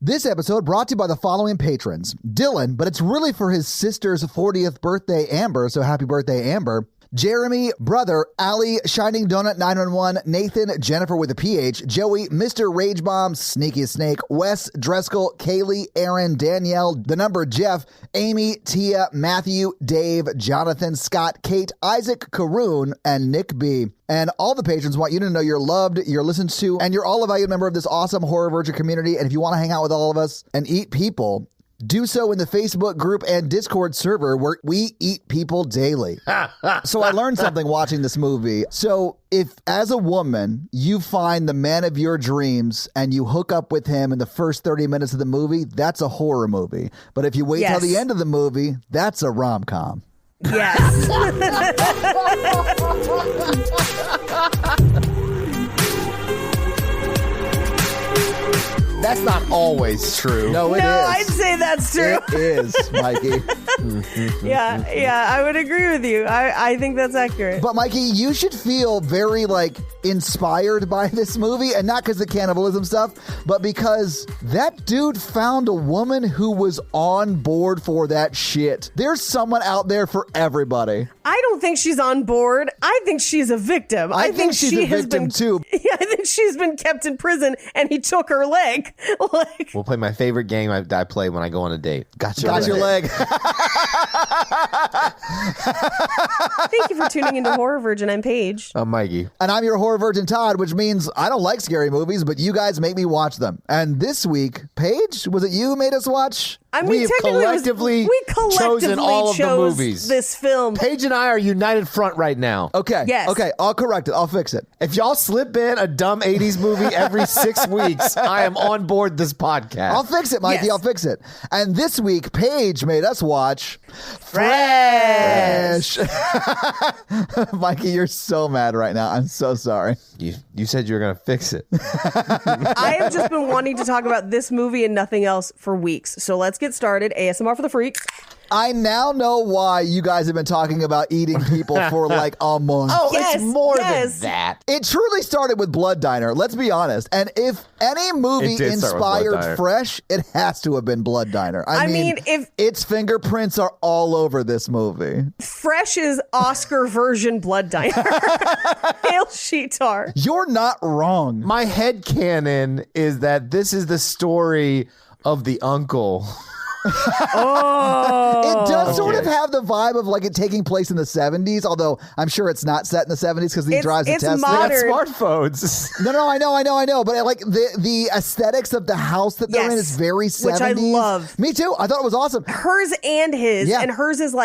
This episode brought to you by the following patrons. Dylan, but it's really for his sister's 40th birthday, Amber, so happy birthday, Amber. Jeremy, Brother, Ali, Shining Donut 911, Nathan, Jennifer with a PH, Joey, Mr. Rage Bomb, Sneaky Snake, Wes, Dreskel, Kaylee, Aaron, Danielle, The Number, Jeff, Amy, Tia, Matthew, Dave, Jonathan, Scott, Kate, Isaac, Karoon, and Nick B. And all the patrons want you to know you're loved, you're listened to, and you're all a valued member of this awesome Horror Virgin community. And if you want to hang out with all of us and eat people, do so in the Facebook group and Discord server where we eat people daily. So I learned something watching this movie. So if, as a woman, you find the man of your dreams and you hook up with him in the first 30 minutes of the movie, that's a horror movie. But if you wait till the end of the movie, that's a rom-com. Yes. That's not always true. No, it is. I'd say that's true. It is, Mikey. Yeah, I would agree with you. I think that's accurate. But Mikey, you should feel very inspired by this movie, and not because of cannibalism stuff, but because that dude found a woman who was on board for that shit. There's someone out there for everybody. I don't think she's on board. I think she's a victim. I think she's a victim too. Yeah, I think she's been kept in prison and he took her leg. We'll play my favorite game I play when I go on a date. Got your leg. Thank you for tuning into Horror Virgin. I'm Paige. I'm Mikey. And I'm your Horror Virgin Todd, which means I don't like scary movies, but you guys make me watch them. And this week, Paige, was it you who made us watch? I mean, we collectively chosen all of the movies. This film. Paige and I are united front right now. Okay. Yes. Okay, I'll correct it. I'll fix it. If y'all slip in a dumb 80s movie every 6 weeks, I am on board this podcast. I'll fix it, Mikey. Yes. I'll fix it. And this week, Paige made us watch Fresh. Mikey, you're so mad right now. I'm so sorry. You said you were going to fix it. I have just been wanting to talk about this movie and nothing else for weeks. So let's get started. ASMR for the freaks. I now know why you guys have been talking about eating people for a month. Oh, Yes, it's more yes. than that. It truly started with Blood Diner, let's be honest. And if any movie It did start with Blood inspired Diner. Fresh, it has to have been Blood Diner. I mean, if its fingerprints are all over this movie. Fresh is Oscar version Blood Diner. Hail Sheetar. You're not wrong. My headcanon is that this is the story of the uncle. Oh. It does sort of have the vibe of it taking place in the 70s, although I'm sure it's not set in the 70s because he drives a it's Tesla. modern. They got smartphones. No, I know. But the aesthetics of the house that they're in is very 70s. Which I love. Me too. I thought it was awesome. Hers and his. Yeah. And hers is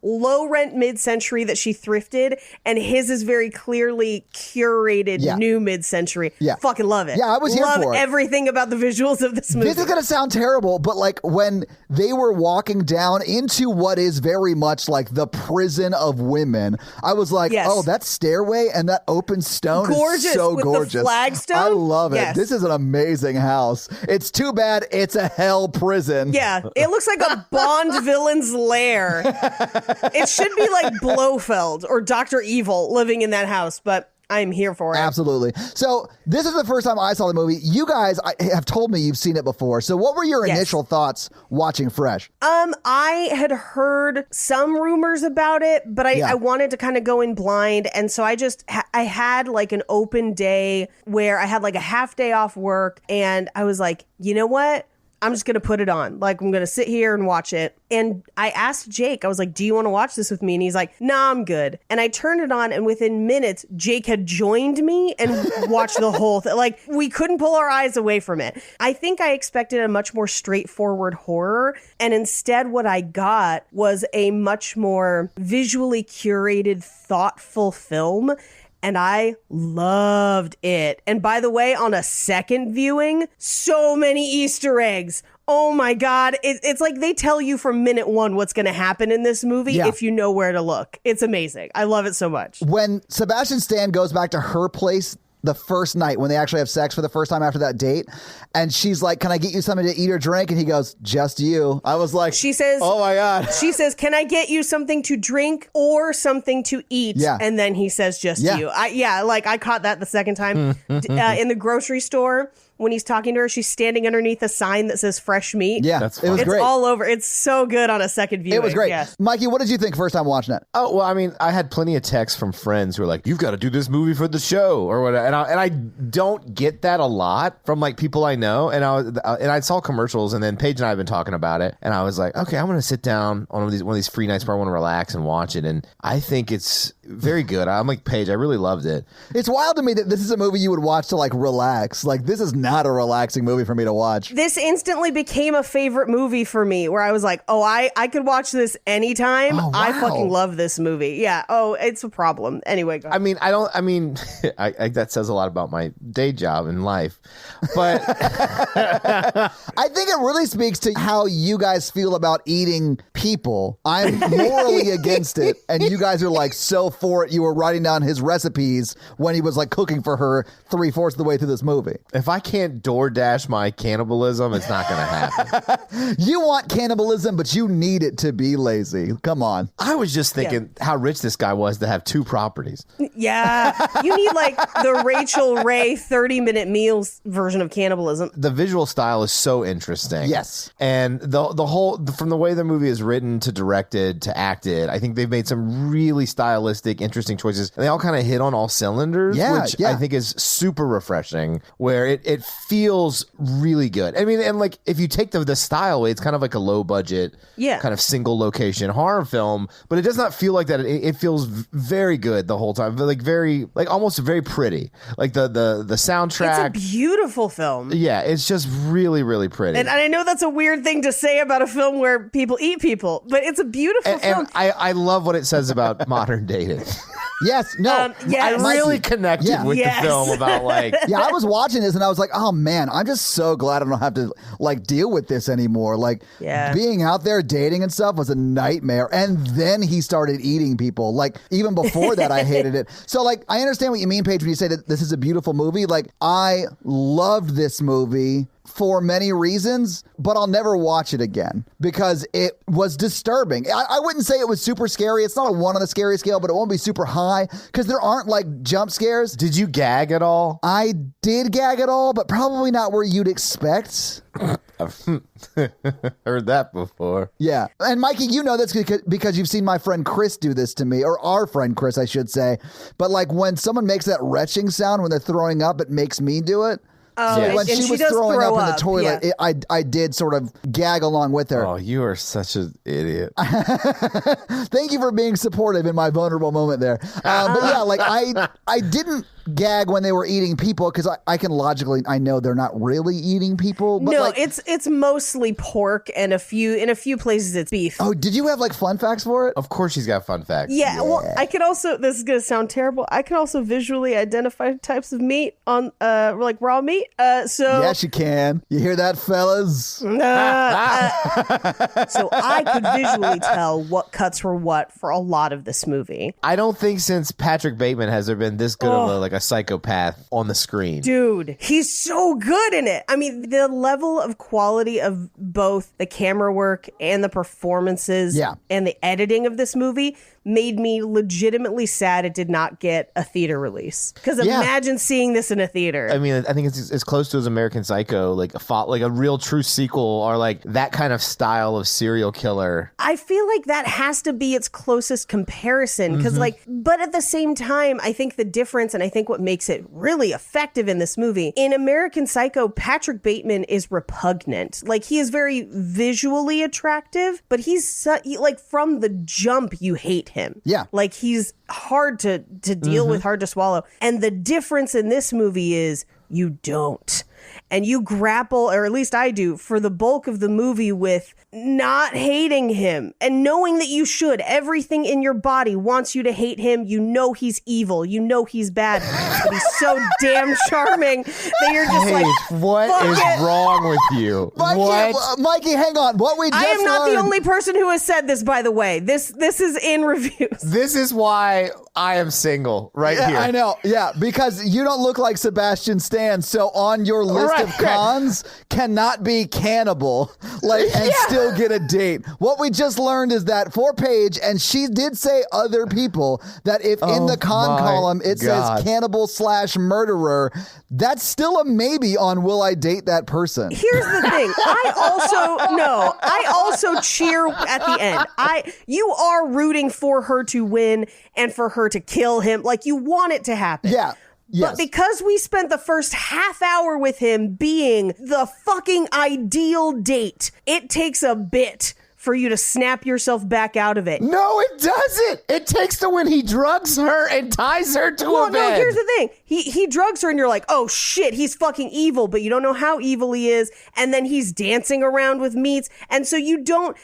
low rent mid-century that she thrifted, and his is very clearly curated new mid-century. Yeah. Fucking love it. Yeah, I was here love for it. everything about the visuals of this movie. This is going to sound terrible, but when they were walking down into what is very much the prison of women, I was like, Yes. oh, that stairway and that open stone Gorgeous, is so with the gorgeous. flagstone? I love it. Yes. This is an amazing house. It's too bad it's a hell prison. Yeah, it looks like a Bond villain's lair. It should be like Blofeld or Dr. Evil living in that house, but I'm here for it. Absolutely. So this is the first time I saw the movie. You guys have told me you've seen it before. So what were your initial thoughts watching Fresh? I had heard some rumors about it, but I wanted to kind of go in blind. And so I just, I had an open day where I had a half day off work. And I was like, you know what? I'm just going to put it on. I'm going to sit here and watch it. And I asked Jake, I was like, do you want to watch this with me? And he's like, nah, I'm good. And I turned it on, and within minutes, Jake had joined me and watched the whole thing. We couldn't pull our eyes away from it. I think I expected a much more straightforward horror. And instead, what I got was a much more visually curated, thoughtful film. And I loved it. And by the way, on a second viewing, so many Easter eggs. Oh my God. It's like they tell you from minute one what's going to happen in this movie if you know where to look. It's amazing. I love it so much. When Sebastian Stan goes back to her place the first night, when they actually have sex for the first time after that date, and she's like, can I get you something to eat or drink? And he goes, just you. I was like, she says, oh my God. She says, can I get you something to drink or something to eat? Yeah. And then he says, just you. I caught that the second time in the grocery store when he's talking to her, she's standing underneath a sign that says fresh meat. Yeah, That's it was fun. great. It's all over. It's so good on a second viewing. It was great. Yes. Mikey, what did you think first time watching it? Oh, well, I mean, I had plenty of texts from friends who were like, you've got to do this movie for the show or whatever. And I don't get that a lot from like people I know. And I saw commercials, and then Paige and I have been talking about it. And I was like, okay, I'm going to sit down on one of these free nights where I want to relax and watch it. And I think it's very good. I'm like, Paige, I really loved it. It's wild to me that this is a movie you would watch to like relax. Like, this is not a relaxing movie for me to watch. This instantly became a favorite movie for me, where I was like, oh, I could watch this anytime. Oh, wow. I fucking love this movie. Yeah. Oh, it's a problem. Anyway, go ahead. I that says a lot about my day job in life. But I think it really speaks to how you guys feel about eating people. I'm morally against it, and you guys are like so for it. You were writing down his recipes when he was like cooking for her 3/4 of the way through this movie. if I can't DoorDash my cannibalism, it's not going to happen. You want cannibalism, but you need it to be lazy. Come on. I was just thinking how rich this guy was to have 2 properties. Yeah. You need like the Rachel Ray 30-minute meals version of cannibalism. The visual style is so interesting. Yes. And the whole, from the way the movie is written to directed to acted, I think they've made some really stylistic, interesting choices. And they all kind of hit on all cylinders, which I think is super refreshing, where it feels really good. I mean, and like if you take the style away, it's kind of like a low budget, kind of single location horror film, but it does not feel like that. It feels very good the whole time, like very, like almost very pretty. Like the soundtrack. It's a beautiful film. Yeah, it's just really, really pretty. And I know that's a weird thing to say about a film where people eat people, but it's a beautiful film. And I love what it says about modern dating. Yes. No. Yes. I really connected with the film about like... Yeah, I was watching this and I was like, oh man, I'm just so glad I don't have to like deal with this anymore. Like being out there dating and stuff was a nightmare. And then he started eating people. Like even before that, I hated it. So like, I understand what you mean, Paige, when you say that this is a beautiful movie. Like I loved this movie for many reasons, but I'll never watch it again because it was disturbing. I wouldn't say it was super scary. It's not a 1 on the scary scale, but it won't be super high because there aren't like jump scares. Did you gag at all? I did gag at all, but probably not where you'd expect. I've heard that before. Yeah. And Mikey, you know this because you've seen my friend Chris do this to me, or our friend Chris, I should say. But like when someone makes that retching sound when they're throwing up, it makes me do it. Oh, So when she was throwing up in the toilet, I did sort of gag along with her. Oh, you are such an idiot. Thank you for being supportive in my vulnerable moment there. But yeah, like I didn't gag when they were eating people because I can logically, I know they're not really eating people. But no, like, it's mostly pork and in a few places it's beef. Oh, did you have like fun facts for it? Of course she's got fun facts. Yeah, well, I could also, this is going to sound terrible, I can also visually identify types of meat on, like raw meat. So Yes, you can. You hear that, fellas? So I could visually tell what cuts were what for a lot of this movie. I don't think since Patrick Bateman has there been this good of a psychopath on the screen. Dude, he's so good in it. I mean, the level of quality of both the camera work and the performances and the editing of this movie made me legitimately sad it did not get a theater release. Because imagine seeing this in a theater. I mean, I think it's as close to as American Psycho, like a real true sequel, or like that kind of style of serial killer. I feel like that has to be its closest comparison. Because but at the same time, I think the difference, and I think what makes it really effective in this movie, in American Psycho, Patrick Bateman is repugnant. Like, he is very visually attractive, but he's like from the jump, you hate him. Yeah. Like, he's hard to deal with, hard to swallow. And the difference in this movie is you don't. And you grapple, or at least I do, for the bulk of the movie with not hating him and knowing that you should. Everything in your body wants you to hate him. You know he's evil. You know he's bad. But he's so damn charming that you're just like, what is wrong with you? Mikey, hang on. What we just I am not learned- the only person who has said this, by the way. This is in reviews. This is why I am single right here. I know. Yeah, because you don't look like Sebastian Stan. So on your list of cons cannot be cannibal, and still get a date. What we just learned is that for Paige, and she did say other people, that if in the con column it says cannibal / murderer, that's still a maybe on will I date that person. Here's the thing. I also cheer at the end. You are rooting for her to win and for her to kill him. Like, you want it to happen. Yeah. Yes. But because we spent the first half hour with him being the fucking ideal date, it takes a bit for you to snap yourself back out of it. No, it doesn't. It takes to when he drugs her and ties her to a bed. No, here's the thing. He drugs her and you're like, oh shit, he's fucking evil, but you don't know how evil he is. And then he's dancing around with meats. And so you don't,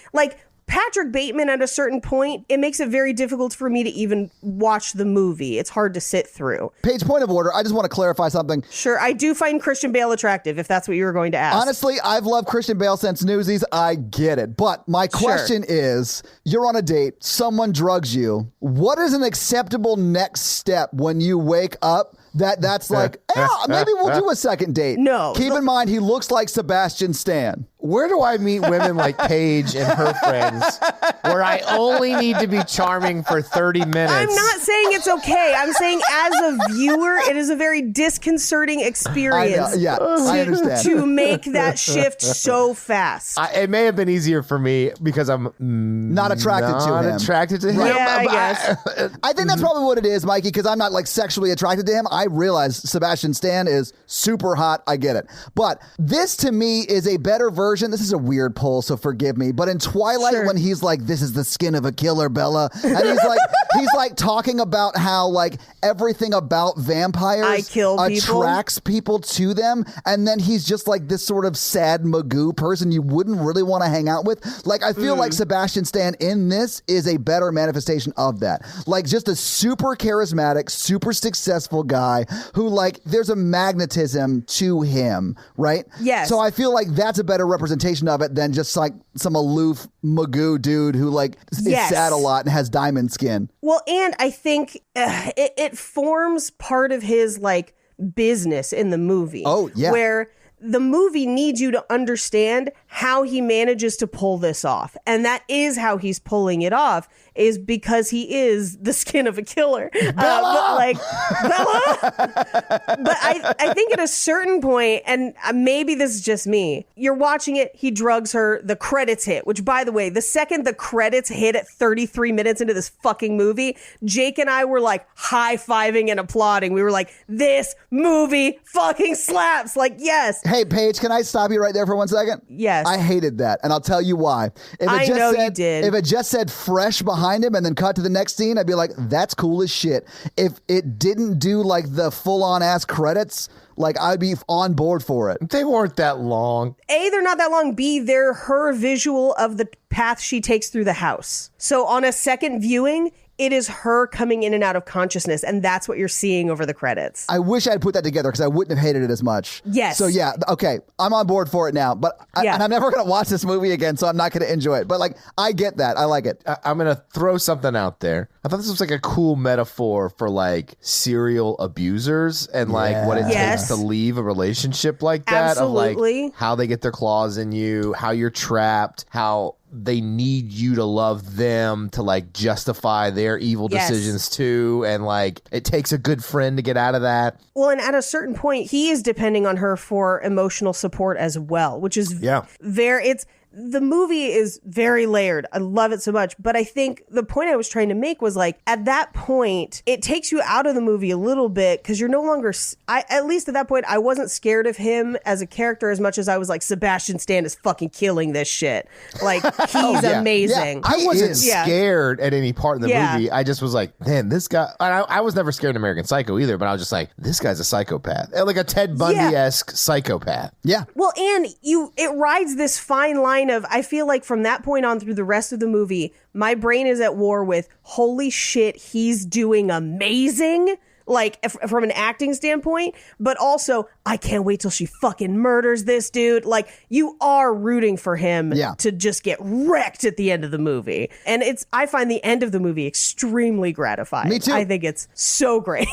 Patrick Bateman at a certain point, it makes it very difficult for me to even watch the movie. It's hard to sit through. Paige, point of order. I just want to clarify something. Sure, I do find Christian Bale attractive, if that's what you were going to ask. Honestly, I've loved Christian Bale since Newsies. I get it. But my question is, you're on a date, someone drugs you. What is an acceptable next step when you wake up? That's like, maybe we'll do a second date. No. Keep in mind, he looks like Sebastian Stan. Where do I meet women like Paige and her friends where I only need to be charming for 30 minutes? I'm not saying it's okay. I'm saying as a viewer, it is a very disconcerting experience. I understand. To make that shift so fast. It may have been easier for me because I'm not attracted to him. Yeah, I guess. I think that's probably what it is, Mikey, because I'm not sexually attracted to him. I realize Sebastian Stan is super hot. I get it. But this to me is a better version. This is a weird poll, so forgive me. But in Twilight, when he's like, this is the skin of a killer, Bella. And he's like talking about how everything about vampires attracts people to them. And then he's just like this sort of sad Magoo person you wouldn't really want to hang out with. I feel like Sebastian Stan in this is a better manifestation of that. Just a super charismatic, super successful guy who there's a magnetism to him, right? Yes. So I feel like that's a better representation of it than just some aloof Magoo dude who is sad a lot and has diamond skin. Well, and I think it forms part of his business in the movie. Oh, yeah. Where the movie needs you to understand how he manages to pull this off. And that is how he's pulling it off, is because he is the skin of a killer. Bella! But I think at a certain point, and maybe this is just me, you're watching it, he drugs her, the credits hit, which by the way, the second the credits hit at 33 minutes into this fucking movie, Jake and I were high-fiving and applauding. We were like, this movie fucking slaps. Yes. Hey, Paige, can I stop you right there for 1 second? Yes. I hated that, and I'll tell you why. You did. If it just said fresh behind him and then cut to the next scene, I'd be like, that's cool as shit. If it didn't do the full-on ass credits, I'd be on board for it. They weren't that long. A, they're not that long. B, they're her visual of the path she takes through the house. So on a second viewing, it is her coming in and out of consciousness, and that's what you're seeing over the credits. I wish I'd put that together because I wouldn't have hated it as much. Yes. So yeah, okay, I'm on board for it now, but and I'm never going to watch this movie again, so I'm not going to enjoy it. But I get that. I like it. I'm going to throw something out there. I thought this was a cool metaphor for serial abusers and what it takes to leave a relationship like that. Absolutely. Of how they get their claws in you, how you're trapped, how they need you to love them to justify their evil decisions too, and it takes a good friend to get out of that. Well, and at a certain point he is depending on her for emotional support as well, which is the movie is very layered. I love it so much. But I think the point I was trying to make was at that point, it takes you out of the movie a little bit because you're no longer, at least at that point, I wasn't scared of him as a character as much as I was Sebastian Stan is fucking killing this shit. He's amazing. Yeah. I wasn't scared at any part of the movie. I just was man, this guy, I was never scared of American Psycho either, but I was just this guy's a psychopath. A Ted Bundy-esque psychopath. Yeah. Well, and it rides this fine line of, I feel from that point on through the rest of the movie, my brain is at war with, holy shit, he's doing amazing. like from an acting standpoint, but also I can't wait till she fucking murders this dude. Like, you are rooting for him to just get wrecked at the end of the movie. And I find the end of the movie extremely gratifying. Me too. I think it's so great.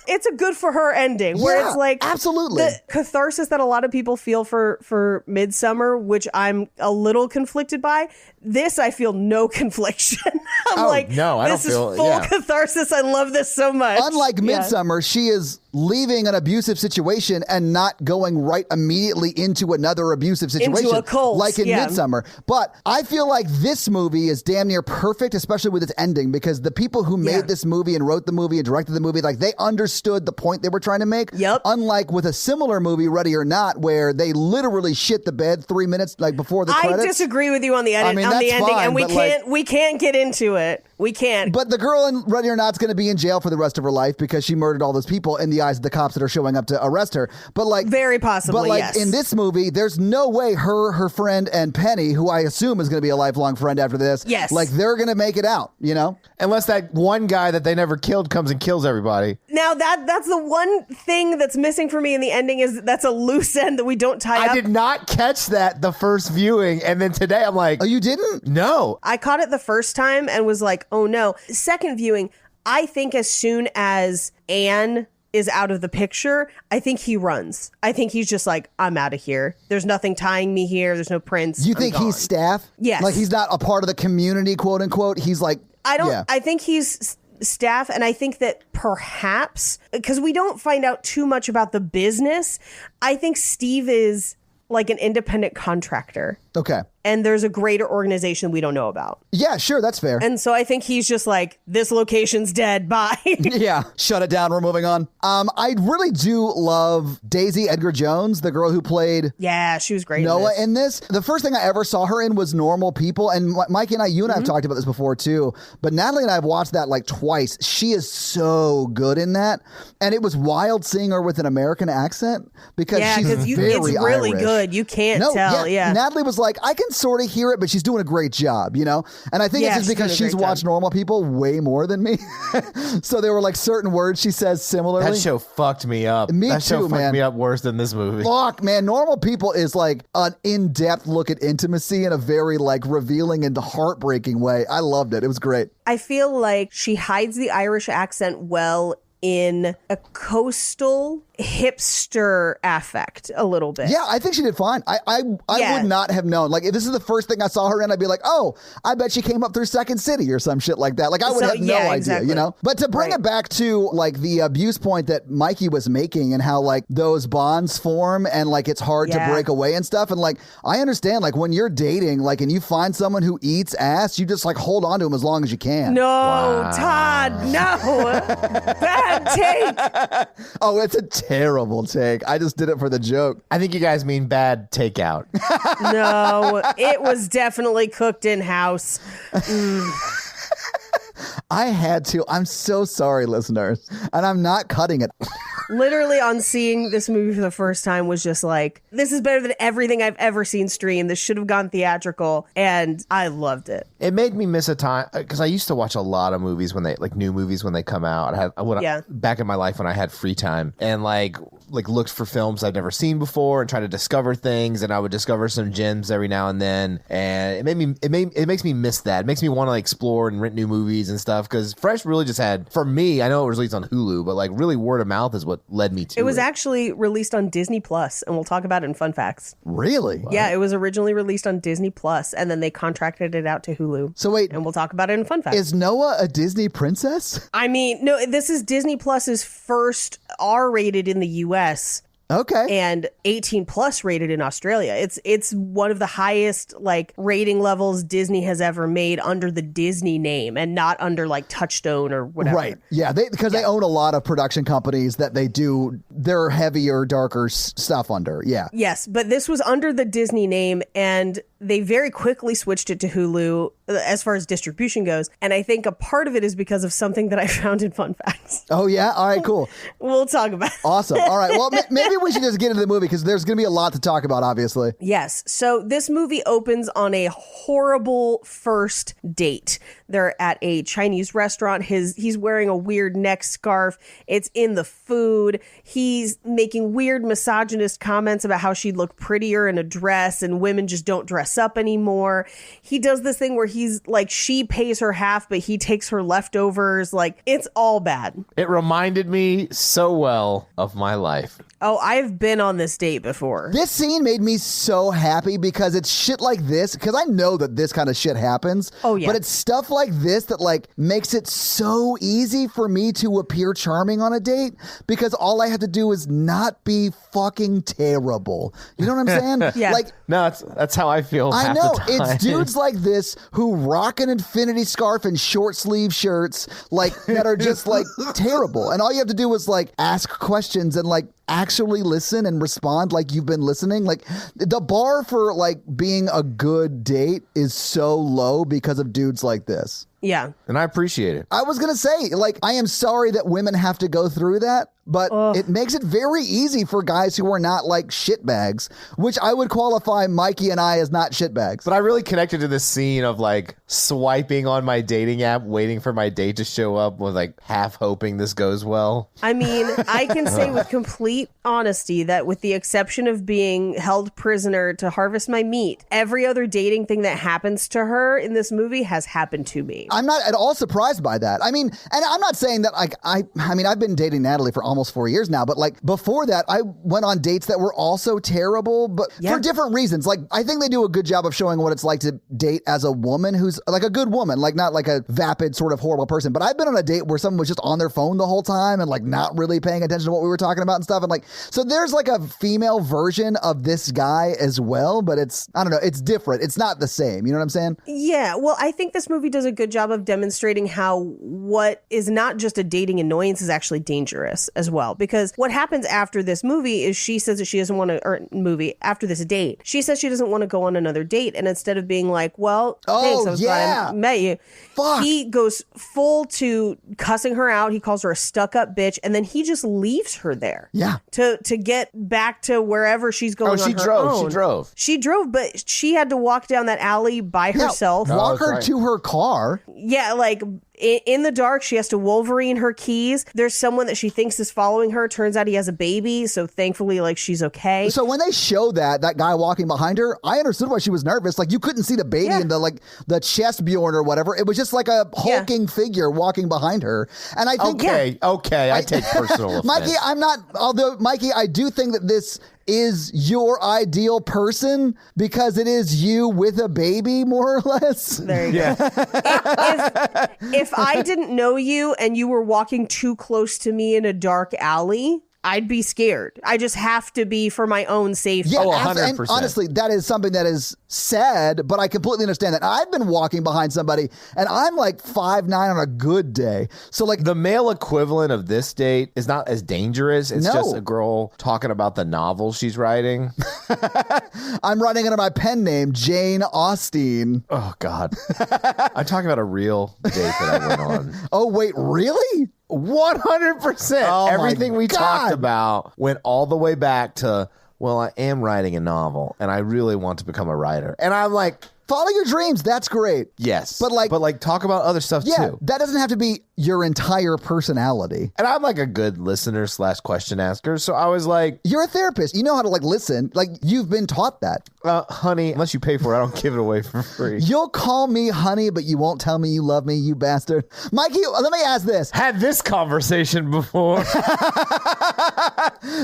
It's a good for her ending where it's like absolutely the catharsis that a lot of people feel for Midsummer, which I'm a little conflicted by. This, I feel no confliction. I'm like, no, I don't feel this is full catharsis. I love this so much. Unlike Midsummer, she is leaving an abusive situation and not going right immediately into another abusive situation. Into a cult. Like in Midsummer. But I feel like this movie is damn near perfect, especially with its ending, because the people who made this movie and wrote the movie and directed the movie, like, they understood the point they were trying to make. Yep. Unlike with a similar movie, Ready or Not, where they literally shit the bed 3 minutes like before the credits. I disagree with you on the ending, and we can't get into it. We can't. But the girl in Ready or Not's going to be in jail for the rest of her life because she murdered all those people in the eyes of the cops that are showing up to arrest her. But like, very possibly. But like in this movie, there's no way her friend and Penny, who I assume is going to be a lifelong friend after this, like, they're going to make it out. You know, unless that one guy that they never killed comes and kills everybody. Now that's the one thing that's missing for me in the ending, is that's a loose end that we don't tie up. I did not catch that the first viewing, and then today I'm like, oh, you didn't? No. I caught it the first time and was like, oh no. Second viewing, I think as soon as Anne is out of the picture, I think he runs. I think he's just like, I'm out of here. There's nothing tying me here. There's no prince. You think he's staff? Yes. Like, he's not a part of the community, quote unquote. He's like, I think he's staff, and I think that perhaps, because we don't find out too much about the business, I think Steve is like an independent contractor. Okay. And there's a greater organization we don't know about. Yeah, sure. That's fair. And so I think he's just like, this location's dead. Bye. Yeah. Shut it down. We're moving on. I really do love Daisy Edgar Jones, the girl who played she was great Noah in this. The first thing I ever saw her in was Normal People. And Mikey and you and I have talked about this before too. But Natalie and I have watched that like twice. She is so good in that. And it was wild seeing her with an American accent because she's very it's really Irish. Good. You can't tell. Yeah. Natalie was like, I can sort of hear it, but she's doing a great job, you know? And I think it's just because she's watched Normal People way more than me. So there were like certain words she says similarly. That show fucked me up. That show fucked me up worse than this movie. Fuck, man. Normal People is like an in-depth look at intimacy in a very like revealing and heartbreaking way. I loved it. It was great. I feel like she hides the Irish accent well in a coastal hipster affect a little bit. Yeah, I think she did fine. I would not have known. Like, if this is the first thing I saw her in, I'd be like, oh, I bet she came up through Second City or some shit like that. Like, I would have no idea, you know? But to bring it back to, like, the abuse point that Mikey was making and how, like, those bonds form and, like, it's hard to break away and stuff. And, like, I understand, like, when you're dating, like, and you find someone who eats ass, you just, like, hold on to them as long as you can. No, Todd, no. Bad take. Oh, it's a terrible take. I just did it for the joke. I think you guys mean bad takeout. No, it was definitely cooked in house. I had to. I'm so sorry, listeners. And I'm not cutting it. Literally, on seeing this movie for the first time, was just like, this is better than everything I've ever seen streamed. This should have gone theatrical, and I loved it. It made me miss a time, because I used to watch a lot of movies when they, like, new movies when they come out. Back in my life when I had free time, and like looked for films I'd never seen before and tried to discover things, and I would discover some gems every now and then, and it makes me miss that. It makes me want to, like, explore and rent new movies and stuff, because Fresh really just had, for me, I know it was released on Hulu, but like really word of mouth is what led me to it. It was actually released on Disney Plus, and we'll talk about it in Fun Facts. Really? Yeah, it was originally released on Disney Plus, and then they contracted it out to Hulu. So wait, and we'll talk about it in Fun Facts. Is Noah a Disney princess? I mean, no, this is Disney Plus's first R-rated in the US. Okay. And 18 plus rated in Australia. It's one of the highest, like, rating levels Disney has ever made under the Disney name, and not under, like, Touchstone or whatever. Right. Yeah. Because they own a lot of production companies that they do their heavier, darker stuff under. Yeah. Yes. But this was under the Disney name, and they very quickly switched it to Hulu as far as distribution goes. And I think a part of it is because of something that I found in Fun Facts. Oh, yeah? All right, cool. We'll talk about it. Awesome. All right. Well, maybe we should just get into the movie because there's going to be a lot to talk about, obviously. Yes. So this movie opens on a horrible first date. They're at a Chinese restaurant. He's wearing a weird neck scarf. It's in the food. He's making weird misogynist comments about how she'd look prettier in a dress and women just don't dress up anymore. He does this thing where he's like, she pays her half, but he takes her leftovers. Like, it's all bad. It reminded me so well of my life. Oh, I've been on this date before. This scene made me so happy because it's shit like this, because I know that this kind of shit happens. Oh, yeah. But it's stuff like this that like makes it so easy for me to appear charming on a date because all I have to do is not be fucking terrible. You know what I'm saying? Yeah. Like, no, that's how I feel. I half know. the time. It's dudes like this who rock an infinity scarf and short sleeve shirts like that are just like terrible. And all you have to do is like ask questions and like actually listen and respond like you've been listening. Like the bar for like being a good date is so low because of dudes like this. Yeah. And I appreciate it. I was going to say, like, I am sorry that women have to go through that, but it makes it very easy for guys who are not like shitbags, which I would qualify Mikey and I as not shitbags. But I really connected to this scene of like swiping on my dating app, waiting for my date to show up with like half hoping this goes well. I mean, I can say with complete honesty that with the exception of being held prisoner to harvest my meat, every other dating thing that happens to her in this movie has happened to me. I'm not at all surprised by that. I mean, and I'm not saying that like, I mean, I've been dating Natalie for almost 4 years now, but like before that, I went on dates that were also terrible, but for different reasons. Like, I think they do a good job of showing what it's like to date as a woman who's like a good woman, like not like a vapid sort of horrible person. But I've been on a date where someone was just on their phone the whole time and like not really paying attention to what we were talking about and stuff. And like, so there's like a female version of this guy as well, but it's, I don't know, it's different. It's not the same. You know what I'm saying? Yeah. Well, I think this movie does a good job of demonstrating how what is not just a dating annoyance is actually dangerous as well. Because what happens after this movie is she says that she doesn't want to, or after this date, she says she doesn't want to go on another date. And instead of being like, well, thanks, I was glad I met you. Fuck. He goes full to cussing her out. He calls her a stuck-up bitch. And then he just leaves her there. Yeah. To get back to wherever she's going on her own. She drove, but she had to walk down that alley by herself. Walk her to her car. Yeah, like in the dark, she has to Wolverine her keys. There's someone that she thinks is following her. Turns out he has a baby, so thankfully, like, she's okay. So when they show that guy walking behind her, I understood why she was nervous. Like, you couldn't see the baby in the chest Bjorn or whatever. It was just like a hulking figure walking behind her. And I think okay, I take personal offense. Mikey, Mikey, I do think that this is your ideal person because it is you with a baby, more or less. There you go. If I didn't know you and you were walking too close to me in a dark alley, I'd be scared. I just have to be for my own safety. Yeah, 100%. And honestly, that is something that is sad, but I completely understand that. I've been walking behind somebody, and I'm like 5'9" on a good day. So like the male equivalent of this date is not as dangerous. It's just a girl talking about the novel she's writing. I'm writing under my pen name, Jane Austen. Oh, God. I'm talking about a real date that I went on. Oh, wait, really? 100%. Oh, everything we God. talked about went all the way back to, well, I am writing a novel and I really want to become a writer. And I'm like, follow your dreams. That's great. yes. But like talk about other stuff too. That doesn't have to be your entire personality. And I'm like a good listener / question asker. So I was like, You're a therapist. You know how to like listen. Like you've been taught that. honey, unless you pay for it, I don't give it away for free. You'll call me honey, but you won't tell me you love me, you bastard. Mikey, let me ask this. Had this conversation before.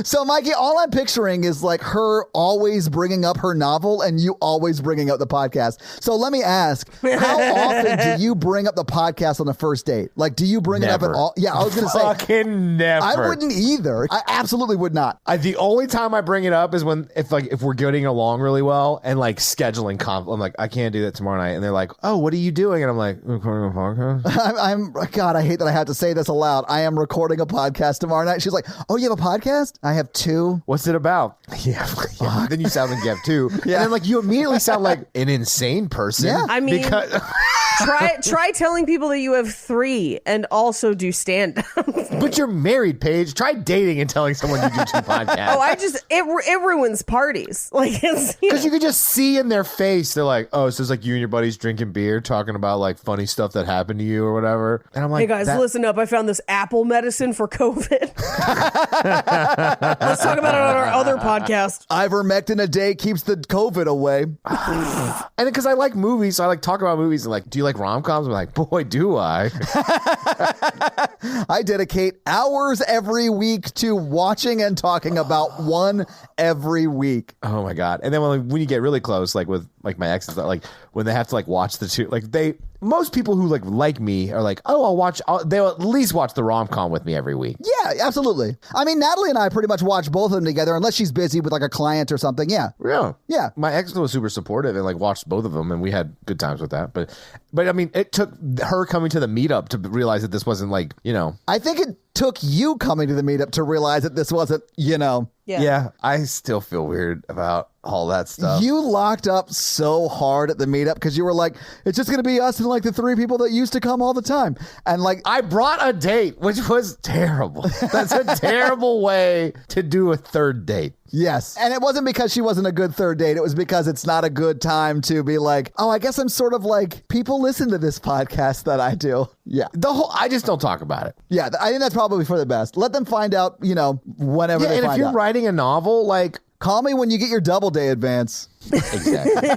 So, Mikey, all I'm picturing is like her always bringing up her novel and you always bringing up the podcast. So let me ask, how often do you bring up the podcast on the first date? Like, do you bring it up at all? Yeah, I was going to say. Fucking never. I wouldn't either. I absolutely would not. The only time I bring it up is when, if we're getting along really well and like scheduling I'm like, I can't do that tomorrow night. And they're like, oh, what are you doing? And I'm like, recording a podcast. God, I hate that I have to say this aloud. I am recording a podcast tomorrow night. She's like, oh, you have a podcast? podcast? I have 2. What's it about? Yeah. Then you sound like you have 2. Yeah. And then like you immediately sound like an insane person. Yeah. I mean, try telling people that you have 3 and also do stand-up. But you're married, Paige. Try dating and telling someone you do 2 podcasts. It ruins parties. Like, because you could just see in their face, they're like, oh, so it's like you and your buddies drinking beer, talking about like funny stuff that happened to you or whatever. And I'm like, hey guys, listen up. I found this apple medicine for COVID. Let's talk about it on our other podcast. Ivermectin a day keeps the COVID away. And because I like movies, so I like talk about movies and like, do you like rom-coms? I'm like, boy, do I. I dedicate hours every week to watching and talking about one every week. Oh my God. And then when you get really close, like with like my exes, like when they have to like watch the 2, like most people who like me are like, oh, they'll at least watch the rom-com with me every week. Yeah, absolutely. I mean, Natalie and I pretty much watch both of them together unless she's busy with like a client or something. Yeah. Yeah. My ex was super supportive and like watched both of them and we had good times with that. But I mean, it took her coming to the meetup to realize that this wasn't like, I think it took you coming to the meetup to realize that this wasn't, Yeah, I still feel weird about all that stuff. You locked up so hard at the meetup because you were like, it's just going to be us and like the 3 people that used to come all the time. And like, I brought a date, which was terrible. That's a terrible way to do a 3rd date. Yes. And it wasn't because she wasn't a good 3rd date. It was because it's not a good time to be like, oh, I guess I'm sort of like, people listen to this podcast that I do. Yeah. I just don't talk about it. Yeah. I think that's probably for the best. Let them find out, whenever they find out. And if you're writing a novel, like, call me when you get your Doubleday advance. Exactly.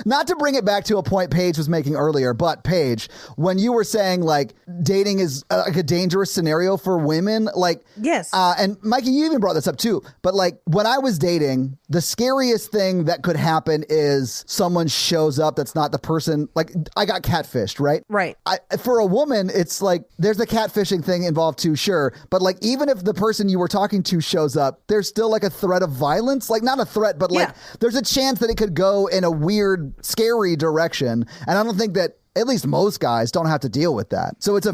Not to bring it back to a point Paige was making earlier, but Paige, when you were saying like dating is like a dangerous scenario for women, like, yes. And Mikey, you even brought this up too, but like when I was dating, the scariest thing that could happen is someone shows up that's not the person. Like I got catfished, right? Right. For a woman, it's like there's the catfishing thing involved too, sure, but like even if the person you were talking to shows up, there's still like a threat of violence, like not a threat, but like there's a chance that it could go in a weird, scary direction. And I don't think that at least most guys don't have to deal with that. So it's a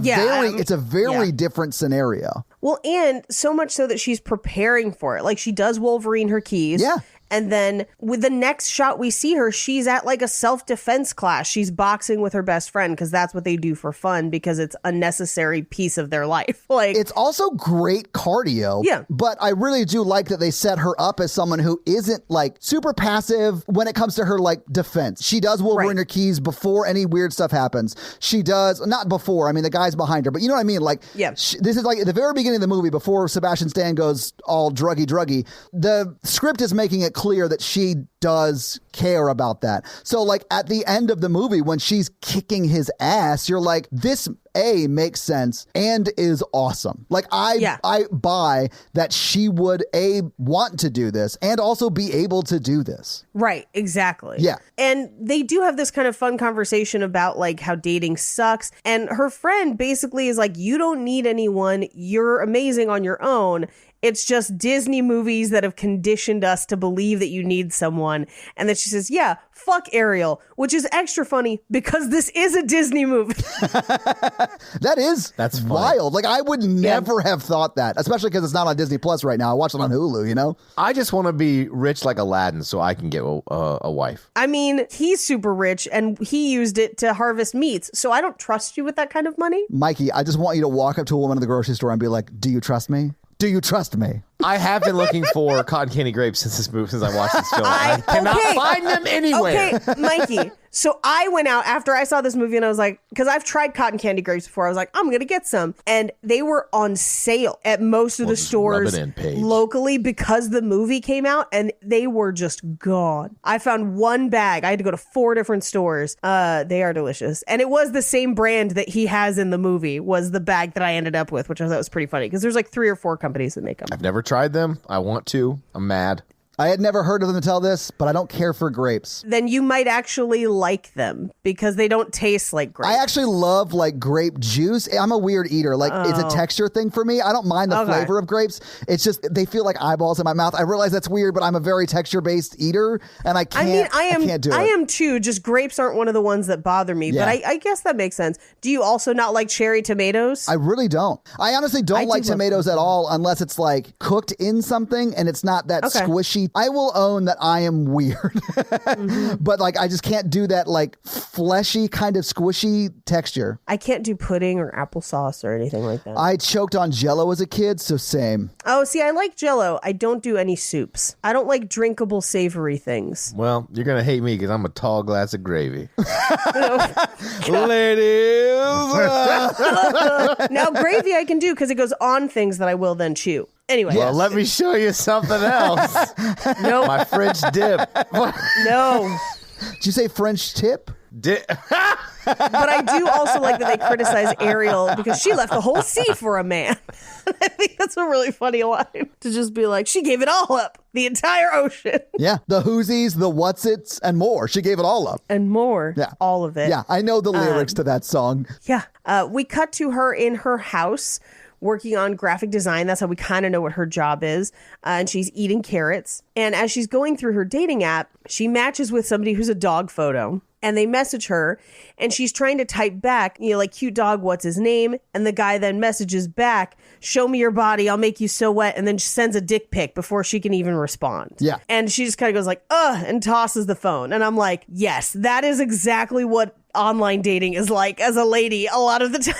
very different scenario. Well, and so much so that she's preparing for it. Like she does Wolverine her keys. Yeah. And then with the next shot we see her, she's at like a self-defense class. She's boxing with her best friend because that's what they do for fun because it's a necessary piece of their life. Like it's also great cardio. Yeah. But I really do like that they set her up as someone who isn't like super passive when it comes to her like defense. She does Wolverine her keys before any weird stuff happens. She does, not before, I mean the guy's behind her, but you know what I mean? Like this is like at the very beginning of the movie before Sebastian Stan goes all druggy. The script is making it clear that she does care about that. So like at the end of the movie when she's kicking his ass, you're like, this makes sense and is awesome. Like I buy that she would want to do this and also be able to do this. Right, exactly. Yeah. And they do have this kind of fun conversation about like how dating sucks. And her friend basically is like, you don't need anyone. You're amazing on your own. It's just Disney movies that have conditioned us to believe that you need someone. And then she says, yeah, fuck Ariel, which is extra funny because this is a Disney movie. That's wild. Like I would never have thought that, especially because it's not on Disney Plus right now. I watch it on Hulu, I just want to be rich like Aladdin so I can get a wife. I mean, he's super rich and he used it to harvest meats. So I don't trust you with that kind of money. Mikey, I just want you to walk up to a woman at the grocery store and be like, do you trust me? Do you trust me? I have been looking for cotton candy grapes since I watched this film. I cannot find them anywhere. Okay, Mikey. So I went out after I saw this movie and I was like, because I've tried cotton candy grapes before. I was like, I'm going to get some. And they were on sale at most of the stores locally because the movie came out and they were just gone. I found one bag. I had to go to 4 different stores. They are delicious. And it was the same brand that he has in the movie was the bag that I ended up with, which I thought was pretty funny because there's like 3 or 4 companies that make them. I've never tried them. I want to. I'm mad. I had never heard of them until this, but I don't care for grapes. Then you might actually like them because they don't taste like grapes. I actually love like grape juice. I'm a weird eater. Like it's a texture thing for me. I don't mind the flavor of grapes. It's just they feel like eyeballs in my mouth. I realize that's weird, but I'm a very texture-based eater, and I can't do it. I am too. Just grapes aren't one of the ones that bother me, but I guess that makes sense. Do you also not like cherry tomatoes? I really don't. I honestly don't like tomatoes at all unless it's like cooked in something and it's not that squishy. I will own that I am weird, but like I just can't do that like fleshy kind of squishy texture. I can't do pudding or applesauce or anything like that. I choked on Jell-O as a kid, so same. Oh, see, I like Jell-O. I don't do any soups. I don't like drinkable savory things. Well, you're going to hate me because I'm a tall glass of gravy. Ladies. Now, gravy I can do because it goes on things that I will then chew. Anyway. Well, let me show you something else. No. My French dip. No. Did you say French tip? But I do also like that they criticize Ariel because she left the whole sea for a man. I think that's a really funny line to just be like, she gave it all up, the entire ocean. Yeah, the whoosies, the whatsits, and more. She gave it all up. And more. Yeah. All of it. Yeah, I know the lyrics to that song. Yeah. We cut to her in her house working on graphic design. That's how we kind of know what her job is. And she's eating carrots. And as she's going through her dating app, she matches with somebody who's a dog photo. And they message her, and she's trying to type back, like, cute dog, what's his name? And the guy then messages back, show me your body, I'll make you so wet, and then sends a dick pic before she can even respond. Yeah. And she just kind of goes like, ugh, and tosses the phone. And I'm like, yes, that is exactly what online dating is like as a lady a lot of the time.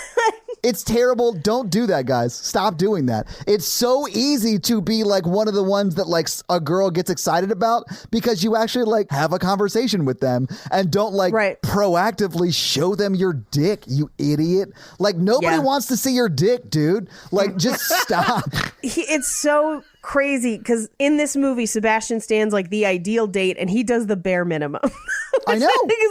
It's terrible. Don't do that, guys. Stop doing that. It's so easy to be like one of the ones that like a girl gets excited about because you actually like have a conversation with them and don't like proactively show them your dick, you idiot. Like nobody wants to see your dick, dude. Like just stop. It's so crazy because in this movie, Sebastian Stan's like the ideal date and he does the bare minimum. I know. I think he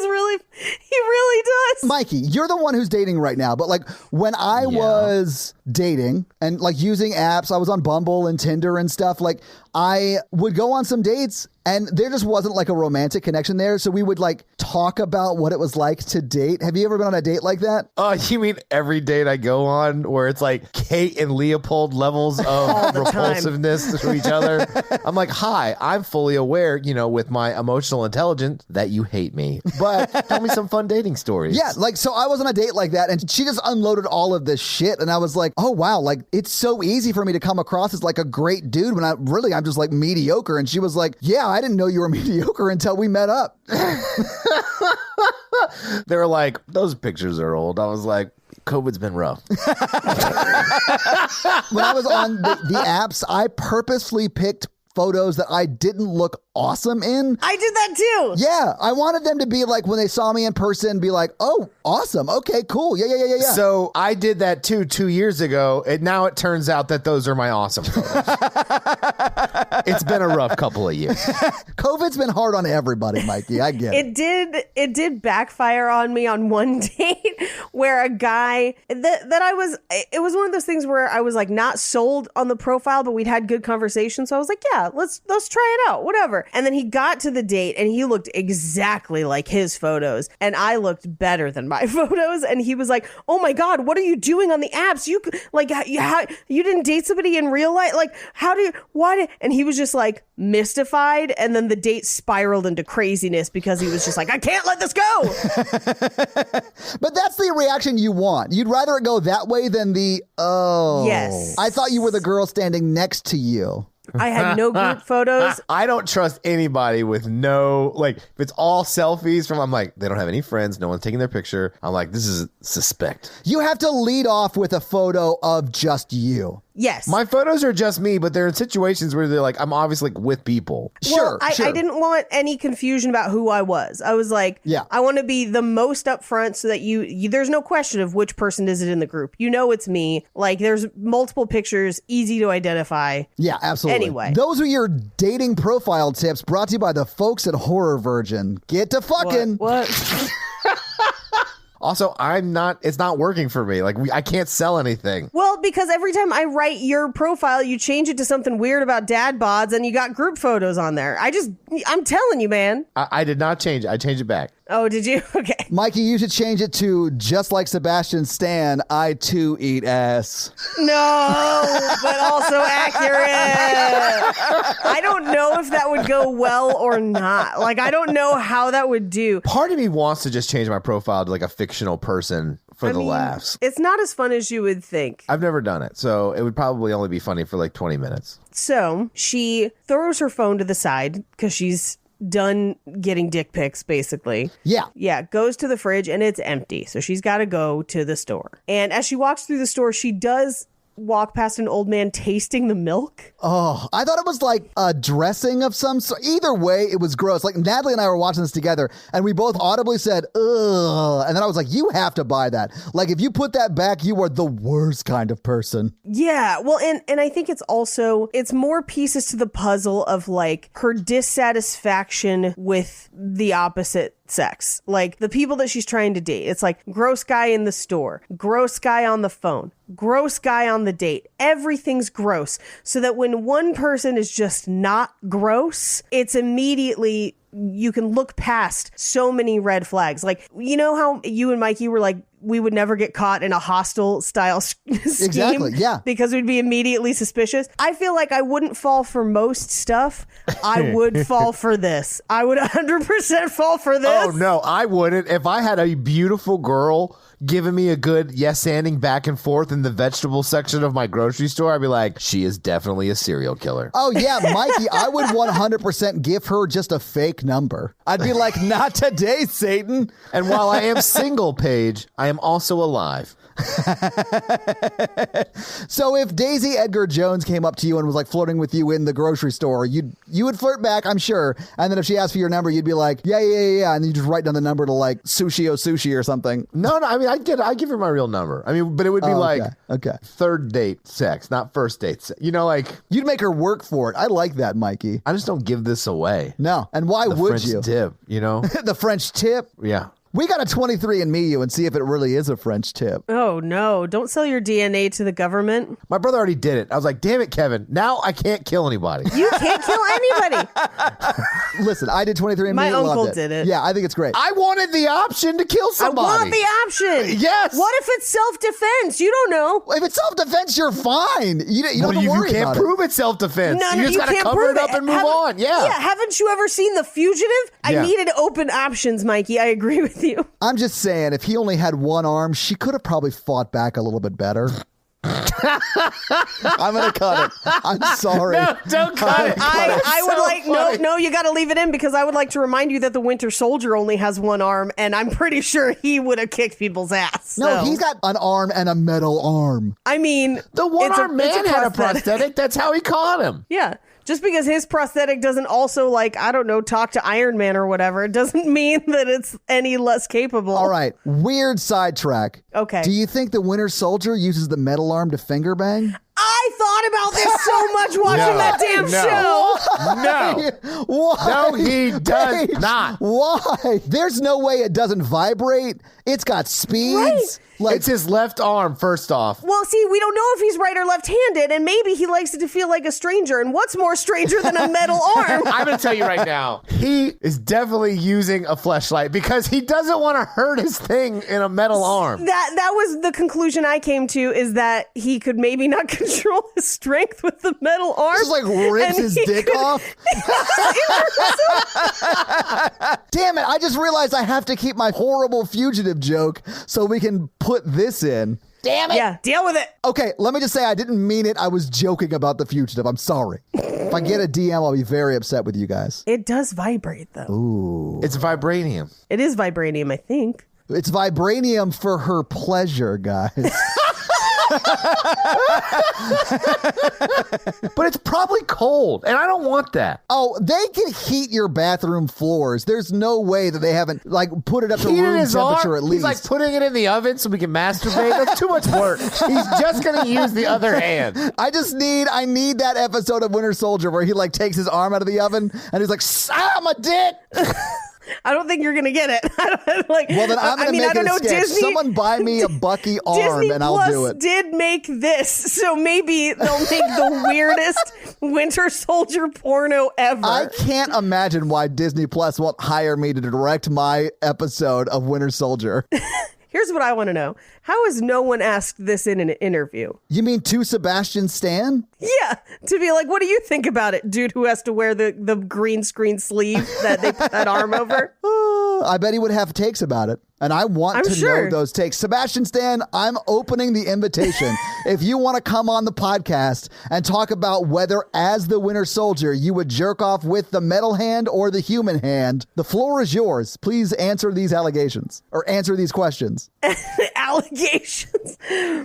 really does. Mikey, you're the one who's dating right now. But like when I was dating and like using apps, I was on Bumble and Tinder and stuff. Like I would go on some dates and there just wasn't like a romantic connection there. So we would like talk about what it was like to date. Have you ever been on a date like that? Oh, you mean every date I go on where it's like Kate and Leopold levels of repulsiveness to each other? I'm like, hi, I'm fully aware, with my emotional intelligence that you hate me. But tell me some fun dating stories. Yeah, like, so I was on a date like that and she just unloaded all of this shit. And I was like, oh, wow, like it's so easy for me to come across as like a great dude when I'm just like mediocre. And she was like, yeah, I didn't know you were mediocre until we met up. They were like, those pictures are old. I was like, COVID's been rough. When I was on the apps, I purposefully picked photos that I didn't look awesome in. I did that too. Yeah. I wanted them to be like, when they saw me in person, be like, oh, awesome. Okay, cool. Yeah. So I did that too 2 years ago. And now it turns out that those are my awesome photos. It's been a rough couple of years. COVID's been hard on everybody, Mikey. I get it. It did backfire on me on one date where a guy it was one of those things where I was like not sold on the profile, but we'd had good conversation. So I was like, yeah, let's try it out, whatever. And then he got to the date and he looked exactly like his photos. And I looked better than my photos. And he was like, oh my God, what are you doing on the apps? You didn't date somebody in real life? Like, and he was just like mystified. And then the date spiraled into craziness because he was just like, I can't let this go. But that's the reaction you want. You'd rather it go that way than yes. I thought you were the girl standing next to you. I had no group photos. I don't trust anybody with if it's all selfies I'm like, they don't have any friends. No one's taking their picture. I'm like, this is suspect. You have to lead off with a photo of just you. Yes. My photos are just me, but they're in situations where they're like, I'm obviously with people. Sure. I didn't want any confusion about who I was. I was like, I want to be the most upfront so that you there's no question of which person is it in the group. It's me. Like there's multiple pictures, easy to identify. Yeah, absolutely. Anyway. Those are your dating profile tips brought to you by the folks at Horror Virgin. Get to fucking. What? Also, it's not working for me. Like, I can't sell anything. Well, because every time I write your profile, you change it to something weird about dad bods and you got group photos on there. I'm telling you, man. I did not change it. I changed it back. Oh, did you? Okay. Mikey, you should change it to just like Sebastian Stan, I too eat ass. No, but also accurate. I don't know if that would go well or not. Like, I don't know how that would do. Part of me wants to just change my profile to like a fictional person for the laughs. It's not as fun as you would think. I've never done it, so it would probably only be funny for like 20 minutes. So she throws her phone to the side because she's done getting dick pics, basically. Yeah, goes to the fridge and it's empty. So she's got to go to the store. And as she walks through the store, she does walk past an old man tasting the milk. Oh, I thought it was like a dressing of some sort. Either way, it was gross. Like, Natalie and I were watching this together, and we both audibly said, ugh. And then I was like, you have to buy that. Like, if you put that back, you are the worst kind of person. Yeah, well, and I think it's more pieces to the puzzle of, like, her dissatisfaction with the opposite sex. Like, the people that she's trying to date. It's like, gross guy in the store, gross guy on the phone, gross guy on the date. Everything's gross. So that when one person is just not gross, it's immediately, you can look past so many red flags. Like, you know how you and Mikey were like, we would never get caught in a hostile style scheme. Exactly, yeah. Because we'd be immediately suspicious. I feel like I wouldn't fall for most stuff. I would fall for this. I would 100% fall for this. Oh, no, I wouldn't. If I had a beautiful girl giving me a good yes-anding back and forth in the vegetable section of my grocery store, I'd be like, she is definitely a serial killer. Oh, yeah, Mikey, I would 100% give her just a fake number. I'd be like, not today, Satan. And while I am single, Paige, I am also alive. So if Daisy Edgar Jones came up to you and was like flirting with you in the grocery store, you would flirt back, I'm sure. And then if she asked for your number, you'd be like, yeah. And then you just write down the number to like sushi or something. No, I mean, I give her my real number. I mean, but it would be okay. Third date sex, not first date sex. You know, like, you'd make her work for it. I like that, Mikey. I just don't give this away. No. And why would French you? Tip, you know? The French tip? Yeah. We got to 23andMe you and see if it really is a French tip. Oh, no. Don't sell your DNA to the government. My brother already did it. I was like, damn it, Kevin. Now I can't kill anybody. You can't kill anybody. Listen, I did 23andMe. My uncle did it. Yeah, I think it's great. I wanted the option to kill somebody. I want the option. Yes. What if it's self-defense? You don't know. If it's self-defense, you're fine. You don't have to worry you can't about prove it's self-defense. No, you just got to cover it up and move on. Yeah. Yeah, haven't you ever seen The Fugitive? Yeah. I needed open options, Mikey. I agree with you. I'm just saying, if he only had one arm, she could have probably fought back a little bit better. I'm going to cut it. I'm sorry. No, don't cut it. I would like, no, you got to leave it in because I would like to remind you that the Winter Soldier only has one arm, and I'm pretty sure he would have kicked people's ass. No, he's got an arm and a metal arm. I mean, the one-armed man had a prosthetic. That's how he caught him. Yeah. Just because his prosthetic doesn't also, like, I don't know, talk to Iron Man or whatever, it doesn't mean that it's any less capable. All right. Weird sidetrack. Okay. Do you think the Winter Soldier uses the metal arm to finger bang? I thought about this so much watching that damn show. No. Why? No, he does Paige, not. Why? There's no way it doesn't vibrate. It's got speeds. Right. Like, it's his left arm, first off. Well, see, we don't know if he's right or left-handed, and maybe he likes it to feel like a stranger. And what's more stranger than a metal arm? I'm going to tell you right now, he is definitely using a fleshlight because he doesn't want to hurt his thing in a metal arm. That was the conclusion I came to, is that he could maybe not control his strength with the metal arm. just like rips his dick off. Damn it, I just realized I have to keep my horrible fugitive joke so we can put this in. Damn it. Yeah, deal with it. Okay, let me just say I didn't mean it. I was joking about the fugitive. I'm sorry. If I get a DM, I'll be very upset with you guys. It does vibrate, though. Ooh. It's vibranium. It is vibranium, I think. It's vibranium for her pleasure, guys. But it's probably cold, and I don't want that. Oh, they can heat your bathroom floors. There's no way that they haven't like put it up to room temperature at least. He's like putting it in the oven so we can masturbate. That's too much work. He's just gonna use the other hand. I need that episode of Winter Soldier where he like takes his arm out of the oven and he's like, my dick. I don't think you're going to get it. Well, then I'm going to make it a sketch. Disney, someone buy me a Bucky arm Disney and I'll do it. Did make this, so maybe they'll make the weirdest Winter Soldier porno ever. I can't imagine why Disney Plus won't hire me to direct my episode of Winter Soldier. Here's what I want to know. How has no one asked this in an interview? You mean to Sebastian Stan? Yeah, to be like, what do you think about it, dude who has to wear the green screen sleeve that they put that arm over? I bet he would have takes about it. And I want to know those takes. Sebastian Stan, I'm opening the invitation. If you want to come on the podcast and talk about whether, as the Winter Soldier, you would jerk off with the metal hand or the human hand, the floor is yours. Please answer these allegations or answer these questions. Allegations.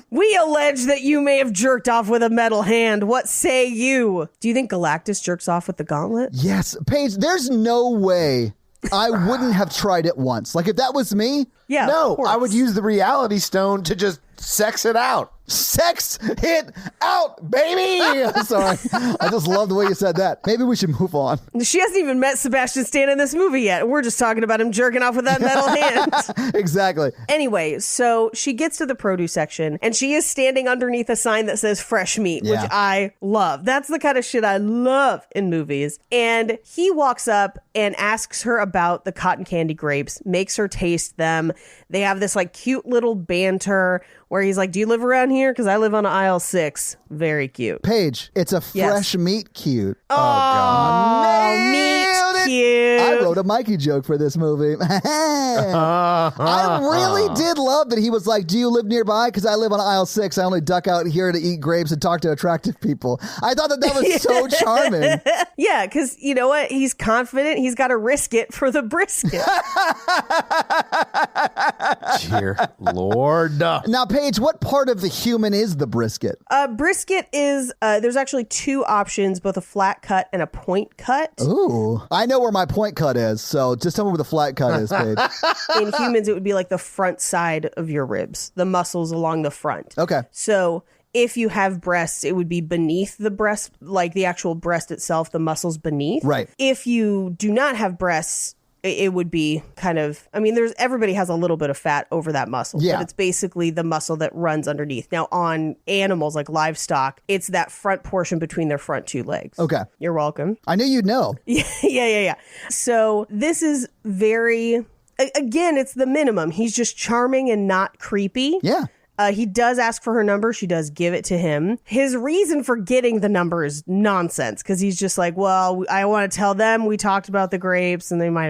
We allege that you may have jerked off with a metal hand. What say you? Do you think Galactus jerks off with the gauntlet? Yes. Paige, there's no way I wouldn't have tried it once. Like, if that was me, no, I would use the reality stone to just sex it out. Sex it out, baby. Sorry. I just love the way you said that. Maybe we should move on. She hasn't even met Sebastian Stan in this movie yet. We're just talking about him jerking off with that metal hand. Exactly. Anyway, so she gets to the produce section and she is standing underneath a sign that says fresh meat, which I love. That's the kind of shit I love in movies. And he walks up and asks her about the cotton candy grapes, makes her taste them. They have this like cute little banter where he's like, do you live around here? Because I live on aisle 6. Very cute. Paige, it's a fresh meat cute. Oh, God. Meat cute. I wrote a Mikey joke for this movie. I really did love that he was like, do you live nearby? Because I live on aisle 6. I only duck out here to eat grapes and talk to attractive people. I thought that was so charming. Yeah, because you know what? He's confident. He's got to risk it for the brisket. Dear Lord. Now, Paige, what part of the human is the brisket? Brisket is, there's actually 2 options, both a flat cut and a point cut. Ooh, I know where my point cut is, so just tell me where the flat cut is, Paige. In humans, it would be like the front side of your ribs, the muscles along the front. Okay. So if you have breasts, it would be beneath the breast, like the actual breast itself, the muscles beneath. Right. If you do not have breasts, it would be kind of, I mean, everybody has a little bit of fat over that muscle, but it's basically the muscle that runs underneath. Now, on animals like livestock, it's that front portion between their front 2 legs. Okay. You're welcome. I knew you'd know. Yeah. So this is very, again, it's the minimum. He's just charming and not creepy. Yeah. He does ask for her number. She does give it to him. His reason for getting the number is nonsense because he's just like, well, I want to tell them we talked about the grapes and they might,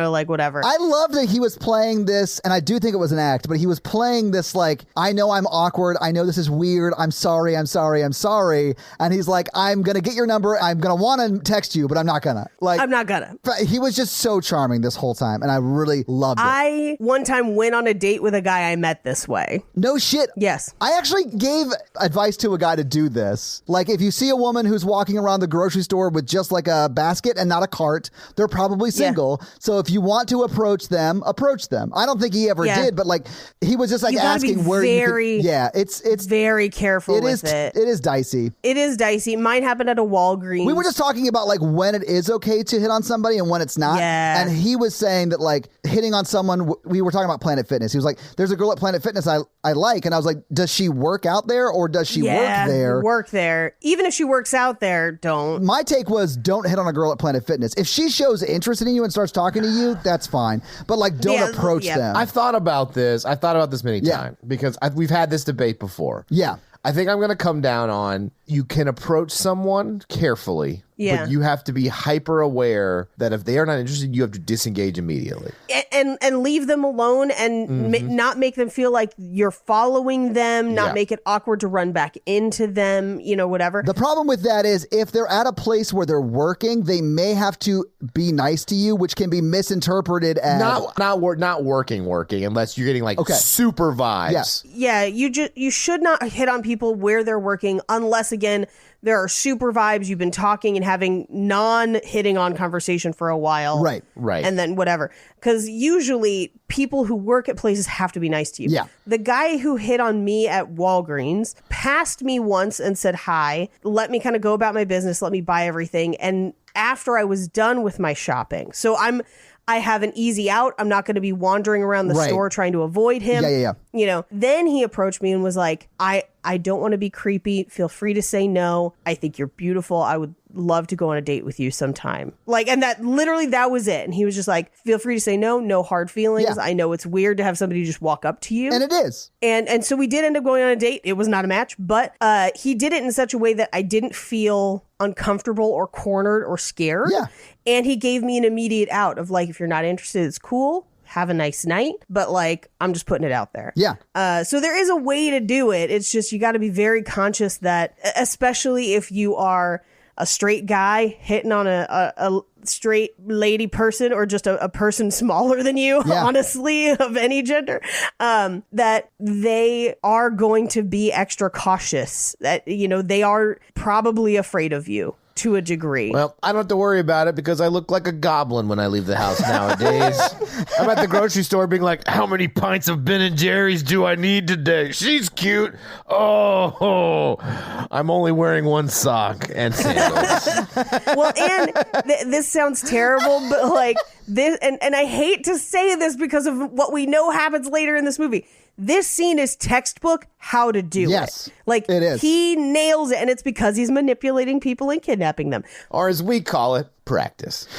like whatever. I love that he was playing this, and I do think it was an act, but he was playing this like, I know I'm awkward. I know this is weird. I'm sorry. And he's like, I'm going to get your number. I'm going to want to text you, but I'm not going to. I'm not going to. He was just so charming this whole time, and I really loved it. I one time went on a date with a guy I met this way. No shit. Yes. I actually gave advice to a guy to do this. Like, if you see a woman who's walking around the grocery store with just like a basket and not a cart, they're probably single. Yeah. So if you want to approach them. I don't think he ever did, but like, he was just like asking where you could, it's very careful with it. It is dicey. It is dicey. Mine happened at a Walgreens. We were just talking about like when it is okay to hit on somebody and when it's not. Yeah. And he was saying that like hitting on someone, we were talking about Planet Fitness. He was like, there's a girl at Planet Fitness I like. And I was like, does she work out there or does she work there? Even if she works out there, don't. My take was don't hit on a girl at Planet Fitness. If she shows interest in you and starts talking to you, that's fine. But like, don't approach them. I've thought about this. Many times because we've had this debate before. Yeah. I think I'm going to come down on you can approach someone carefully, but you have to be hyper aware that if they are not interested, you have to disengage immediately. And leave them alone and not make them feel like you're following them, not make it awkward to run back into them, whatever. The problem with that is if they're at a place where they're working, they may have to be nice to you, which can be misinterpreted as not working unless you're getting like super vibes. Yeah, you should not hit on people where they're working unless, again, there are super vibes. You've been talking and having non-hitting on conversation for a while. Right. And then whatever. Because usually people who work at places have to be nice to you. Yeah. The guy who hit on me at Walgreens passed me once and said hi, let me kind of go about my business, let me buy everything. And after I was done with my shopping. So I have an easy out. I'm not going to be wandering around the store trying to avoid him. Yeah. You know, then he approached me and was like, I don't want to be creepy. Feel free to say no. I think you're beautiful. I would love to go on a date with you sometime. Like, and that was it. And he was just like, feel free to say no. No hard feelings. I know it's weird to have somebody just walk up to you. And it is. And so we did end up going on a date. It was not a match, but he did it in such a way that I didn't feel uncomfortable or cornered or scared. Yeah. And he gave me an immediate out of like, if you're not interested, it's cool. Have a nice night, but like, I'm just putting it out there. Yeah. So there is a way to do it. It's just, you got to be very conscious that, especially if you are a straight guy hitting on a straight lady person, or just a person smaller than you, honestly, of any gender, that they are going to be extra cautious, that, you know, they are probably afraid of you to a degree. Well, I don't have to worry about it because I look like a goblin when I leave the house nowadays. I'm at the grocery store being like, how many pints of Ben & Jerry's do I need today? She's cute. Oh, I'm only wearing one sock and sandals. Well, and this sounds terrible, but like this, and I hate to say this because of what we know happens later in this movie. This scene is textbook how to do it. Like, it is. He nails it, and it's because he's manipulating people and kidnapping them. Or as we call it, practice.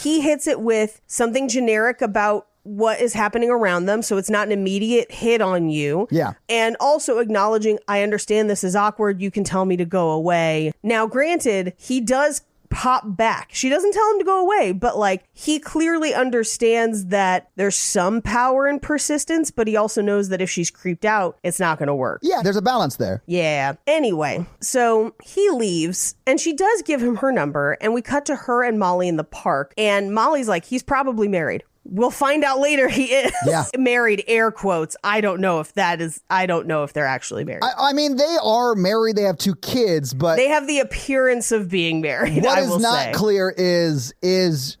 He hits it with something generic about what is happening around them, so it's not an immediate hit on you. Yeah. And also acknowledging, I understand this is awkward. You can tell me to go away. Now, granted, he does pop back. She doesn't tell him to go away, but like, he clearly understands that there's some power in persistence, but he also knows that if she's creeped out, it's not going to work. Yeah, there's a balance there. Yeah. Anyway, so he leaves and she does give him her number, and we cut to her and Molly in the park, and Molly's like, he's probably married. We'll find out later he is married, air quotes. I don't know if they're actually married. I mean, they are married. They have 2 kids, but they have the appearance of being married. What is not clear is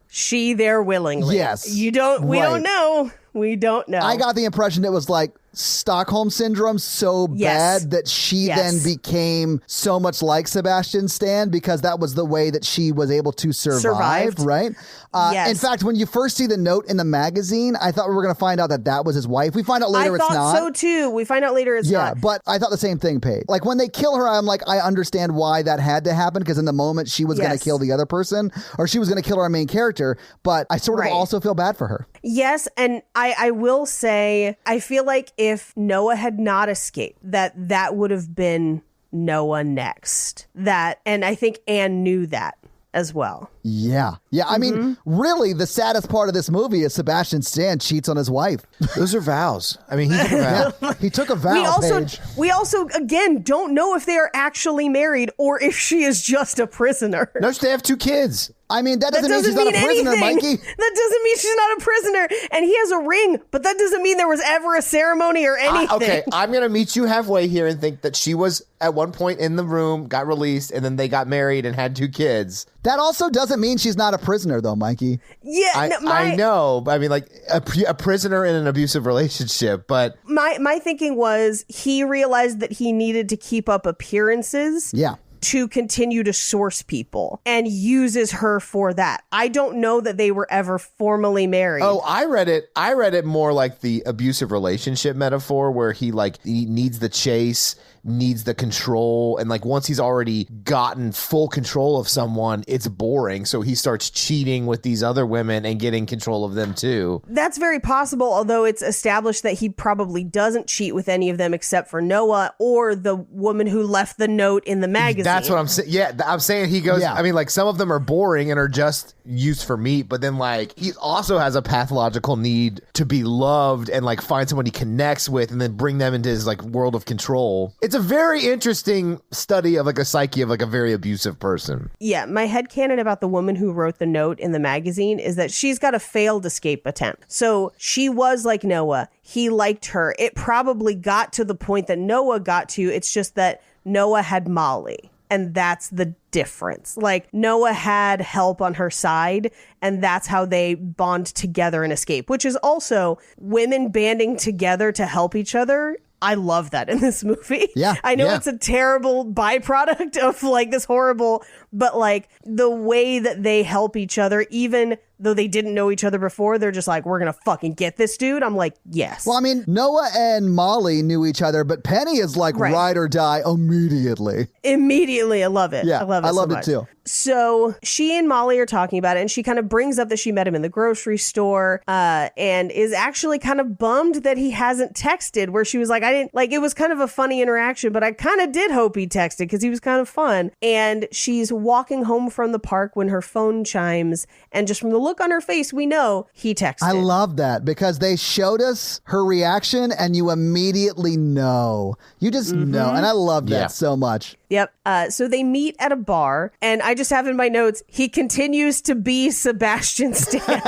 she there willingly. Yes. We don't know. We don't know. I got the impression it was like Stockholm syndrome so bad that she then became so much like Sebastian Stan, because that was the way that she was able to survive, right? In fact, when you first see the note in the magazine, I thought we were going to find out that was his wife. We find out later it's not. I thought so too. We find out later it's not. Yeah, but I thought the same thing, Paige. Like, when they kill her, I'm like, I understand why that had to happen, because in the moment she was going to kill the other person, or she was going to kill our main character, but I sort of also feel bad for her. Yes, and I will say, I feel like if Noah had not escaped, that would have been Noah next. And I think Anne knew that as well. Yeah. I mean, really, the saddest part of this movie is Sebastian Stan cheats on his wife. Those are vows. I mean, he took a vow. He took a vow, we also, again, don't know if they are actually married or if she is just a prisoner. No, they have 2 kids. I mean, that doesn't mean she's not a prisoner, Mikey. That doesn't mean she's not a prisoner. And he has a ring, but that doesn't mean there was ever a ceremony or anything. Okay, I'm going to meet you halfway here and think that she was at one point in the room, got released, and then they got married and had 2 kids. That also doesn't mean she's not a prisoner, though, Mikey. Yeah, I know. I mean, like, a prisoner in an abusive relationship, but... My thinking was he realized that he needed to keep up appearances. Yeah. To continue to source people, and uses her for that. I don't know that they were ever formally married. Oh, I read it more like the abusive relationship metaphor, where he needs the chase, needs the control, and like once he's already gotten full control of someone, it's boring, so he starts cheating with these other women and getting control of them too. That's very possible, although it's established that he probably doesn't cheat with any of them except for Noah or the woman who left the note in the magazine. That's what I'm saying. Yeah, I'm saying he goes, I mean, like, some of them are boring and are just used for meat, but then like he also has a pathological need to be loved and like find someone he connects with and then bring them into his like world of control. It's a very interesting study of like a psyche of like a very abusive person. Yeah, my headcanon about the woman who wrote the note in the magazine is that she's got a failed escape attempt. So she was like Noah. He liked her. It probably got to the point that Noah got to. It's just that Noah had Molly. And that's the difference. Like, Noah had help on her side, and that's how they bond together and escape, which is also women banding together to help each other. I love that in this movie. Yeah. I know it's a terrible byproduct of like this horrible, but like the way that they help each other, even though they didn't know each other before, they're just like, we're going to fucking get this dude. I'm like, yes. Well, I mean, Noah and Molly knew each other, but Penny is like ride or die immediately. Immediately. I love it. Yeah, I love it. I loved it too. So she and Molly are talking about it, and she kind of brings up that she met him in the grocery store, and is actually kind of bummed that he hasn't texted, where she was like, I didn't, like, it was kind of a funny interaction, but I kind of did hope he texted because he was kind of fun. And she's walking home from the park when her phone chimes, and just from the look on her face, we know he texted. I love that because they showed us her reaction and you immediately know. You just know. And I love that so much. Yep. So they meet at a bar, and I just have in my notes, he continues to be Sebastian Stan,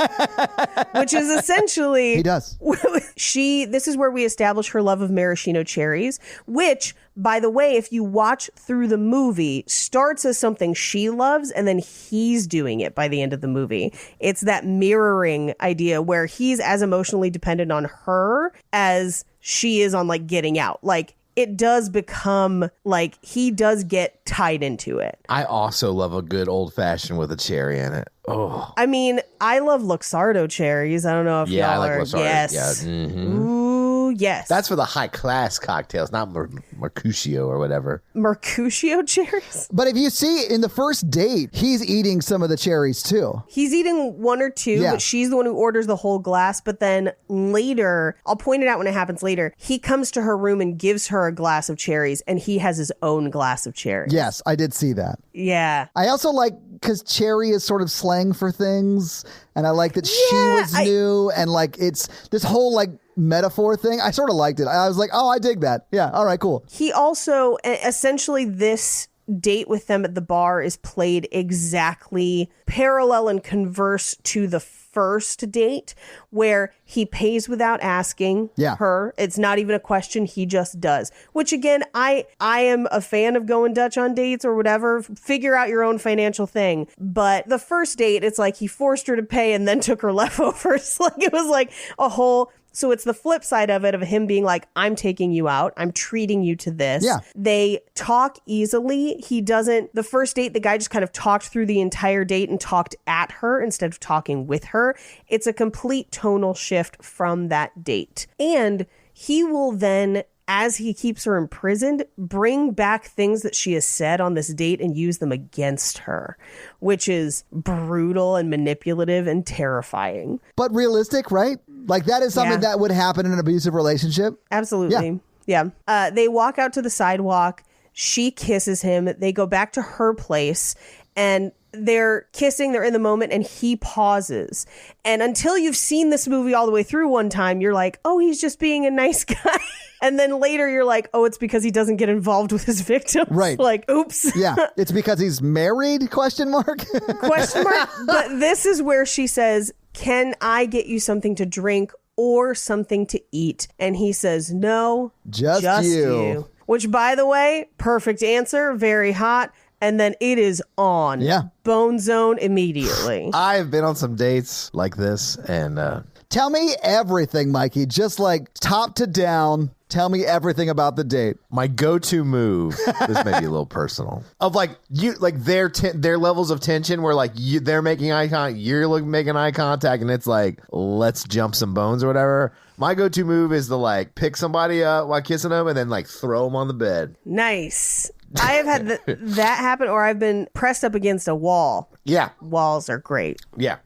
which is essentially... He does. This is where we establish her love of maraschino cherries, which, by the way, if you watch through the movie, starts as something she loves, and then he's doing it by the end of the movie. It's that mirroring idea where he's as emotionally dependent on her as she is on, like, getting out. Like, it does become like he does get tied into it. I also love a good old fashioned with a cherry in it. Oh, I mean, I love Luxardo cherries. I don't know if y'all I like are. Luxardo. Yes. Yeah. Mm-hmm. Ooh, yes. That's for the high class cocktails, not Mercutio or whatever. Mercutio cherries? But if you see in the first date, he's eating some of the cherries too. He's eating one or two, but she's the one who orders the whole glass. But then later, I'll point it out when it happens later, he comes to her room and gives her a glass of cherries, and he has his own glass of cherries. Yes, I did see that. Yeah. I also like, because cherry is sort of slang for things, and I like that she was new, and like it's this whole like metaphor thing. I sort of liked it. I was like, oh, I dig that. Yeah, all right, cool. He also, essentially this date with them at the bar is played exactly parallel and converse to the first date, where he pays without asking her. It's not even a question. He just does, which again, I am a fan of going Dutch on dates or whatever. Figure out your own financial thing. But the first date, it's like he forced her to pay and then took her leftovers. Like it was like a whole... So it's the flip side of it, of him being like, I'm taking you out. I'm treating you to this. Yeah. They talk easily. He doesn't. The first date, the guy just kind of talked through the entire date and talked at her instead of talking with her. It's a complete tonal shift from that date. And he will then, as he keeps her imprisoned, bring back things that she has said on this date and use them against her, which is brutal and manipulative and terrifying. But realistic, right? Like that is something that would happen in an abusive relationship. Absolutely. Yeah. They walk out to the sidewalk. She kisses him. They go back to her place and they're kissing. They're in the moment and he pauses. And until you've seen this movie all the way through one time, you're like, oh, he's just being a nice guy. And then later you're like, oh, it's because he doesn't get involved with his victims. Right. Like, oops. Yeah. It's because he's married? Question mark. Question mark. But this is where she says, can I get you something to drink or something to eat? And he says, no, just you. Which, by the way, perfect answer. Very hot. And then it is on. Yeah. Bone zone immediately. I've been on some dates like this and... Tell me everything, Mikey. Just like top to down. Tell me everything about the date. My go-to move, this may be a little personal, of like you, like their levels of tension where like they're making eye contact, you're making eye contact, and it's like, let's jump some bones or whatever. My go-to move is to like pick somebody up while kissing them and then like throw them on the bed. Nice. I have had that happen, or I've been pressed up against a wall. Yeah. Walls are great. Yeah.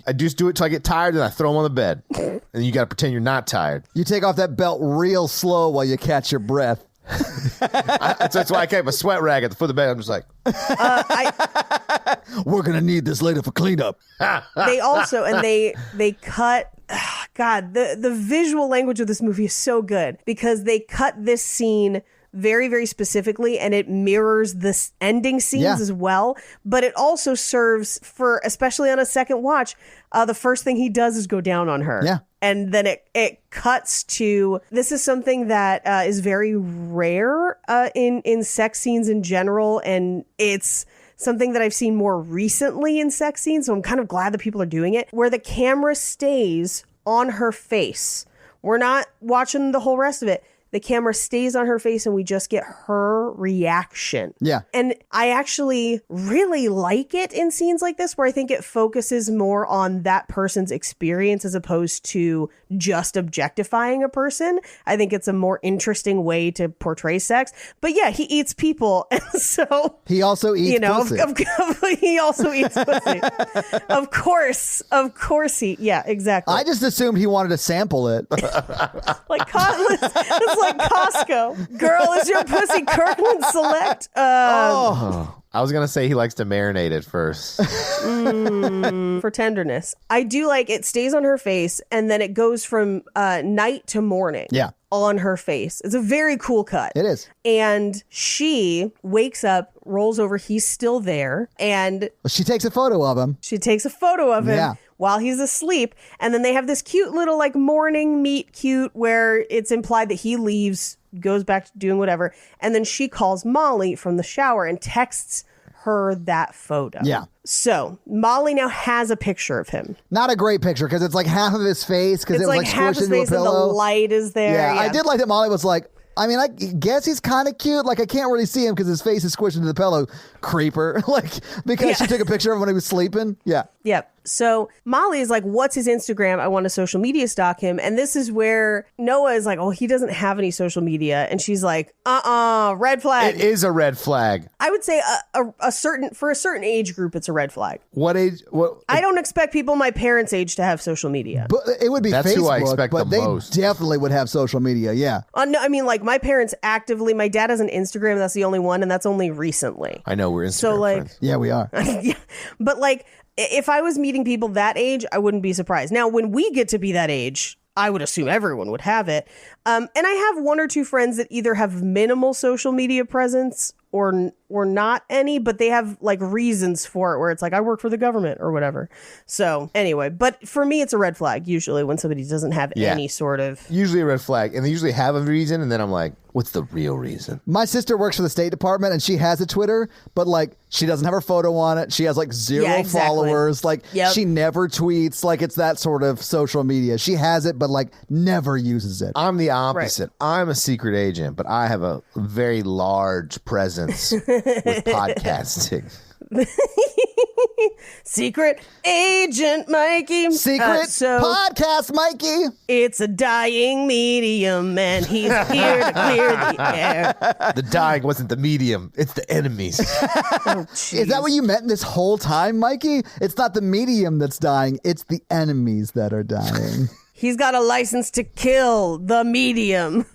I just do it till I get tired, and I throw them on the bed. And you got to pretend you're not tired. You take off that belt real slow while you catch your breath. That's why I keep a sweat rag at the foot of the bed. I'm just like, we're going to need this later for cleanup. They also, and they cut... God, the visual language of this movie is so good because they cut this scene very, very specifically, and it mirrors the ending scenes as well. But it also serves for, especially on a second watch, the first thing he does is go down on her. Yeah. And then it cuts to, this is something that is very rare in sex scenes in general, and it's something that I've seen more recently in sex scenes, so I'm kind of glad that people are doing it, where the camera stays on her face. We're not watching the whole rest of it. the camera stays on her face and we just get her reaction. Yeah. And I actually really like it in scenes like this where I think it focuses more on that person's experience as opposed to just objectifying a person. I think it's a more interesting way to portray sex. But yeah, he eats people. And so he also eats pussy. He also eats pussy. Of course yeah, exactly. I just assumed he wanted to sample it. It's like Costco. Girl, is your pussy Kirkland Select? I was going to say he likes to marinate it first. For tenderness. I do like it stays on her face and then it goes from night to morning. Yeah. On her face. It's a very cool cut. It is. And she wakes up, rolls over, he's still there, and she takes a photo of him. Yeah. While he's asleep. And then they have this cute little like morning meet cute where it's implied that he leaves, goes back to doing whatever. And then she calls Molly from the shower and texts her that photo. Yeah. So Molly now has a picture of him. Not a great picture because it's like half of his face because it was like half squished his into a face and pillow. the light is there. Yeah, I did like that Molly was like, I mean, I guess he's kind of cute. Like, I can't really see him because his face is squished into the pillow. Creeper. Like, because she took a picture of him when he was sleeping. Yeah. Yep. So Molly is like, what's his Instagram? I want to social media stalk him. And this is where Noah is like, oh, he doesn't have any social media. And she's like, red flag. It is a red flag. I would say for a certain age group, it's a red flag. What age? I don't expect people my parents' age to have social media. But it would be That's Facebook, who I expect but the they most. definitely would have social media. Yeah. No, I mean, like my parents actively, my dad has an Instagram. That's the only one. And that's only recently. I know we're Instagram friends. Yeah, we are. Yeah. But like, if I was meeting people that age, I wouldn't be surprised. Now, when we get to be that age, I would assume everyone would have it. And I have one or two friends that either have minimal social media presence or not any, but they have like reasons for it where it's like, I work for the government or whatever. So anyway, but for me, it's a red flag usually when somebody doesn't have any sort of. Usually a red flag. And they usually have a reason. And then I'm like, what's the real reason? My sister works for the State Department and she has a Twitter, but like she doesn't have her photo on it. She has like zero followers. Like she never tweets. Like it's that sort of social media. She has it, but like never uses it. I'm the opposite. Right. I'm a secret agent, but I have a very large presence with podcasting. Secret agent Mikey. Secret podcast Mikey. It's a dying medium and he's here to clear the air. The dying wasn't the medium, it's the enemies. Is that what you meant this whole time, Mikey? It's not the medium that's dying, it's the enemies that are dying. He's got a license to kill the medium.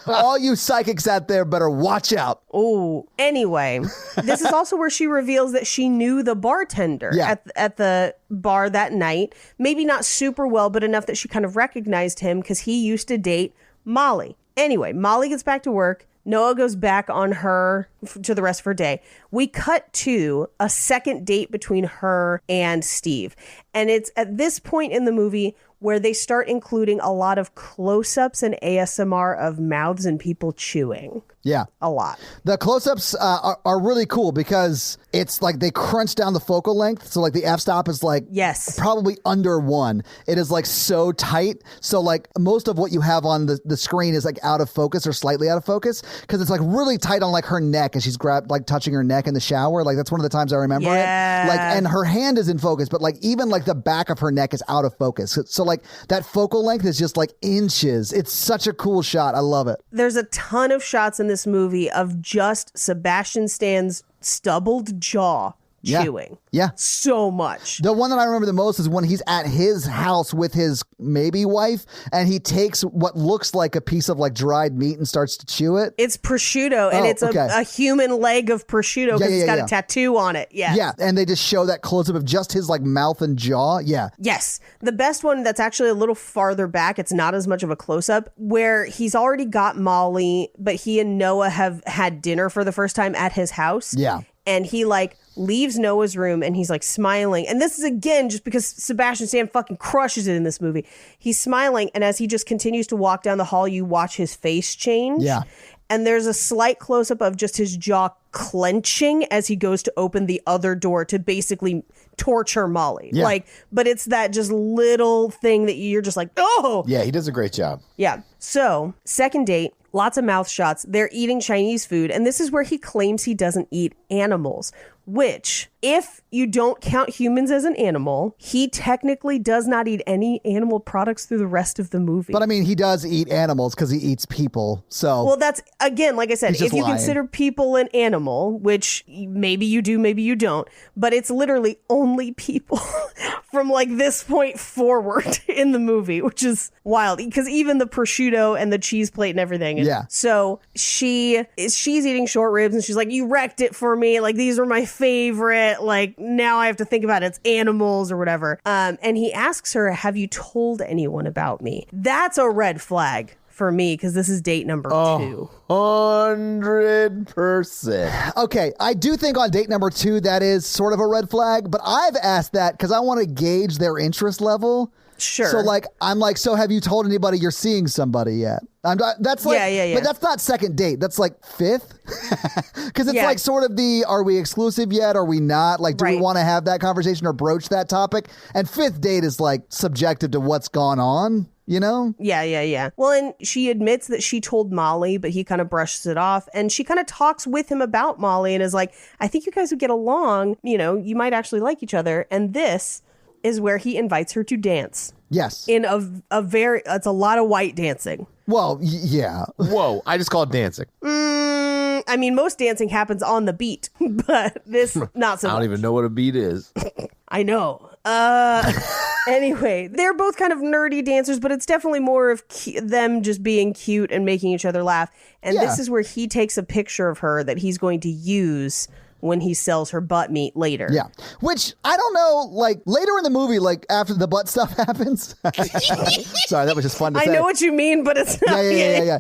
All you psychics out there better watch out. Oh, anyway, this is also where she reveals that she knew the bartender at the bar that night. Maybe not super well, but enough that she kind of recognized him because he used to date Molly. Anyway, Molly gets back to work. Noah goes back on her to the rest of her day. We cut to a second date between her and Steve. And it's at this point in the movie where they start including a lot of close-ups and ASMR of mouths and people chewing. Yeah. A lot. The close-ups are really cool because it's like they crunch down the focal length. So like the f-stop is like probably under 1. It is like so tight. So like most of what you have on the screen is like out of focus or slightly out of focus because it's like really tight on like her neck and she's like touching her neck in the shower. Like that's one of the times I remember it. Like, and her hand is in focus, but like even like the back of her neck is out of focus. So like that focal length is just like inches. It's such a cool shot. I love it. There's a ton of shots in this movie of just Sebastian Stan's stubbled jaw chewing. Yeah. So much. The one that I remember the most is when he's at his house with his maybe wife and he takes what looks like a piece of like dried meat and starts to chew it. It's prosciutto and it's a human leg of prosciutto because it's got a tattoo on it. Yeah. Yeah. And they just show that close up of just his like mouth and jaw. Yeah. Yes. The best one that's actually a little farther back. It's not as much of a close up where he's already got Molly, but he and Noah have had dinner for the first time at his house. Yeah. and he like leaves Noah's room and he's like smiling. And this is again just because Sebastian Stan fucking crushes it in this movie. He's smiling, and as he just continues to walk down the hall, you watch his face change. Yeah. And there's a slight close-up of just his jaw clenching as he goes to open the other door to basically torture Molly. Yeah. Like, but it's that just little thing that you're just like, oh. Yeah, he does a great job. Yeah. So, second date, lots of mouth shots. They're eating Chinese food. And this is where he claims he doesn't eat animals, which, if you don't count humans as an animal, he technically does not eat any animal products through the rest of the movie. But I mean, he does eat animals because he eats people. So, well, that's, again, like I said, if you lying. consider people an animal, which maybe you do, maybe you don't, but it's literally only people from like this point forward in the movie, which is wild, because even the prosciutto and the cheese plate and everything. Yeah. So she's eating short ribs and she's like, you wrecked it for me. Like, these are my favorite. Like, now I have to think about it's animals or whatever. And he asks her, have you told anyone about me? That's a red flag for me, because this is date number 2. 100%. okay, I do think on date number 2, that is sort of a red flag, but I've asked that because I want to gauge their interest level. Sure. So like, I'm like, so have you told anybody you're seeing somebody yet? That's like, yeah. But that's not second date. That's like 5th. Because it's like sort of are we exclusive yet? Are we not? Like, do we want to have that conversation or broach that topic? And 5th date is like subjective to what's gone on, you know? Yeah. Well, and she admits that she told Molly, but he kind of brushes it off. And she kind of talks with him about Molly and is like, I think you guys would get along. You know, you might actually like each other. And this is where he invites her to dance. Yes. In it's a lot of white dancing. Well, yeah. Whoa, I just call it dancing. I mean, most dancing happens on the beat, but this, not so much. I don't even know what a beat is. I know. Anyway, they're both kind of nerdy dancers, but it's definitely more of them just being cute and making each other laugh. And this is where he takes a picture of her that he's going to use when he sells her butt meat later. Yeah. Which, I don't know, like, later in the movie, like, after the butt stuff happens. Sorry, that was just fun to say. I know what you mean, but it's not. Yeah.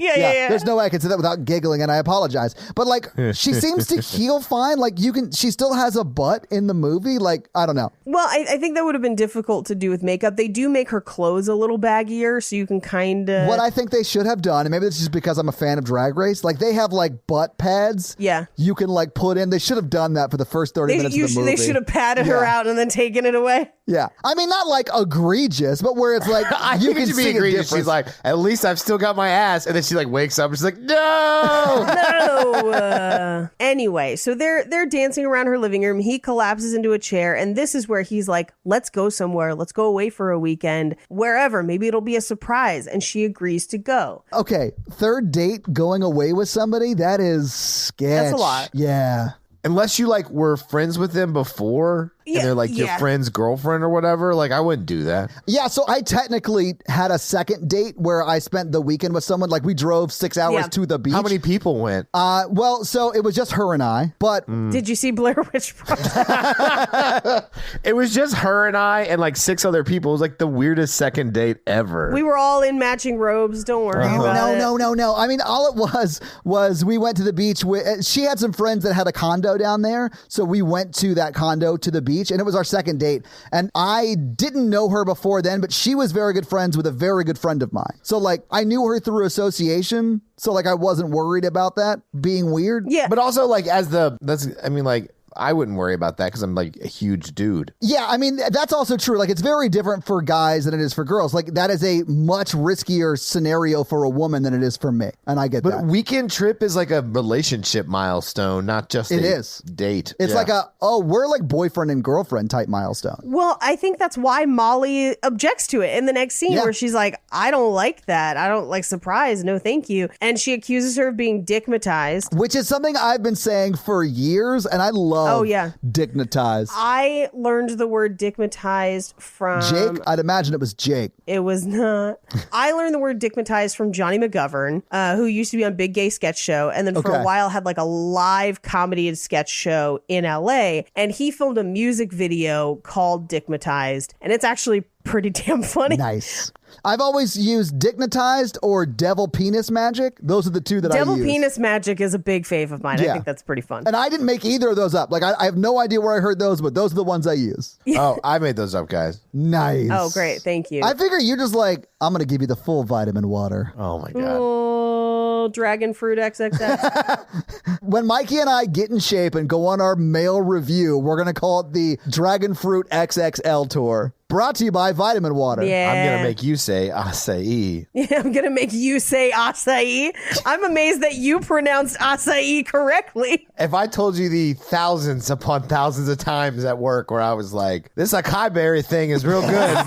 There's no way I can say that without giggling, and I apologize. But, like, she seems to heal fine. Like, she still has a butt in the movie. Like, I don't know. Well, I think that would have been difficult to do with makeup. They do make her clothes a little baggier, so you can kind of... What I think they should have done, and maybe this is just because I'm a fan of Drag Race, like, they have, like, butt pads. Yeah. You can, like, put in. They should have done that for the first 30 minutes of the movie. They should have patted her out and then taken it away. Yeah. I mean, not like egregious, but where it's like, you can see egregious. She's like, at least I've still got my ass. And then she like wakes up and she's like, no. No. Anyway, so they're dancing around her living room. He collapses into a chair. And this is where he's like, let's go somewhere. Let's go away for a weekend. Wherever. Maybe it'll be a surprise. And she agrees to go. Okay. Third date, going away with somebody. That is sketch. That's a lot. Yeah. Unless you like were friends with them before and they're like your friend's girlfriend or whatever, like I wouldn't do that. Yeah, so I technically had a second date where I spent the weekend with someone. Like we drove 6 hours to the beach. How many people went? Well, so it was just her and I, but... Did you see Blair Witch Project? It was just her and I and like 6 other people. It was like the weirdest second date ever. We were all in matching robes. Don't worry about it. No. I mean, all it was we went to the beach. She had some friends that had a condo down there, so we went to that condo to the beach, and it was our second date. And I didn't know her before then, but she was very good friends with a very good friend of mine. So like I knew her through association, so like I wasn't worried about that being weird. Yeah. But also like I wouldn't worry about that because I'm like a huge dude. Yeah, I mean, that's also true. Like, it's very different for guys than it is for girls. Like, that is a much riskier scenario for a woman than it is for me. And I get that. But weekend trip is like a relationship milestone, not just a date. It's like we're like boyfriend and girlfriend type milestone. Well, I think that's why Molly objects to it in the next scene where she's like, I don't like that. I don't like surprise. No, thank you. And she accuses her of being dickmatized. Which is something I've been saying for years, and I love dignitized. I learned the word dickmatized from... Jake? I'd imagine it was Jake. It was not. I learned the word dickmatized from Johnny McGovern, who used to be on Big Gay Sketch Show, and then for a while had like a live comedy and sketch show in LA, and he filmed a music video called Dickmatized, and it's actually pretty damn funny. Nice. I've always used dignitized or devil penis magic. Those are the two that I use. Devil penis magic is a big fave of mine. I think that's pretty fun. And I didn't make either of those up. Like, I have no idea where I heard those, but those are the ones I use. Oh, I made those up, guys. Nice. Oh, great. Thank you. I figure you're just like, I'm going to give you the full vitamin water. Oh, my God. Oh, dragon fruit XXX. When Mikey and I get in shape and go on our male review, we're going to call it the Dragon Fruit XXL Tour. Brought to you by Vitamin Water. Yeah. I'm going to make you say acai. Yeah, I'm going to make you say acai. I'm amazed that you pronounced acai correctly. If I told you the thousands upon thousands of times at work where I was like, this acai berry thing is real good.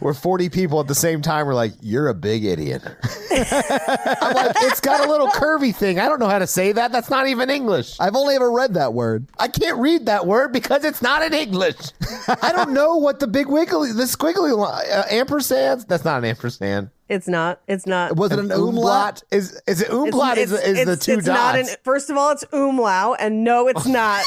We're 40 people at the same time. We're like, you're a big idiot. I'm like, it's got a little curvy thing. I don't know how to say that. That's not even English. I've only ever read that word. I can't read that word because it's not in English. I don't know what the big wiggly, the squiggly ampersands. That's not an ampersand. It's not. It's not. Was it an umlaut? Is it umlaut? Is the two it's dots? Not first of all, it's umlaut, and no, it's not.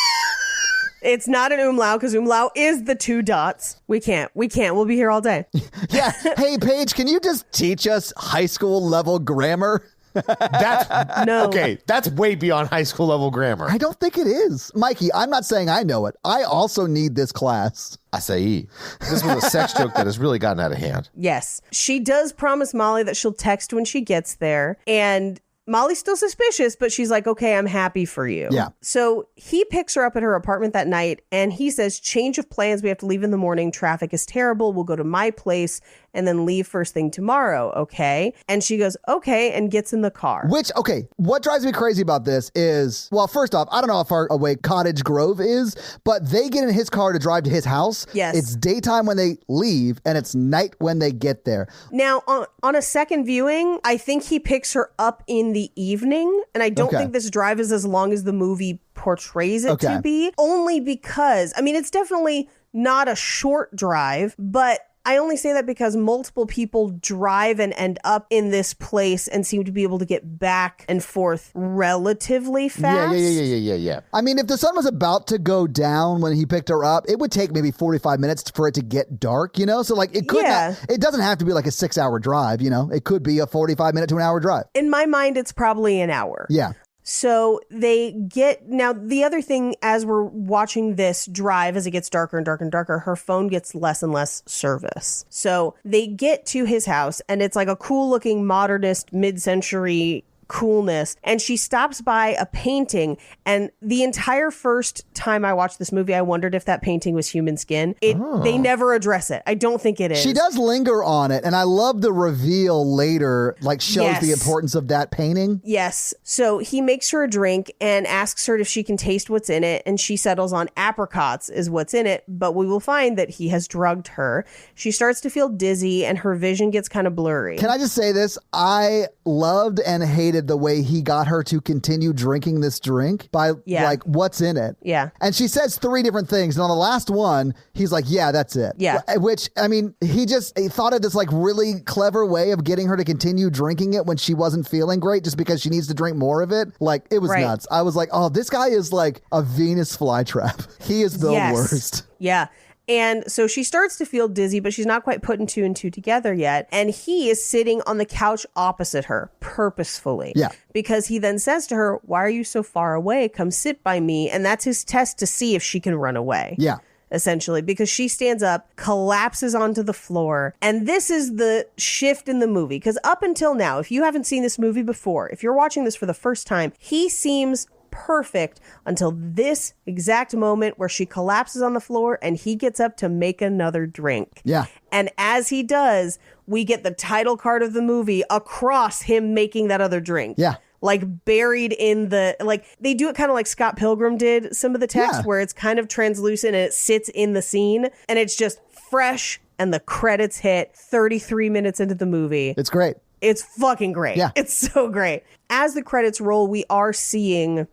It's not an umlaut because umlaut is the two dots. We can't. We'll be here all day. Yeah. Hey, Paige, can you just teach us high school level grammar? That's no. Okay, that's way beyond high school level grammar. I don't think it is. Mikey, I'm not saying I know it. I also need this class. Acai. This was a sex joke that has really gotten out of hand. Yes. She does promise Molly that she'll text when she gets there. And Molly's still suspicious, but she's like, okay, I'm happy for you. Yeah. So he picks her up at her apartment that night and he says, change of plans. We have to leave in the morning. Traffic is terrible. We'll go to my place and then leave first thing tomorrow. Okay. And she goes, okay, and gets in the car. Which, okay, what drives me crazy about this is, well, first off, I don't know how far away Cottage Grove is, but they get in his car to drive to his house. Yes. It's daytime when they leave and it's night when they get there. Now, on a second viewing, I think he picks her up in the evening. And I don't think this drive is as long as the movie portrays it to be. Only because, I mean, it's definitely not a short drive, but I only say that because multiple people drive and end up in this place and seem to be able to get back and forth relatively fast. Yeah. I mean, if the sun was about to go down when he picked her up, it would take maybe 45 minutes for it to get dark, you know? So like it could not, it doesn't have to be like a 6-hour drive, you know? It could be a 45-minute to an hour drive. In my mind, it's probably an hour. Yeah. So they get, now the other thing as we're watching this drive, as it gets darker and darker and darker, her phone gets less and less service. So they get to his house and it's like a cool looking modernist mid-century coolness. And she stops by a painting. And the entire first time I watched this movie, I wondered if that painting was human skin. They never address it. I don't think it is. She does linger on it. And I love the reveal later, like shows the importance of that painting. Yes. So he makes her a drink and asks her if she can taste what's in it. And she settles on apricots is what's in it. But we will find that he has drugged her. She starts to feel dizzy and her vision gets kind of blurry. Can I just say this? I loved and hated the way he got her to continue drinking this drink by like, what's in it? Yeah. And she says 3 different things. And on the last one, he's like, yeah, that's it. Yeah. Which, I mean, he thought of this like really clever way of getting her to continue drinking it when she wasn't feeling great just because she needs to drink more of it. Like, it was nuts. I was like, oh, this guy is like a Venus flytrap. He is the worst. Yeah. And so she starts to feel dizzy, but she's not quite putting 2 and 2 together yet. And he is sitting on the couch opposite her purposefully. Yeah. Because he then says to her, why are you so far away? Come sit by me. And that's his test to see if she can run away. Yeah. Essentially, because she stands up, collapses onto the floor. And this is the shift in the movie. Because up until now, if you haven't seen this movie before, if you're watching this for the first time, he seems perfect until this exact moment where she collapses on the floor and he gets up to make another drink. Yeah. And as he does, we get the title card of the movie across him making that other drink. Yeah. Like buried in the, like they do it kind of like Scott Pilgrim did some of the text where it's kind of translucent and it sits in the scene and it's just fresh and the credits hit 33 minutes into the movie. It's great. It's fucking great. Yeah. It's so great. As the credits roll, we are seeing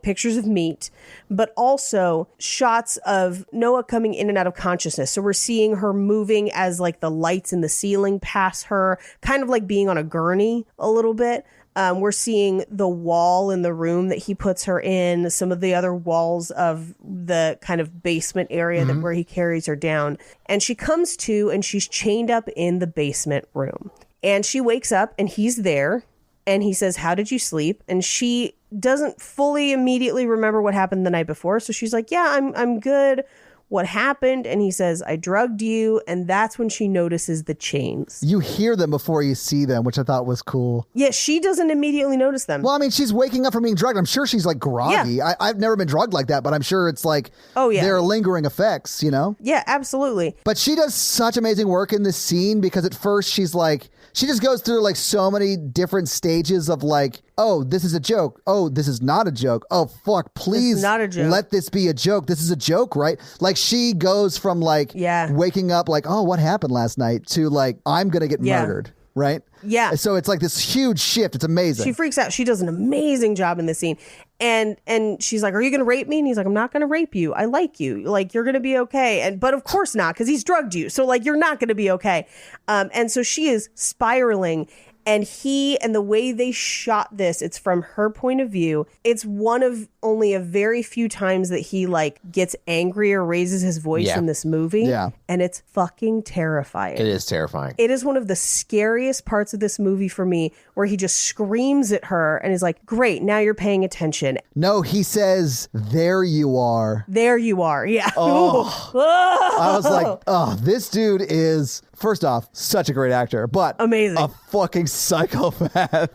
pictures of meat, but also shots of Noah coming in and out of consciousness. So we're seeing her moving as like the lights in the ceiling pass her, kind of like being on a gurney a little bit. We're seeing the wall in the room that he puts her in, some of the other walls of the kind of basement area where he carries her down. And she comes to, and she's chained up in the basement room. And she wakes up and he's there. And he says, "How did you sleep?" And she doesn't fully immediately remember what happened the night before. So she's like, "Yeah, I'm good. What happened?" And he says, "I drugged you." And that's when she notices the chains. You hear them before you see them, which I thought was cool. Yeah, she doesn't immediately notice them. Well, I mean, she's waking up from being drugged. I'm sure she's like groggy. Yeah. I've never been drugged like that, but I'm sure it's like, there are lingering effects, you know? Yeah, absolutely. But she does such amazing work in this scene because at first she's like, she just goes through like so many different stages of like, oh, this is a joke. Oh, this is not a joke. Oh, fuck, please not a joke. Let this be a joke. This is a joke, right? Like she goes from like waking up like, oh, what happened last night to like, I'm going to get murdered, right? Yeah. So it's like this huge shift. It's amazing. She freaks out. She does an amazing job in this scene. And she's like, "Are you going to rape me?" And he's like, "I'm not going to rape you. I like you. Like, you're going to be okay." But of course not, because he's drugged you. So like, you're not going to be okay. And so she is spiraling. And the way they shot this, it's from her point of view. It's one of only a very few times that he like gets angry or raises his voice in this movie. Yeah. And it's fucking terrifying. It is terrifying. It is one of the scariest parts of this movie for me, where he just screams at her and is like, "Great, now you're paying attention." No, he says, "There you are." There you are. Yeah. Oh. I was like, oh, this dude is, first off, such a great actor, but amazing. A fucking psychopath.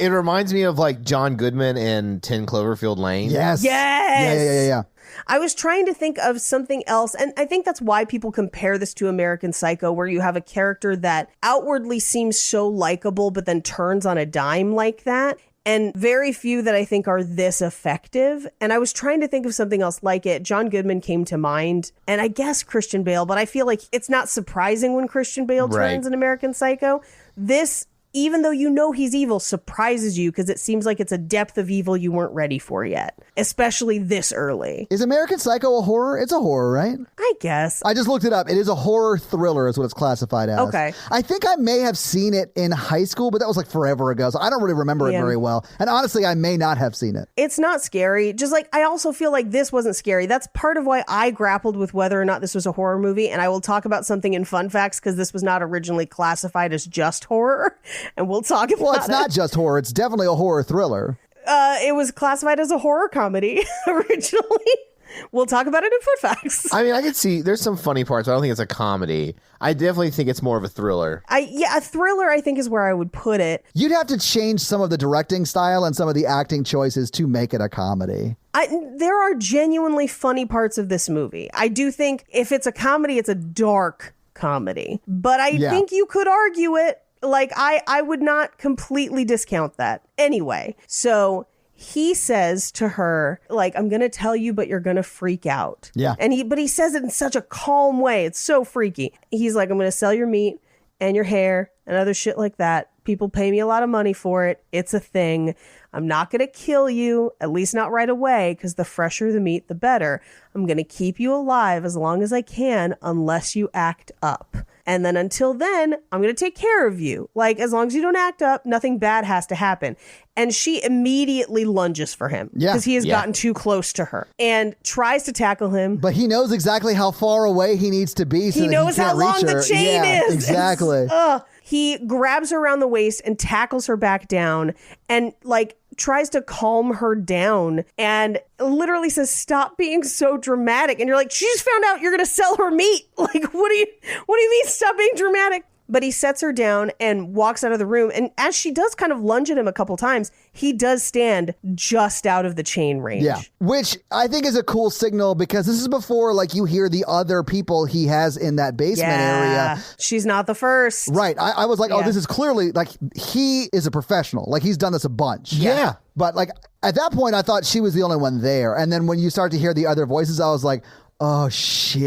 It reminds me of like John Goodman in 10 Cloverfield Lane. Yes. Yeah. I was trying to think of something else, and I think that's why people compare this to American Psycho, where you have a character that outwardly seems so likable, but then turns on a dime like that. And very few that I think are this effective. And I was trying to think of something else like it. John Goodman came to mind, and I guess Christian Bale, but I feel like it's not surprising when Christian Bale turns an American Psycho. This, even though you know he's evil, surprises you because it seems like it's a depth of evil you weren't ready for yet, especially this early. Is American Psycho a horror? It's a horror, right? I guess. I just looked it up. It is a horror thriller is what it's classified as. Okay. I think I may have seen it in high school, but that was like forever ago, so I don't really remember it very well. And honestly, I may not have seen it. It's not scary. Just like, I also feel like this wasn't scary. That's part of why I grappled with whether or not this was a horror movie. And I will talk about something in Fun Facts because this was not originally classified as just horror. And we'll talk about it. Well, it's not just horror. It's definitely a horror thriller. It was classified as a horror comedy originally. We'll talk about it in Fun Facts. I mean, I could see there's some funny parts, but I don't think it's a comedy. I definitely think it's more of a thriller. A thriller, I think, is where I would put it. You'd have to change some of the directing style and some of the acting choices to make it a comedy. There are genuinely funny parts of this movie. I do think if it's a comedy, it's a dark comedy. But I think you could argue it. Like, I would not completely discount that. Anyway, so he says to her, like, "I'm going to tell you, but you're going to freak out." Yeah. But he says it in such a calm way. It's so freaky. He's like, "I'm going to sell your meat and your hair and other shit like that. People pay me a lot of money for it. It's a thing. I'm not going to kill you, at least not right away, because the fresher the meat, the better. I'm going to keep you alive as long as I can, unless you act up. And then until then, I'm going to take care of you. Like, as long as you don't act up, nothing bad has to happen." And she immediately lunges for him because he has gotten too close to her and tries to tackle him. But he knows exactly how far away he needs to be. So he knows how long the chain is. Exactly. He grabs her around the waist and tackles her back down and like tries to calm her down and literally says, "Stop being so dramatic." And you're like, she just found out you're going to sell her meat. Like, what do you mean stop being dramatic? But he sets her down and walks out of the room. And as she does kind of lunge at him a couple times, he does stand just out of the chain range. Yeah, which I think is a cool signal because this is before like you hear the other people he has in that basement area. She's not the first. Right. I was like, oh, this is clearly like he is a professional. Like he's done this a bunch. Yeah. But like at that point, I thought she was the only one there. And then when you start to hear the other voices, I was like, oh, shit.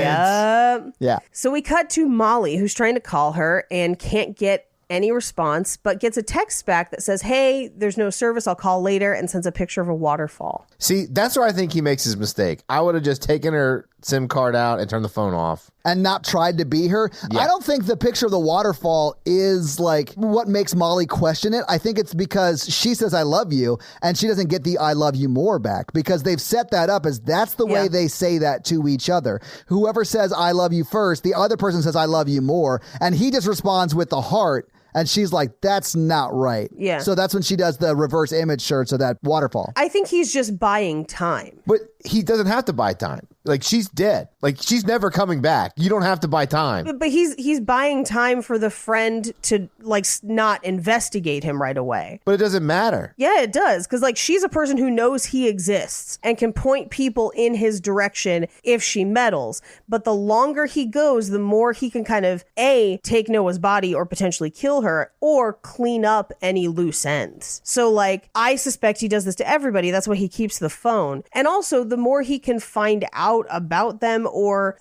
Yep. Yeah. So we cut to Molly, who's trying to call her and can't get any response, but gets a text back that says, "Hey, there's no service. I'll call later," and sends a picture of a waterfall. See, that's where I think he makes his mistake. I would have just taken her SIM card out and turned the phone off. And not tried to be her. Yeah. I don't think the picture of the waterfall is like what makes Molly question it. I think it's because she says, I love you, and she doesn't get the I love you more back because they've set that up as that's the way they say that to each other. Whoever says I love you first, the other person says I love you more, and he just responds with the heart. And she's like, that's not right. Yeah. So that's when she does the reverse image search of that waterfall. I think he's just buying time. But he doesn't have to buy time. Like, she's dead. Like, she's never coming back. You don't have to buy time. But he's buying time for the friend to, like, not investigate him right away. But it doesn't matter. Yeah, it does. Because, like, she's a person who knows he exists and can point people in his direction if she meddles. But the longer he goes, the more he can kind of, A, take Noah's body or potentially kill her, or clean up any loose ends. So, like, I suspect he does this to everybody. That's why he keeps the phone. And also, the more he can find out about them or,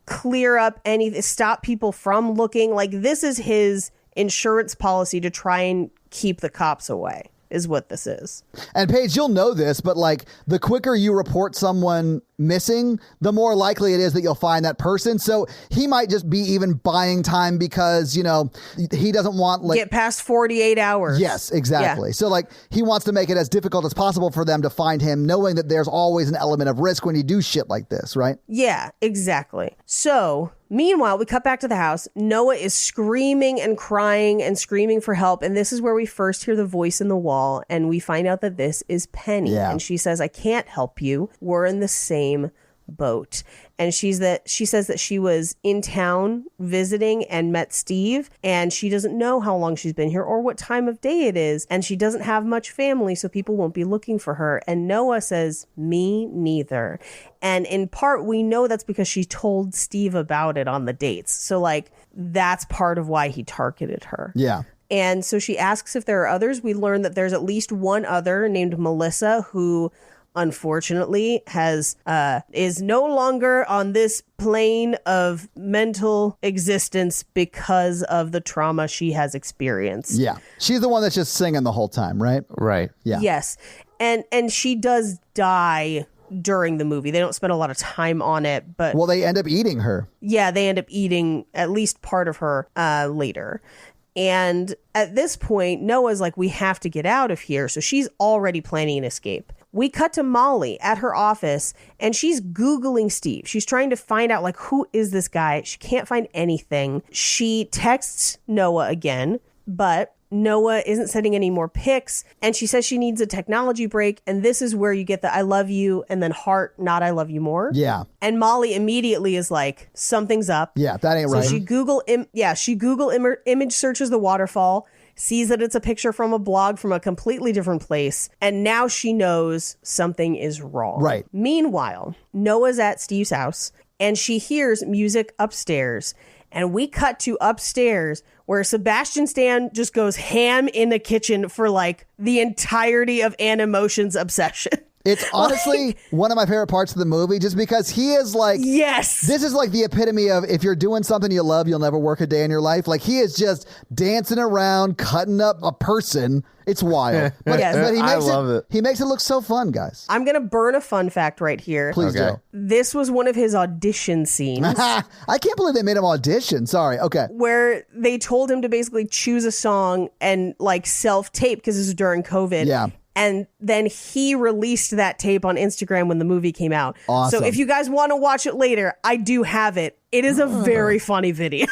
clear up stop people from looking, like, this is his insurance policy to try and keep the cops away. Is what this is. And Paige, you'll know this, but like the quicker you report someone missing, the more likely it is that you'll find that person. So he might just be even buying time because, he doesn't want get past 48 hours. Yes, exactly. Yeah. So like he wants to make it as difficult as possible for them to find him, knowing that there's always an element of risk when you do shit like this, right? Yeah, exactly. So meanwhile, we cut back to the house. Noah is screaming and crying and screaming for help. And this is where we first hear the voice in the wall. And we find out that this is Penny. Yeah. And she says, I can't help you. We're in the same boat. And she says that she was in town visiting and met Steve. And she doesn't know how long she's been here or what time of day it is. And she doesn't have much family, so people won't be looking for her. And Noah says, me neither. And in part, we know that's because she told Steve about it on the dates. So, like, that's part of why he targeted her. Yeah. And so she asks if there are others. We learn that there's at least one other named Melissa who, unfortunately, is no longer on this plane of mental existence because of the trauma she has experienced. Yeah. She's the one that's just singing the whole time, right? Right. Yeah. Yes. And she does die during the movie. They don't spend a lot of time on it, but... Well, they end up eating her. Yeah, they end up eating at least part of her later. And at this point, Noah's like, we have to get out of here. So she's already planning an escape. We cut to Molly at her office, and she's Googling Steve. She's trying to find out, like, who is this guy? She can't find anything. She texts Noah again, but Noah isn't sending any more pics, and she says she needs a technology break, and this is where you get the I love you and then heart, not I love you more. Yeah. And Molly immediately is like, something's up. Yeah, that ain't right. So she Google image searches the waterfall, sees that it's a picture from a blog from a completely different place, and now she knows something is wrong. Right. Meanwhile, Noah's at Steve's house, and she hears music upstairs. And we cut to upstairs where Sebastian Stan just goes ham in the kitchen for like the entirety of Animotion's obsession. It's honestly one of my favorite parts of the movie just because he is like, yes, this is like the epitome of if you're doing something you love, you'll never work a day in your life. Like he is just dancing around, cutting up a person. It's wild. But, yes. but I love it. He makes it look so fun, guys. I'm going to burn a fun fact right here. Please do. This was one of his audition scenes. I can't believe they made him audition. Sorry. Okay. Where they told him to basically choose a song and like self-tape because this is during COVID. Yeah. And then he released that tape on Instagram when the movie came out. Awesome. So if you guys want to watch it later, I do have it. It is a very funny video.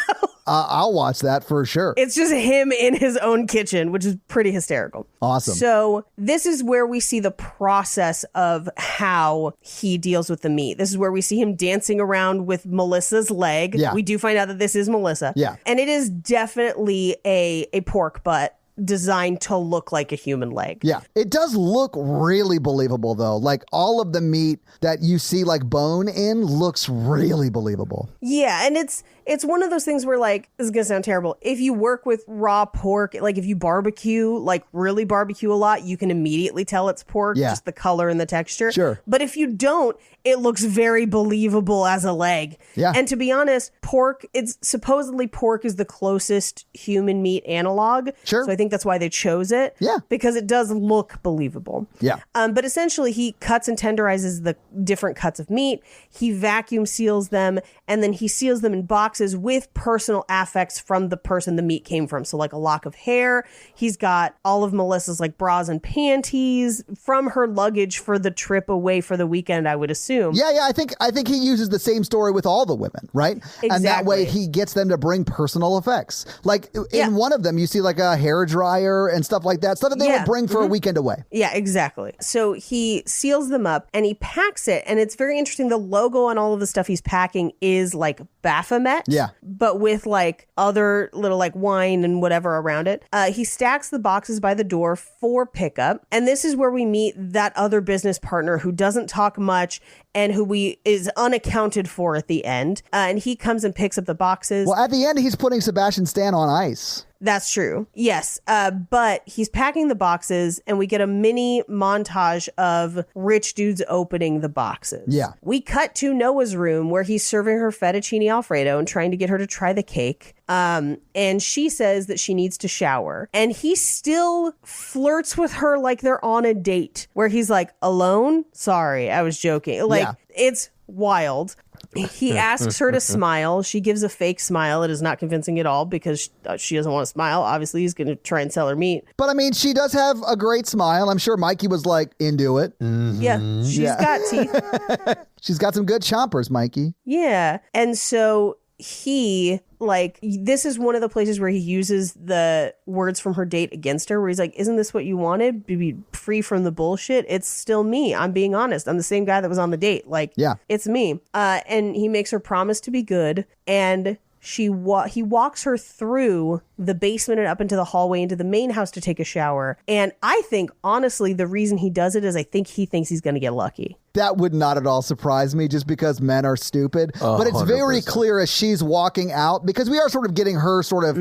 I'll watch that for sure. It's just him in his own kitchen, which is pretty hysterical. Awesome. So this is where we see the process of how he deals with the meat. This is where we see him dancing around with Melissa's leg. Yeah. We do find out that this is Melissa. Yeah. And it is definitely a pork butt designed to look like a human leg. Yeah. It does look really believable, though. Like all of the meat that you see like bone in looks really believable. Yeah. And it's one of those things where, like, this is going to sound terrible. If you work with raw pork, like if you barbecue, like really barbecue a lot, you can immediately tell it's pork, just the color and the texture. Sure. But if you don't, it looks very believable as a leg. Yeah. And to be honest, pork is the closest human meat analog. Sure. So I think think that's why they chose it. Yeah. Because it does look believable. Yeah. But essentially, he cuts and tenderizes the different cuts of meat. He vacuum seals them, and then he seals them in boxes with personal affects from the person the meat came from. So like a lock of hair. He's got all of Melissa's like bras and panties from her luggage for the trip away for the weekend, I would assume. Yeah. I think he uses the same story with all the women, right? Exactly. And that way he gets them to bring personal effects. Like in one of them, you see like a hair dryer and stuff like that. Stuff that they would bring for a weekend away. Yeah, exactly. So he seals them up and he packs it. And it's very interesting. The logo on all of the stuff he's packing is like Baphomet. Yeah. But with like other little like wine and whatever around it. He stacks the boxes by the door for pickup. And this is where we meet that other business partner who doesn't talk much and who is unaccounted for at the end. And he comes and picks up the boxes. Well, at the end, he's putting Sebastian Stan on ice. That's true. Yes. But he's packing the boxes and we get a mini montage of rich dudes opening the boxes. Yeah. We cut to Noah's room where he's serving her fettuccine Alfredo and trying to get her to try the cake. And she says that she needs to shower. And he still flirts with her like they're on a date where he's like, alone? Sorry, I was joking. Like, it's wild. He asks her to smile. She gives a fake smile. It is not convincing at all because she doesn't want to smile. Obviously, he's going to try and sell her meat. But I mean, she does have a great smile. I'm sure Mikey was like into it. Mm-hmm. Yeah, she's got teeth. She's got some good chompers, Mikey. Yeah. And so he, like, this is one of the places where he uses the words from her date against her, where he's like, isn't this what you wanted? To be free from the bullshit? It's still me. I'm being honest. I'm the same guy that was on the date. Like, it's me. And he makes her promise to be good. And he walks her through the basement and up into the hallway into the main house to take a shower. And I think, honestly, the reason he does it is I think he thinks he's going to get lucky. That would not at all surprise me just because men are stupid. But it's very clear as she's walking out, because we are sort of getting her sort of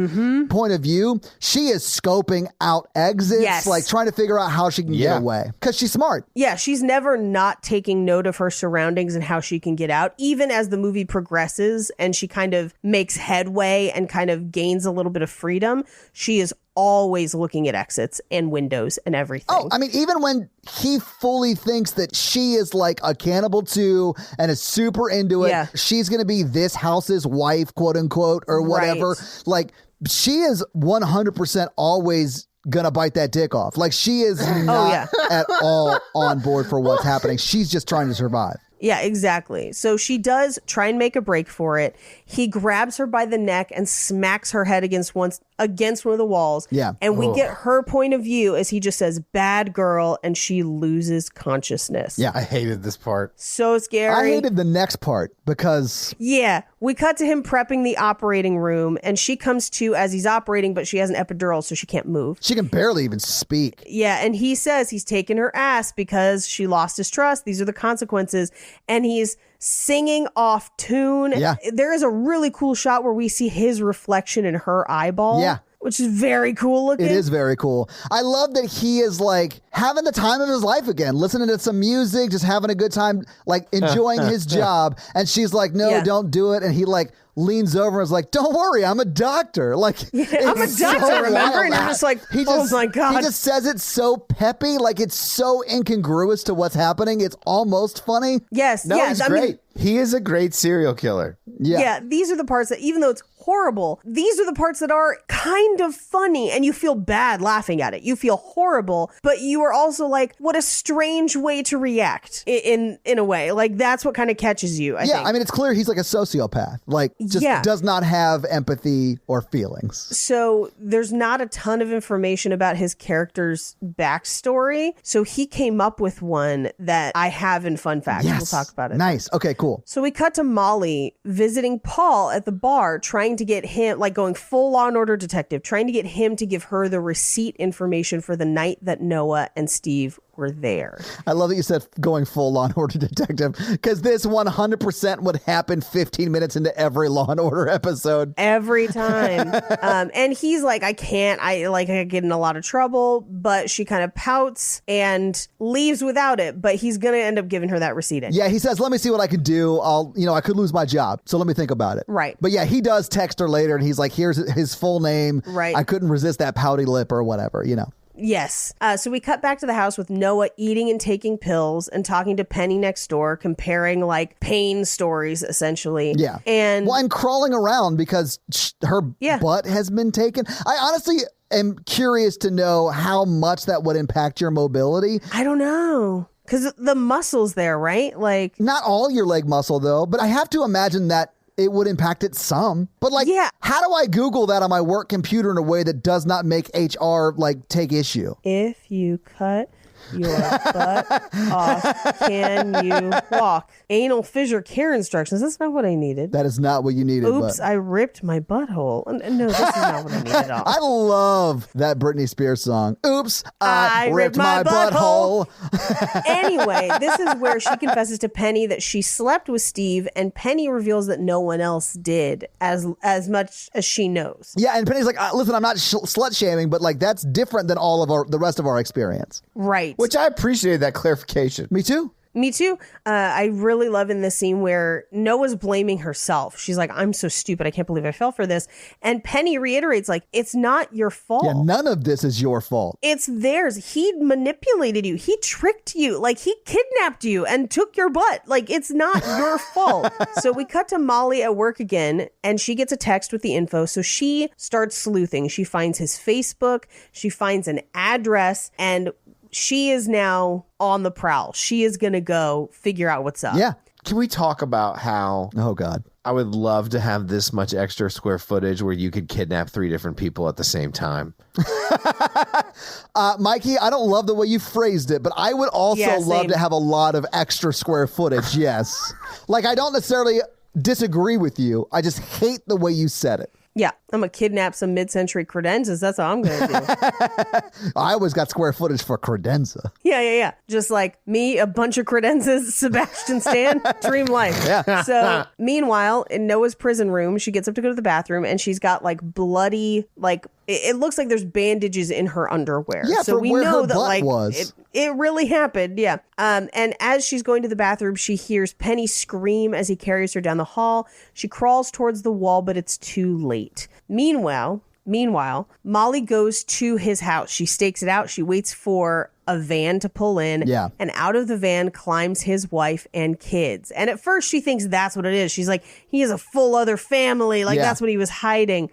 point of view. She is scoping out exits, like trying to figure out how she can get away because she's smart. Yeah, she's never not taking note of her surroundings and how she can get out, even as the movie progresses and she kind of makes headway and kind of gains a little bit of freedom. She is always looking at exits and windows and everything. Oh, I mean, even when he fully thinks that she is like a cannibal too and is super into it, she's going to be this house's wife, quote unquote, or whatever. Right. Like, she is 100% always gonna bite that dick off. Like, she is not at all on board for what's happening. She's just trying to survive. Yeah, exactly. So she does try and make a break for it. He grabs her by the neck and smacks her head against one of the walls. Yeah. And we get her point of view as he just says, bad girl, and she loses consciousness. Yeah. I hated this part. So scary. I hated the next part because... Yeah. We cut to him prepping the operating room, and she comes to as he's operating, but she has an epidural, so she can't move. She can barely even speak. Yeah, and he says he's taken her ass because she lost his trust. These are the consequences. And he's singing off tune. Yeah. There is a really cool shot where we see his reflection in her eyeball. Yeah. Which is very cool looking. It is very cool. I love that he is like having the time of his life again, listening to some music, just having a good time, like enjoying his job. And she's like, no, don't do it. And he like leans over and is like, don't worry, I'm a doctor. Like, I'm a doctor, remember? And you're just like, oh my God. He just says it so peppy, like it's so incongruous to what's happening. It's almost funny. Yes. No, he's great. He is a great serial killer. Yeah, these are the parts that, even though it's horrible, these are the parts that are kind of funny, and you feel bad laughing at it. You feel horrible, but you are also like, what a strange way to react in a way. Like, that's what kind of catches you, I think. I mean, it's clear he's like a sociopath. Like, just does not have empathy or feelings. So there's not a ton of information about his character's backstory. So he came up with one that I have in Fun Facts. We'll talk about it. Nice. Okay, cool. So we cut to Molly visiting Paul at the bar, trying to get him, like going full Law and Order detective, trying to get him to give her the receipt information for the night that Noah and Steve were there. I love that you said going full Law & Order detective, because this 100% would happen 15 minutes into every Law & Order episode. Every time. And he's like, I get in a lot of trouble, but she kind of pouts and leaves without it, but he's going to end up giving her that receipt. Yeah, he says, let me see what I can do. I could lose my job, so let me think about it. Right. But yeah, he does text her later and he's like, here's his full name. Right. I couldn't resist that pouty lip or whatever, Yes. So we cut back to the house with Noah eating and taking pills and talking to Penny next door, comparing like pain stories, essentially. Yeah. And crawling around because her butt has been taken. I honestly am curious to know how much that would impact your mobility. I don't know. Because the muscle's there, right? Like, not all your leg muscle, though, but I have to imagine that it would impact it some. But how do I Google that on my work computer in a way that does not make HR take issue? If you cut your butt off, can you walk? Anal fissure care instructions. That's not what I needed. That is not what you needed. Oops, I ripped my butthole. No, this is not what I needed at all. I love that Britney Spears song. Oops, I ripped my butthole. Anyway, this is where she confesses to Penny that she slept with Steve, and Penny reveals that no one else did, as much as she knows. Yeah, and Penny's like, listen, I'm not slut shaming, but that's different than all of the rest of our experience. Right. Which I appreciated that clarification. Me too. Me too. I really love in this scene where Noah's blaming herself. She's like, I'm so stupid. I can't believe I fell for this. And Penny reiterates, it's not your fault. Yeah, none of this is your fault. It's theirs. He manipulated you. He tricked you. He kidnapped you and took your butt. It's not your fault. So we cut to Molly at work again, and she gets a text with the info. So she starts sleuthing. She finds his Facebook. She finds an address, and she is now on the prowl. She is going to go figure out what's up. Yeah. Can we talk about how... Oh, God. I would love to have this much extra square footage where you could kidnap 3 different people at the same time. Mikey, I don't love the way you phrased it, but I would also love to have a lot of extra square footage, yes. I don't necessarily disagree with you. I just hate the way you said it. Yeah, I'm going to kidnap some mid-century credenzas. That's all I'm going to do. I always got square footage for credenza. Yeah. Just like me, a bunch of credenzas, Sebastian Stan, dream life. Yeah. So meanwhile, in Noah's prison room, she gets up to go to the bathroom and she's got bloody, it looks like there's bandages in her underwear. Yeah, so we where know her that butt was. It really happened. Yeah. And as she's going to the bathroom, she hears Penny scream as he carries her down the hall. She crawls towards the wall, but it's too late. Meanwhile, Molly goes to his house. She stakes it out. She waits for a van to pull in. Yeah. And out of the van climbs his wife and kids. And at first she thinks that's what it is. She's like, he has a full other family. That's what he was hiding.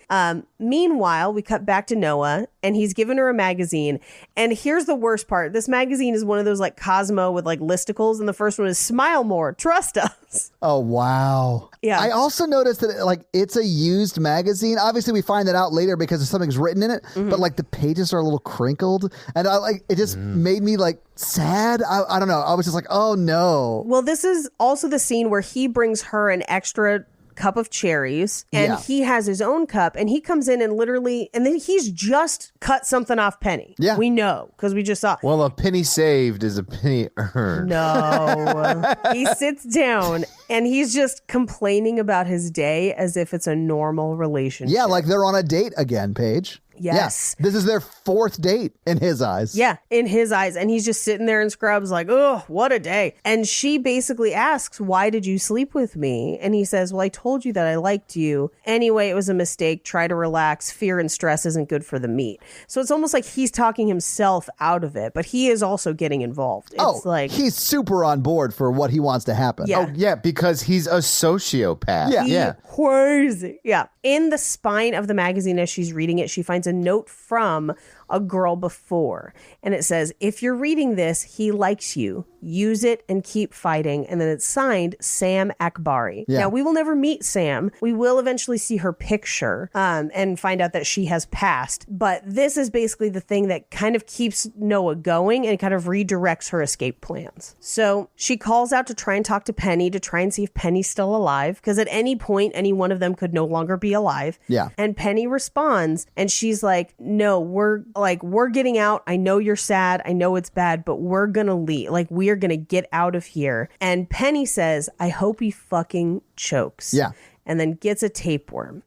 Meanwhile, we cut back to Noah and he's given her a magazine. And here's the worst part. This magazine is one of those Cosmo with listicles. And the first one is Smile More, Trust Us. Oh, wow. Yeah. I also noticed that it's a used magazine. Obviously, we find that out later because something's written in it. Mm-hmm. But the pages are a little crinkled. And it just made me sad. I don't know. I was just like, oh no. Well, this is also the scene where he brings her an extra cup of cherries and he has his own cup and he comes in and then he's just cut something off Penny. Yeah. We know because we just saw. Well, a penny saved is a penny earned. No. He sits down and he's just complaining about his day as if it's a normal relationship. Yeah, they're on a date again, Paige. Yes. Yeah. This is their 4th date in his eyes. Yeah, in his eyes. And he's just sitting there in scrubs oh, what a day. And she basically asks, why did you sleep with me? And he says, well, I told you that I liked you. Anyway, it was a mistake. Try to relax. Fear and stress isn't good for the meat. So it's almost like he's talking himself out of it, but he is also getting involved. It's he's super on board for what he wants to happen. Yeah. Oh, yeah, because he's a sociopath. Yeah. Crazy. Yeah. In the spine of the magazine, as she's reading it, she finds a note from a girl before. And it says, if you're reading this, he likes you. Use it and keep fighting. And then it's signed Sam Akbari. Yeah. Now, we will never meet Sam. We will eventually see her picture and find out that she has passed. But this is basically the thing that kind of keeps Noah going and kind of redirects her escape plans. So she calls out to try and talk to Penny to try and see if Penny's still alive. Because at any point, any one of them could no longer be alive. Yeah. And Penny responds and she's like, no, we're like, we're getting out. I know you're sad. I know it's bad, but we're going to leave. Like, we are going to get out of here. And Penny says, I hope he fucking chokes. Yeah. And then gets a tapeworm.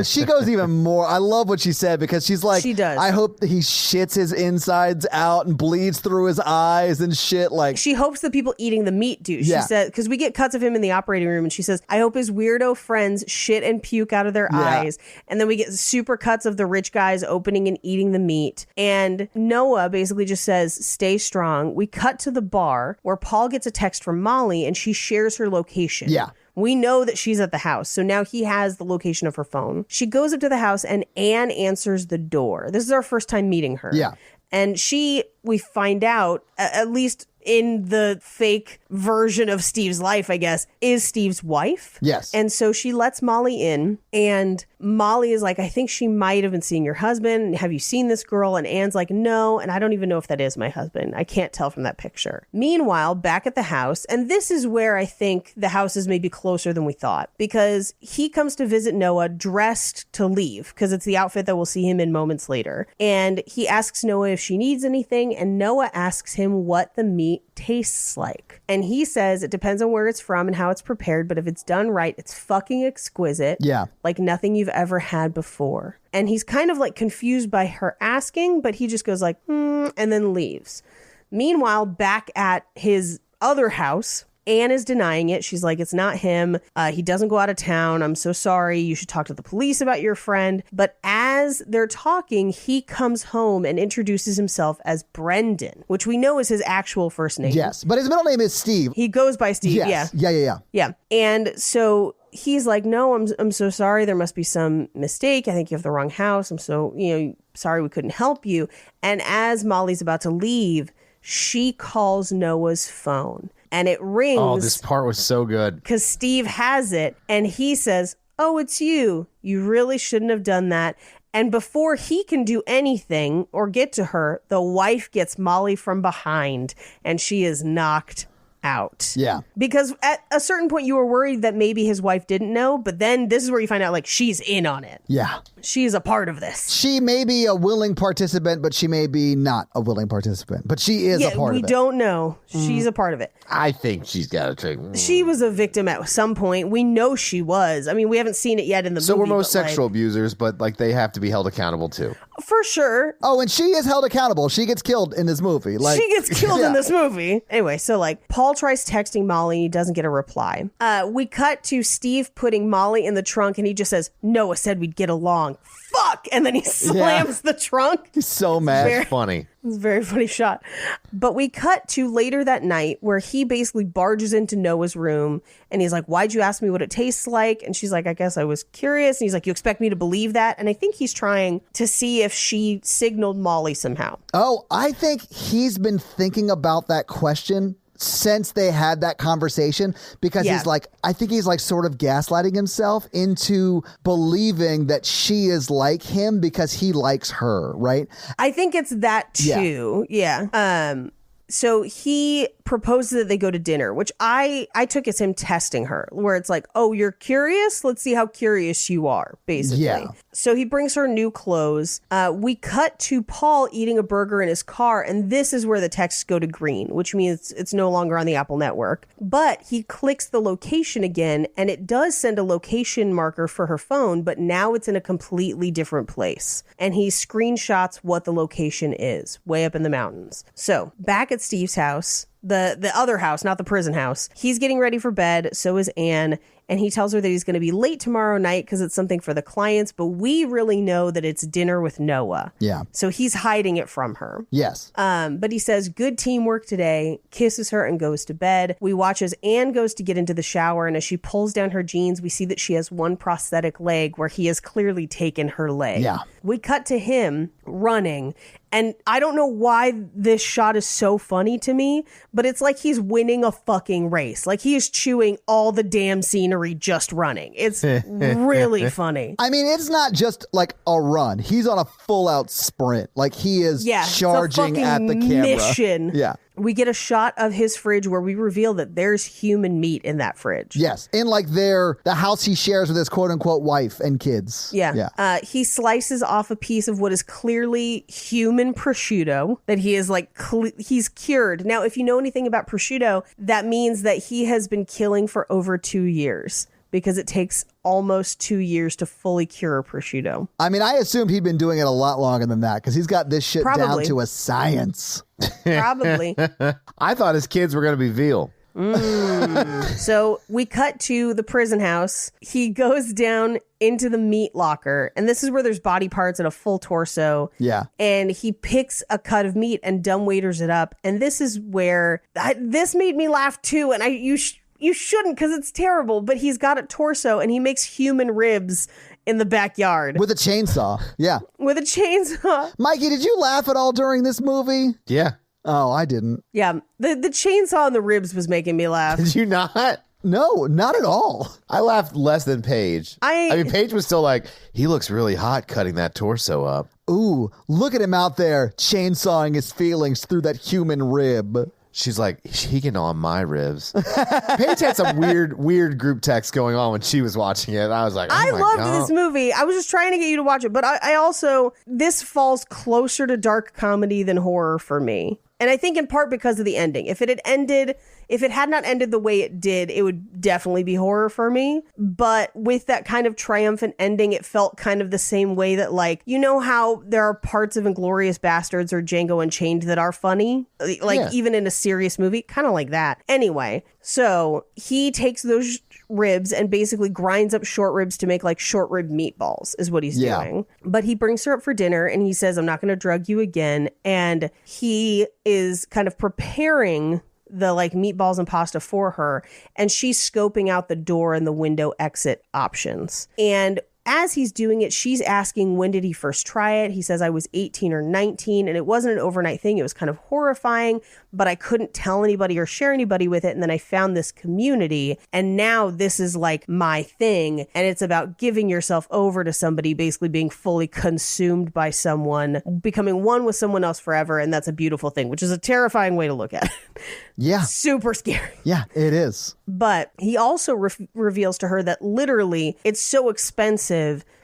She goes even more. I love what she said, because she's like, she does. I hope that he shits his insides out and bleeds through his eyes and shit. Like, she hopes the people eating the meat do. She said, because we get cuts of him in the operating room, and she says, I hope his weirdo friends shit and puke out of their eyes. And then we get super cuts of the rich guys opening and eating the meat. And Noah basically just says, stay strong. We cut to the bar where Paul gets a text from Molly, and she shares her location. Yeah. We know that she's at the house. So now he has the location of her phone. She goes up to the house, and Anne answers the door. This is our first time meeting her. Yeah. And we find out, at least in the fake version of Steve's life, I guess, is Steve's wife. Yes. And so she lets Molly in, and Molly is like, I think she might have been seeing your husband. Have you seen this girl? And Anne's like, no. And I don't even know if that is my husband. I can't tell from that picture. Meanwhile, back at the house, and this is where I think the house is maybe closer than we thought, because he comes to visit Noah dressed to leave, because it's the outfit that we'll see him in moments later. And he asks Noah if she needs anything, and Noah asks him what the meat tastes like. And he says it depends on where it's from and how it's prepared, but if it's done right, it's fucking exquisite. Yeah. Like nothing you've ever had before. And he's kind of like confused by her asking, but he just goes like, and then leaves. Meanwhile, back at his other house, Anne is denying it. She's like, it's not him. He doesn't go out of town. I'm so sorry. You should talk to the police about your friend. But as they're talking, he comes home and introduces himself as Brendan, which we know is his actual first name. Yes, but his middle name is Steve. He goes by Steve. Yes. Yeah. And so he's like, no, I'm so sorry. There must be some mistake. I think you have the wrong house. I'm so, sorry we couldn't help you. And as Molly's about to leave, she calls Noah's phone. And it rings. Oh, this part was so good. Because Steve has it, and he says, oh, it's you. You really shouldn't have done that. And before he can do anything or get to her, the wife gets Molly from behind, and she is knocked out. Yeah. Because at a certain point, you were worried that maybe his wife didn't know, but then this is where you find out, like, she's in on it. Yeah. She's a part of this. She may be a willing participant, but she may be not a willing participant. But she is a part of it. We don't know. She's a part of it. I think she's got to take. She was a victim at some point. We know she was. I mean, we haven't seen it yet in the movie. So we're most sexual abusers, but like they have to be held accountable too. For sure. Oh, and she is held accountable. She gets killed in this movie. Like, she gets killed in this movie. Anyway, so like Paul tries texting Molly. He doesn't get a reply. We cut to Steve putting Molly in the trunk, and he just says, Noah said we'd get along. Fuck! And then he slams the trunk. He's so mad. It's funny. It's a very funny shot. But we cut to later that night where he basically barges into Noah's room and he's like, why'd you ask me what it tastes like? And she's like, I guess I was curious. And he's like, you expect me to believe that? And I think he's trying to see if she signaled Molly somehow. Oh, I think he's been thinking about that question since they had that conversation, because he's like, I think he's like sort of gaslighting himself into believing that she is like him because he likes her, right? I think it's that too. Yeah. So he proposes that they go to dinner, which I took as him testing her, where it's like, oh, you're curious? Let's see how curious you are, basically. Yeah. So he brings her new clothes. We cut to Paul eating a burger in his car, and this is where the texts go to green, which means it's no longer on the Apple network. But he clicks the location again, and it does send a location marker for her phone, but now it's in a completely different place. And he screenshots what the location is, way up in the mountains. So back at Steve's house, the other house, not the prison house, he's getting ready for bed. So is Anne. And he tells her that he's going to be late tomorrow night because it's something for the clients. But we really know that it's dinner with Noah. Yeah. So he's hiding it from her. Yes. But he says, good teamwork today, kisses her and goes to bed. We watch as Anne goes to get into the shower. And as she pulls down her jeans, we see that she has one prosthetic leg where he has clearly taken her leg. Yeah. We cut to him running. And I don't know why this shot is so funny to me, but it's like he's winning a fucking race. Like he is chewing all the damn scenery just running. It's really funny. I mean, it's not just like a run. He's on a full out sprint. Like he is charging at the camera. Mission. Yeah. we get a shot of his fridge where we reveal that there's human meat in that fridge. Yes. In like the house he shares with his quote unquote wife and kids. Yeah. He slices off a piece of what is clearly human prosciutto that he is like, he's cured. Now, if you know anything about prosciutto, that means that he has been killing for over 2 years, because it takes almost 2 years to fully cure prosciutto. I mean, I assumed he'd been doing it a lot longer than that, because he's got this shit down to a science. Probably. I thought his kids were going to be veal. So we cut to the prison house. He goes down into the meat locker, and this is where there's body parts and a full torso. Yeah. And he picks a cut of meat and dumbwaiters it up. And this is where this made me laugh too. And you shouldn't, because it's terrible. But he's got a torso and he makes human ribs in the backyard. With a chainsaw. Yeah. With a chainsaw. Mikey, did you laugh at all during this movie? Yeah. Oh, I didn't. Yeah. The chainsaw and the ribs was making me laugh. Did you not? No, not at all. I laughed less than Paige. I mean, Paige was still like, he looks really hot cutting that torso up. Ooh, look at him out there chainsawing his feelings through that human rib. She's like, he can gnaw on my ribs. Paige had some weird group text going on when she was watching it. I was like, oh I loved God. this movie. I was just trying to get you to watch it. But I also, this falls closer to dark comedy than horror for me. And I think in part because of the ending. If it had not ended the way it did, it would definitely be horror for me. But with that kind of triumphant ending, it felt kind of the same way that, like, you know how there are parts of Inglourious Bastards or Django Unchained that are funny? Even in a serious movie, kind of like that. Anyway, so he takes those ribs and basically grinds up short ribs to make like short rib meatballs is what he's doing. But he brings her up for dinner and he says, I'm not going to drug you again. And he is kind of preparing the like meatballs and pasta for her, and she's scoping out the door and the window exit options. And as he's doing it, she's asking, when did he first try it? He says, I was 18 or 19, and it wasn't an overnight thing. It was kind of horrifying, but I couldn't tell anybody or share anybody with it. And then I found this community, and now this is like my thing. And it's about giving yourself over to somebody, basically being fully consumed by someone, becoming one with someone else forever. And that's a beautiful thing, which is a terrifying way to look at it. Yeah. Super scary. Yeah, it is. But he also reveals to her that literally it's so expensive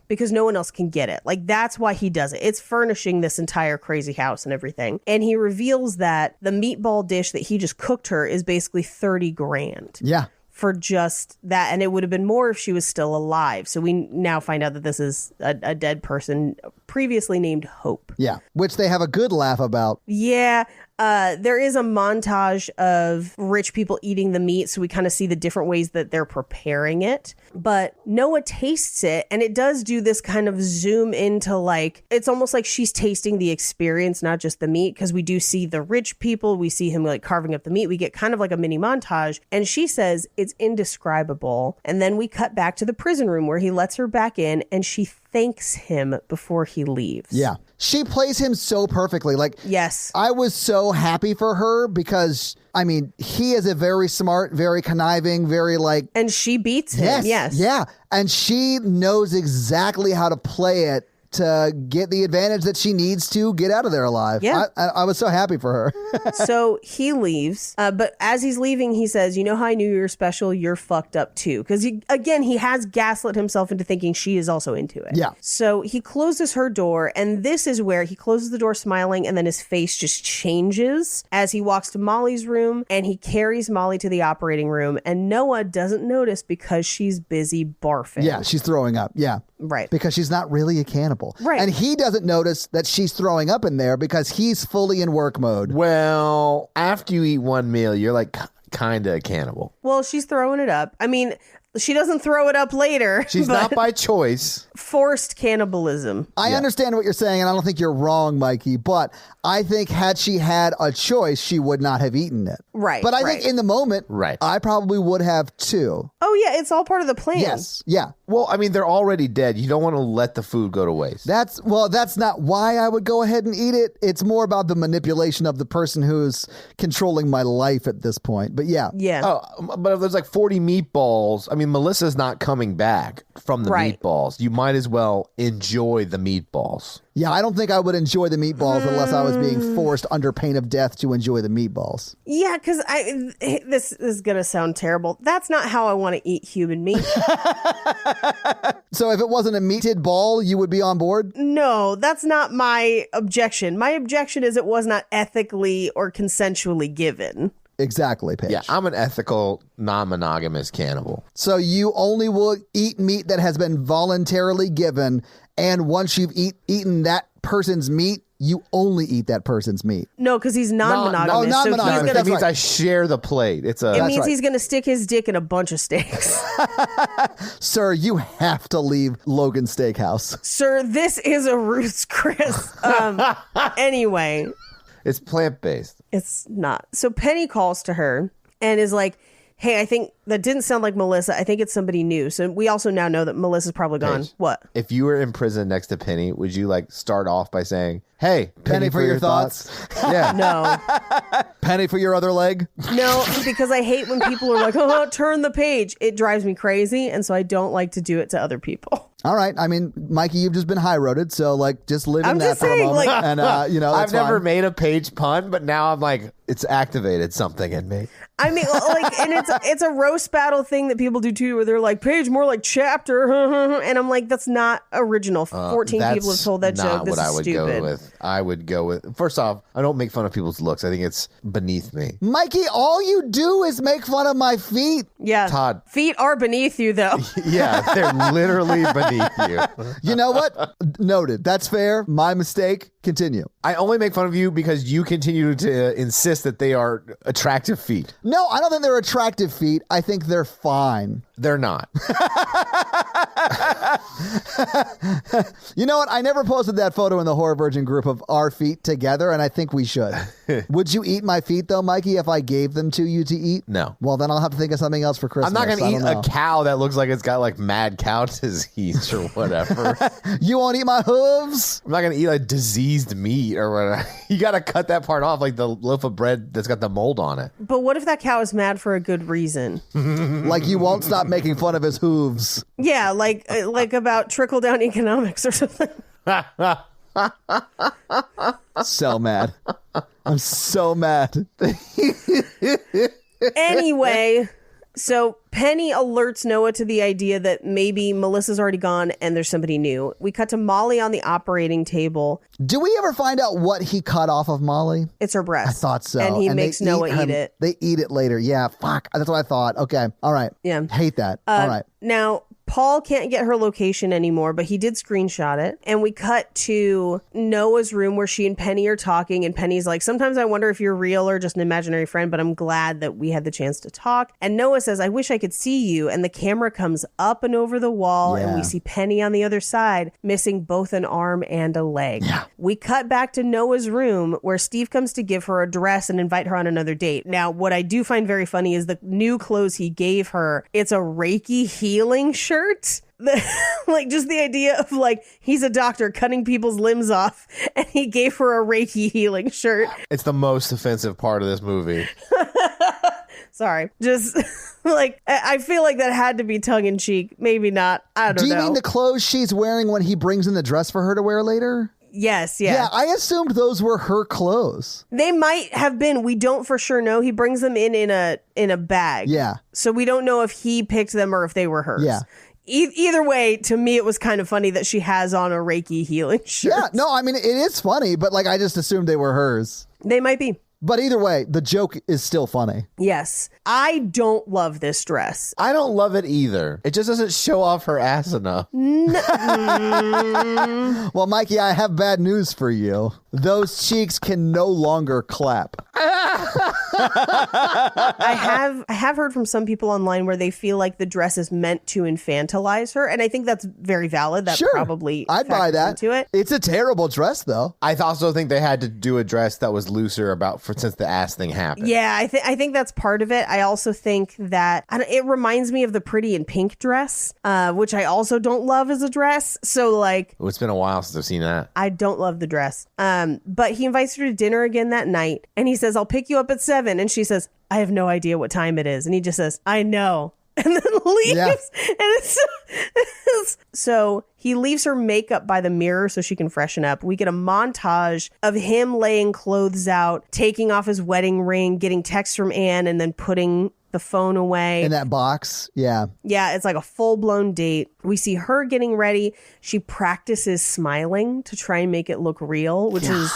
because no one else can get it. Like, that's why he does it. It's furnishing this entire crazy house and everything. And he reveals that the meatball dish that he just cooked her is basically 30 grand. Yeah. For just that. And it would have been more if she was still alive. So we now find out that this is a dead person previously named Hope. Yeah. Which they have a good laugh about. Yeah. There is a montage of rich people eating the meat, so we kind of see the different ways that they're preparing it. But Noah tastes it, and it does do this kind of zoom into, like, it's almost like she's tasting the experience, not just the meat, because we do see the rich people, we see him like carving up the meat, we get kind of like a mini montage, and she says it's indescribable. And then we cut back to the prison room where he lets her back in, and she thanks him before he leaves. Yeah. She plays him so perfectly. Like, yes. I was so happy for her because, I mean, he is a very smart, very conniving, very like... And she beats him, yes. Yeah. And she knows exactly how to play it to get the advantage that she needs to get out of there alive. Yeah. I was so happy for her. So he leaves. But as he's leaving, he says, you know how I knew you were special? You're fucked up too. Because he has gaslit himself into thinking she is also into it. Yeah. So he closes her door. And this is where he closes the door smiling. And then his face just changes as he walks to Molly's room. And he carries Molly to the operating room. And Noah doesn't notice because she's busy barfing. Yeah, she's throwing up. Yeah. Right. Because she's not really a cannibal. Right. And he doesn't notice that she's throwing up in there because he's fully in work mode. Well, after you eat one meal, you're like kind of a cannibal. Well, she's throwing it up. I mean, she doesn't throw it up later. She's not by choice. Forced cannibalism. I understand what you're saying, and I don't think you're wrong, Mikey, but I think had she had a choice, she would not have eaten it. Right. But I think in the moment, right, I probably would have too. Oh, yeah, it's all part of the plan. Yes. Yeah. Well, I mean, they're already dead. You don't want to let the food go to waste. That's not why I would go ahead and eat it. It's more about the manipulation of the person who's controlling my life at this point. But yeah. Yeah. Oh, but if there's like 40 meatballs, I mean, Melissa's not coming back from the meatballs. You might as well enjoy the meatballs. Yeah, I don't think I would enjoy the meatballs unless I was being forced under pain of death to enjoy the meatballs. Yeah, because this is going to sound terrible. That's not how I want to eat human meat. So if it wasn't a meated ball, you would be on board? No, that's not my objection. My objection is it was not ethically or consensually given. Exactly, Paige. Yeah, I'm an ethical, non-monogamous cannibal. So you only will eat meat that has been voluntarily given, and once you've eaten that person's meat, you only eat that person's meat. No, because he's non-monogamous. Non-monogamous. That means I share the plate. It means he's going to stick his dick in a bunch of steaks. Sir, you have to leave Logan Steakhouse. Sir, this is a Ruth's Chris. Anyway. It's plant-based. It's not. So Penny calls to her and is like, hey, I think that didn't sound like Melissa. I think it's somebody new. So we also now know that Melissa's probably gone. Paige, what? If you were in prison next to Penny, would you like start off by saying, hey, Penny for your thoughts? Yeah. No. Penny for your other leg? No, because I hate when people are like, oh, turn the page. It drives me crazy. And so I don't like to do it to other people. All right. I mean, Mikey, you've just been high-roaded, so like just live in I'm that just for saying, a moment. like, and I've never fine. made a Paige pun, but now I'm like, it's activated something in me. I mean, like, and it's a roast battle thing that people do too, where they're like, Paige, more like chapter, and I'm like, that's not original. 14 people have told that joke. This is stupid. Go with. I would go with. First off, I don't make fun of people's looks. I think it's beneath me. Mikey, all you do is make fun of my feet. Yeah, Todd. Feet are beneath you, though. Yeah, they're literally beneath you. You know what? Noted. That's fair. My mistake. Continue. I only make fun of you because you continue to insist that they are attractive feet. No, I don't think they're attractive feet. I think they're fine. They're not. You know what? I never posted that photo in the Horror Virgin group of our feet together, and I think we should. Would you eat my feet, though, Mikey, if I gave them to you to eat? No. Well, then I'll have to think of something else for Christmas. I'm not going to eat a cow that looks like it's got like mad cow disease or whatever. You won't eat my hooves? I'm not going to eat a diseased meat or whatever. You got to cut that part off, like the loaf of bread that's got the mold on it. But what if that cow is mad for a good reason? Like you won't stop making fun of his hooves. Yeah, like about trickle-down economics or something. So mad. I'm so mad. Anyway, so Penny alerts Noah to the idea that maybe Melissa's already gone and there's somebody new. We cut to Molly on the operating table. Do we ever find out what he cut off of Molly? It's her breast. I thought so. And he makes Noah eat it. They eat it later. Yeah, fuck. That's what I thought. Okay. All right. Yeah. Hate that. All right. Now, Paul can't get her location anymore, but he did screenshot it. And we cut to Noah's room where she and Penny are talking. And Penny's like, sometimes I wonder if you're real or just an imaginary friend, but I'm glad that we had the chance to talk. And Noah says, I wish I could see you. And the camera comes up and over the wall. Yeah. And we see Penny on the other side, missing both an arm and a leg. Yeah. We cut back to Noah's room where Steve comes to give her a dress and invite her on another date. Now, what I do find very funny is the new clothes he gave her. It's a Reiki healing shirt. Like just the idea of like he's a doctor cutting people's limbs off and he gave her a Reiki healing shirt. It's the most offensive part of this movie. Sorry. Just like I feel like that had to be tongue in cheek. Maybe not. I don't know. Do you mean the clothes she's wearing when he brings in the dress for her to wear later? Yes, yeah. Yeah, I assumed those were her clothes. They might have been. We don't for sure know. He brings them in a bag. Yeah. So we don't know if he picked them or if they were hers. Yeah. Either way, to me, it was kind of funny that she has on a Reiki healing shirt. Yeah, no, I mean, it is funny, but like I just assumed they were hers. They might be. But either way, the joke is still funny. Yes. I don't love this dress. I don't love it either. It just doesn't show off her ass enough. Well, Mikey, I have bad news for you. Those cheeks can no longer clap. I have heard from some people online where they feel like the dress is meant to infantilize her, and I think that's very valid. That Sure. probably I'd buy that. into it. It's a terrible dress, though. I also think they had to do a dress that was looser since the ass thing happened. Yeah, I think that's part of it. I also think that it reminds me of the Pretty in Pink dress, which I also don't love as a dress. So like, It's been a while since I've seen that. I don't love the dress. But he invites her to dinner again that night, and he says, "I'll pick you up at 7." And she says, "I have no idea what time it is." And he just says, "I know." And then leaves. Yeah. And it's So he leaves her makeup by the mirror so she can freshen up. We get a montage of him laying clothes out, taking off his wedding ring, getting texts from Anne, and then putting the phone away. In that box. Yeah. Yeah, it's like a full-blown date. We see her getting ready. She practices smiling to try and make it look real, which is...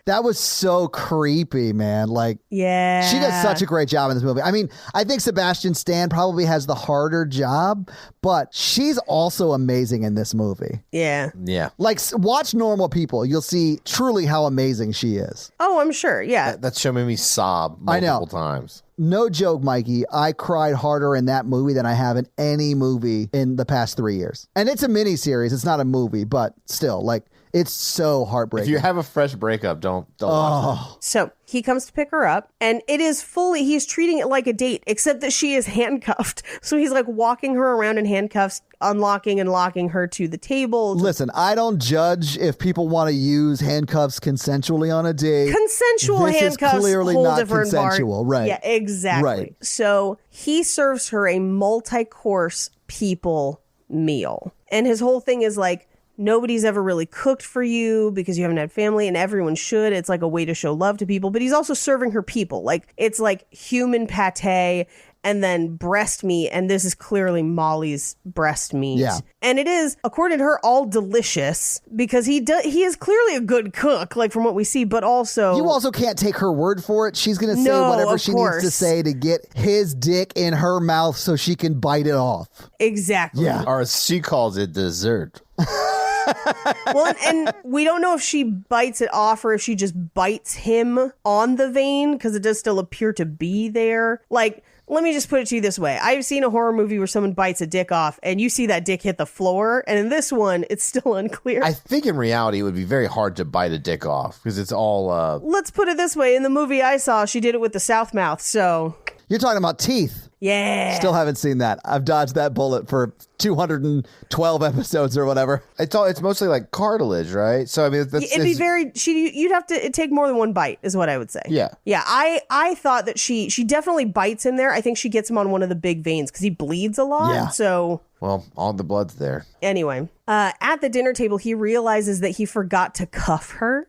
That was so creepy, man. Like, yeah. She does such a great job in this movie. I mean, I think Sebastian Stan probably has the harder job, but she's also amazing in this movie. Yeah. Yeah. Like, watch Normal People. You'll see truly how amazing she is. Oh, I'm sure. Yeah. That show made me sob multiple times. No joke, Mikey. I cried harder in that movie than I have in any movie in the past 3 years. And it's a miniseries. It's not a movie, but still, like, it's so heartbreaking. If you have a fresh breakup, don't watch it. So he comes to pick her up, and it is he's treating it like a date, except that she is handcuffed. So he's like walking her around in handcuffs, unlocking and locking her to the table. Listen, I don't judge if people want to use handcuffs consensually on a date. Consensual this handcuffs, is clearly whole not different consensual, bar. right? Yeah, exactly. Right. So he serves her a multi-course people meal, and his whole thing is like, nobody's ever really cooked for you because you haven't had family, and everyone should. It's like a way to show love to people. But he's also serving her people. Like, it's like human pate and then breast meat. And this is clearly Molly's breast meat. Yeah. And it is, according to her, all delicious because he is clearly a good cook, like from what we see, but also... You also can't take her word for it. She's going to say whatever she needs to say to get his dick in her mouth so she can bite it off. Exactly. Yeah. Or as she calls it, dessert. Well, and we don't know if she bites it off or if she just bites him on the vein because it does still appear to be there. Like, let me just put it to you this way. I've seen a horror movie where someone bites a dick off and you see that dick hit the floor. And in this one, it's still unclear. I think in reality, it would be very hard to bite a dick off because it's all... Let's put it this way. In the movie I saw, she did it with the south mouth. So... You're talking about teeth. Yeah. Still haven't seen that. I've dodged that bullet for 212 episodes or whatever. It's mostly like cartilage, right? So I mean, it'd be very. You'd have to take more than one bite, is what I would say. Yeah. Yeah. I thought that she definitely bites him there. I think she gets him on one of the big veins because he bleeds a lot. Yeah. So. Well, all the blood's there. Anyway, at the dinner table, he realizes that he forgot to cuff her.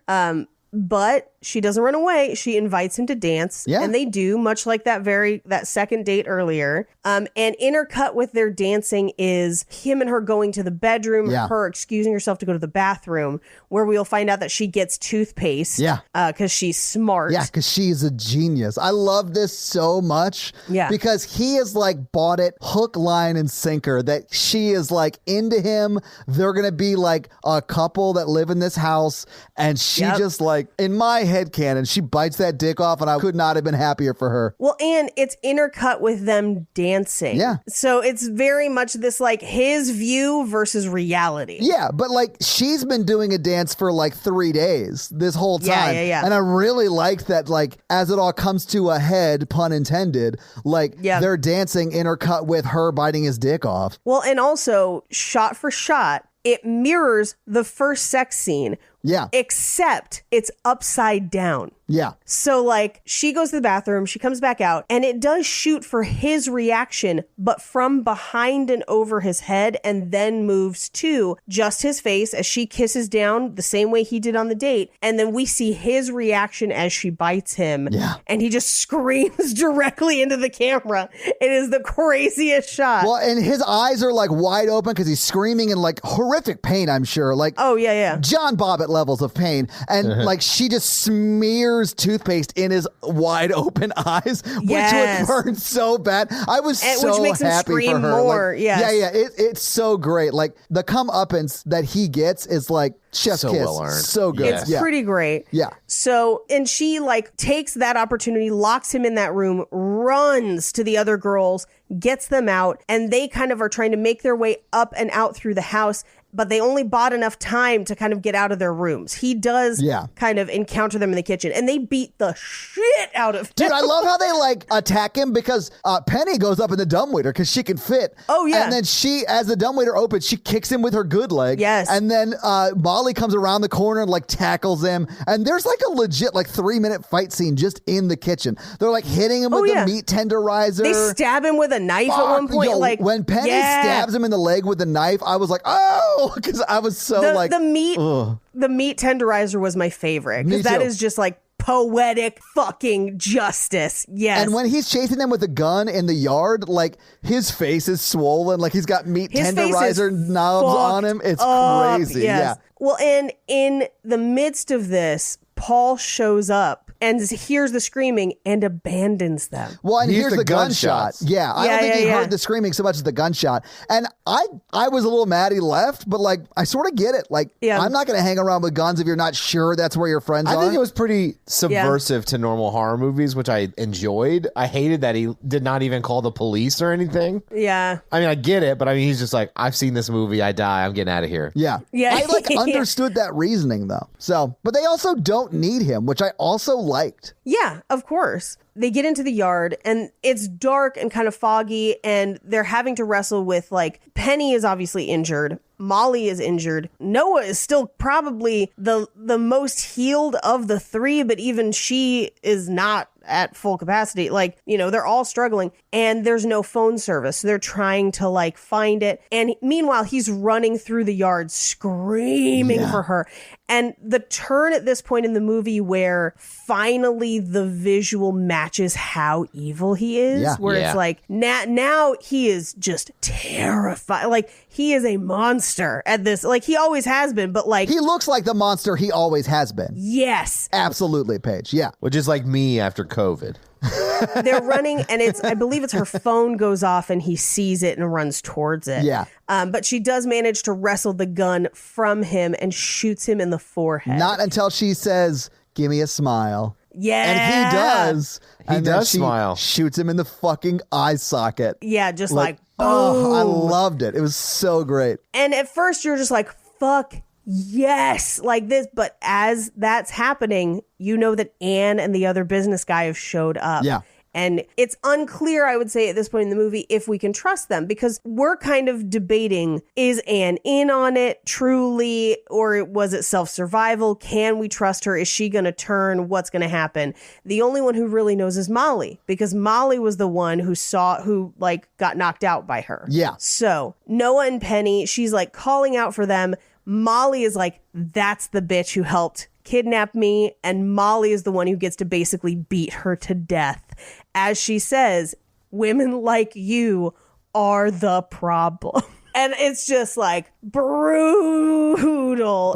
But she doesn't run away. She invites him to dance. Yeah. And they do, much like that second date earlier. And intercut with their dancing is him and her going to the bedroom, her excusing herself to go to the bathroom, where we'll find out that she gets toothpaste. Yeah. Because she's smart. Yeah, because she's a genius. I love this so much. Yeah. Because he is like bought it hook, line, and sinker that she is like into him. They're going to be like a couple that live in this house. And she just like, in my headcanon, she bites that dick off and I could not have been happier for her. Well, and it's intercut with them dancing. Yeah. So it's very much this like his view versus reality. Yeah, but like she's been doing a dance for like 3 days this whole time. Yeah. And I really like that, like, as it all comes to a head, pun intended, like they're dancing intercut with her biting his dick off. Well, and also shot for shot, it mirrors the first sex scene. Yeah. Except it's upside down. Yeah. So like she goes to the bathroom, she comes back out, and it does shoot for his reaction, but from behind and over his head, and then moves to just his face as she kisses down the same way he did on the date. And then we see his reaction as she bites him. Yeah. And he just screams directly into the camera. It is the craziest shot. Well, and his eyes are like wide open because he's screaming in like horrific pain, I'm sure. Like, oh, yeah. John Bobbitt levels of pain. And like she just smears toothpaste in his wide open eyes, which would burn so bad. I was so which makes happy him scream for her. more. Like, yes. It's so great. Like the comeuppance that he gets is like chef's so kiss. Well earned. So good. It's pretty great. Yeah. So, and she like takes that opportunity, locks him in that room, runs to the other girls, gets them out, and they kind of are trying to make their way up and out through the house, but they only bought enough time to kind of get out of their rooms. He does kind of encounter them in the kitchen, and they beat the shit out of him. Dude, I love how they like attack him because Penny goes up in the dumbwaiter because she can fit. Oh, yeah. And then she, as the dumbwaiter opens, she kicks him with her good leg. Yes. And then Molly comes around the corner and like tackles him. And there's like a legit like 3-minute fight scene just in the kitchen. They're like hitting him with the meat tenderizer. They stab him with a knife at one point. Yo, like when Penny stabs him in the leg with the knife, I was like, oh! no, because I was so the meat tenderizer was my favorite because that is just like poetic fucking justice. Yes. And when he's chasing them with a gun in the yard, like his face is swollen, like he's got meat tenderizer knobs on him. It's crazy. Yes. Yeah. Well, and in the midst of this, Paul shows up and hears the screaming and abandons them. Well, and here's the gunshot. Yeah, I don't think he heard the screaming so much as the gunshot. And I was a little mad he left, but like I sort of get it. Like I'm not going to hang around with guns if you're not sure that's where your friends are. I think it was pretty subversive to normal horror movies, which I enjoyed. I hated that he did not even call the police or anything. Yeah. I mean, I get it, but I mean, he's just like, I've seen this movie. I die. I'm getting out of here. Yeah. Yeah. I like understood that reasoning though. So, but they also don't need him, which I also liked. Yeah, of course. They get into the yard and it's dark and kind of foggy and they're having to wrestle with like Penny is obviously injured. Molly is injured. Noah is still probably the most healed of the three, but even she is not at full capacity. Like, you know, they're all struggling and there's no phone service. So they're trying to like find it. And meanwhile, he's running through the yard screaming for her. And the turn at this point in the movie where finally the visual matches how evil he is, where it's like now he is just terrified. Like he is a monster at this. Like he always has been, but like he looks like the monster he always has been. Yes. Absolutely, Paige. Yeah. Which is like me after COVID. They're running and I believe it's her phone goes off and he sees it and runs towards it. Yeah. But she does manage to wrestle the gun from him and shoots him in the forehead. Not until she says, "Give me a smile." Yeah. And he does. He does smile. Shoots him in the fucking eye socket. Yeah, just like oh, I loved it. It was so great. And at first you're just like, fuck yes, like this. But as that's happening, you know that Anne and the other business guy have showed up. Yeah. And it's unclear, I would say, at this point in the movie, if we can trust them, because we're kind of debating, is Anne in on it truly, or was it self-survival? Can we trust her? Is she going to turn? What's going to happen? The only one who really knows is Molly, because Molly was the one who got knocked out by her. Yeah. So Noah and Penny, she's like calling out for them. Molly is like, that's the bitch who helped kidnap me, and Molly is the one who gets to basically beat her to death. As she says, women like you are the problem. And it's just like brutal.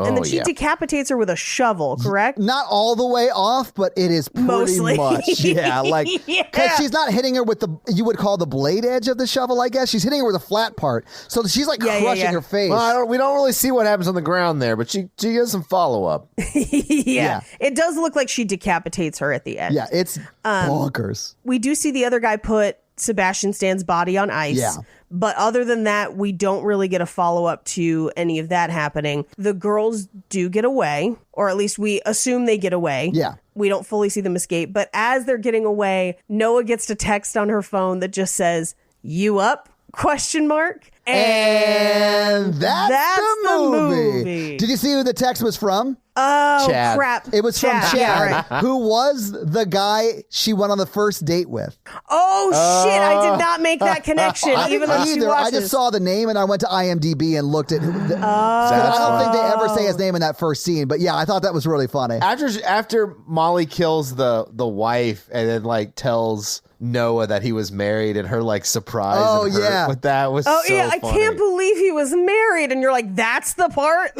And then she decapitates her with a shovel, correct? Not all the way off, but it is pretty Mostly. much. Yeah, like, because she's not hitting her with you would call the blade edge of the shovel, I guess. She's hitting her with a flat part. So she's like crushing her face. Well, we don't really see what happens on the ground there, but she gives some follow-up. Yeah. It does look like she decapitates her at the end. Yeah, it's bonkers. We do see the other guy put Sebastian Stan's body on ice. Yeah. But other than that, we don't really get a follow-up to any of that happening. The girls do get away, or at least we assume they get away. Yeah. We don't fully see them escape. But as they're getting away, Noah gets a text on her phone that just says, "You up?" ? And that's the movie. Did you see who the text was from? Oh, Chad. crap. It was from Chad, yeah, right. who was the guy she went on the first date with. Oh, shit. I did not make that connection, even though she watches. I just saw the name and I went to IMDb and looked at who. I don't think they ever say his name in that first scene, but yeah, I thought that was really funny. After Molly kills the wife and then like tells Noah that he was married, and her like surprise with that was so funny. I can't believe he was married, and you're like, that's the part.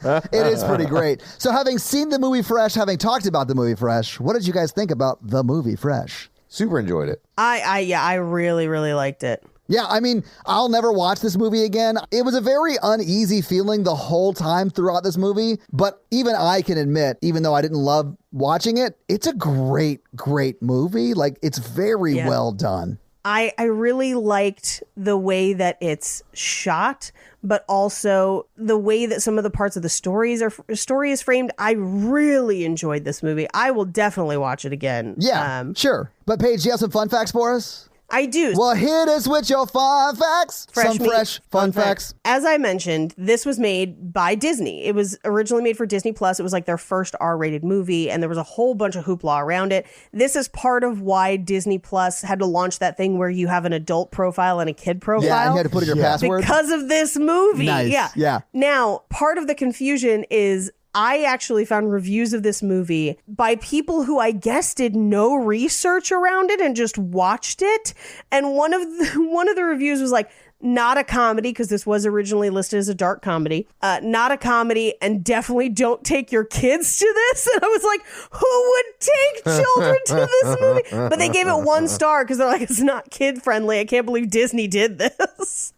It is pretty great. So having seen the movie Fresh, having talked about the movie Fresh, what did you guys think about the movie Fresh? Super enjoyed it. I really, really liked it. Yeah, I mean, I'll never watch this movie again. It was a very uneasy feeling the whole time throughout this movie, but even I can admit, even though I didn't love watching it, it's a great, great movie. Like, it's very well done. I really liked the way that it's shot, but also the way that some of the parts of the story is framed. I really enjoyed this movie. I will definitely watch it again. Yeah, sure. But Paige, do you have some fun facts for us? I do. Well, hit us with your fun facts. Some fresh fun facts. As I mentioned, this was made by Disney. It was originally made for Disney Plus. It was like their first R-rated movie, and there was a whole bunch of hoopla around it. This is part of why Disney Plus had to launch that thing where you have an adult profile and a kid profile. Yeah, and you had to put in your password. Because of this movie. Nice. Yeah. Now, part of the confusion is I actually found reviews of this movie by people who I guess did no research around it and just watched it. And one of the reviews was like, not a comedy, because this was originally listed as a dark comedy. Not a comedy, and definitely don't take your kids to this. And I was like, who would take children to this movie? But they gave it 1 star because they're like, it's not kid friendly. I can't believe Disney did this.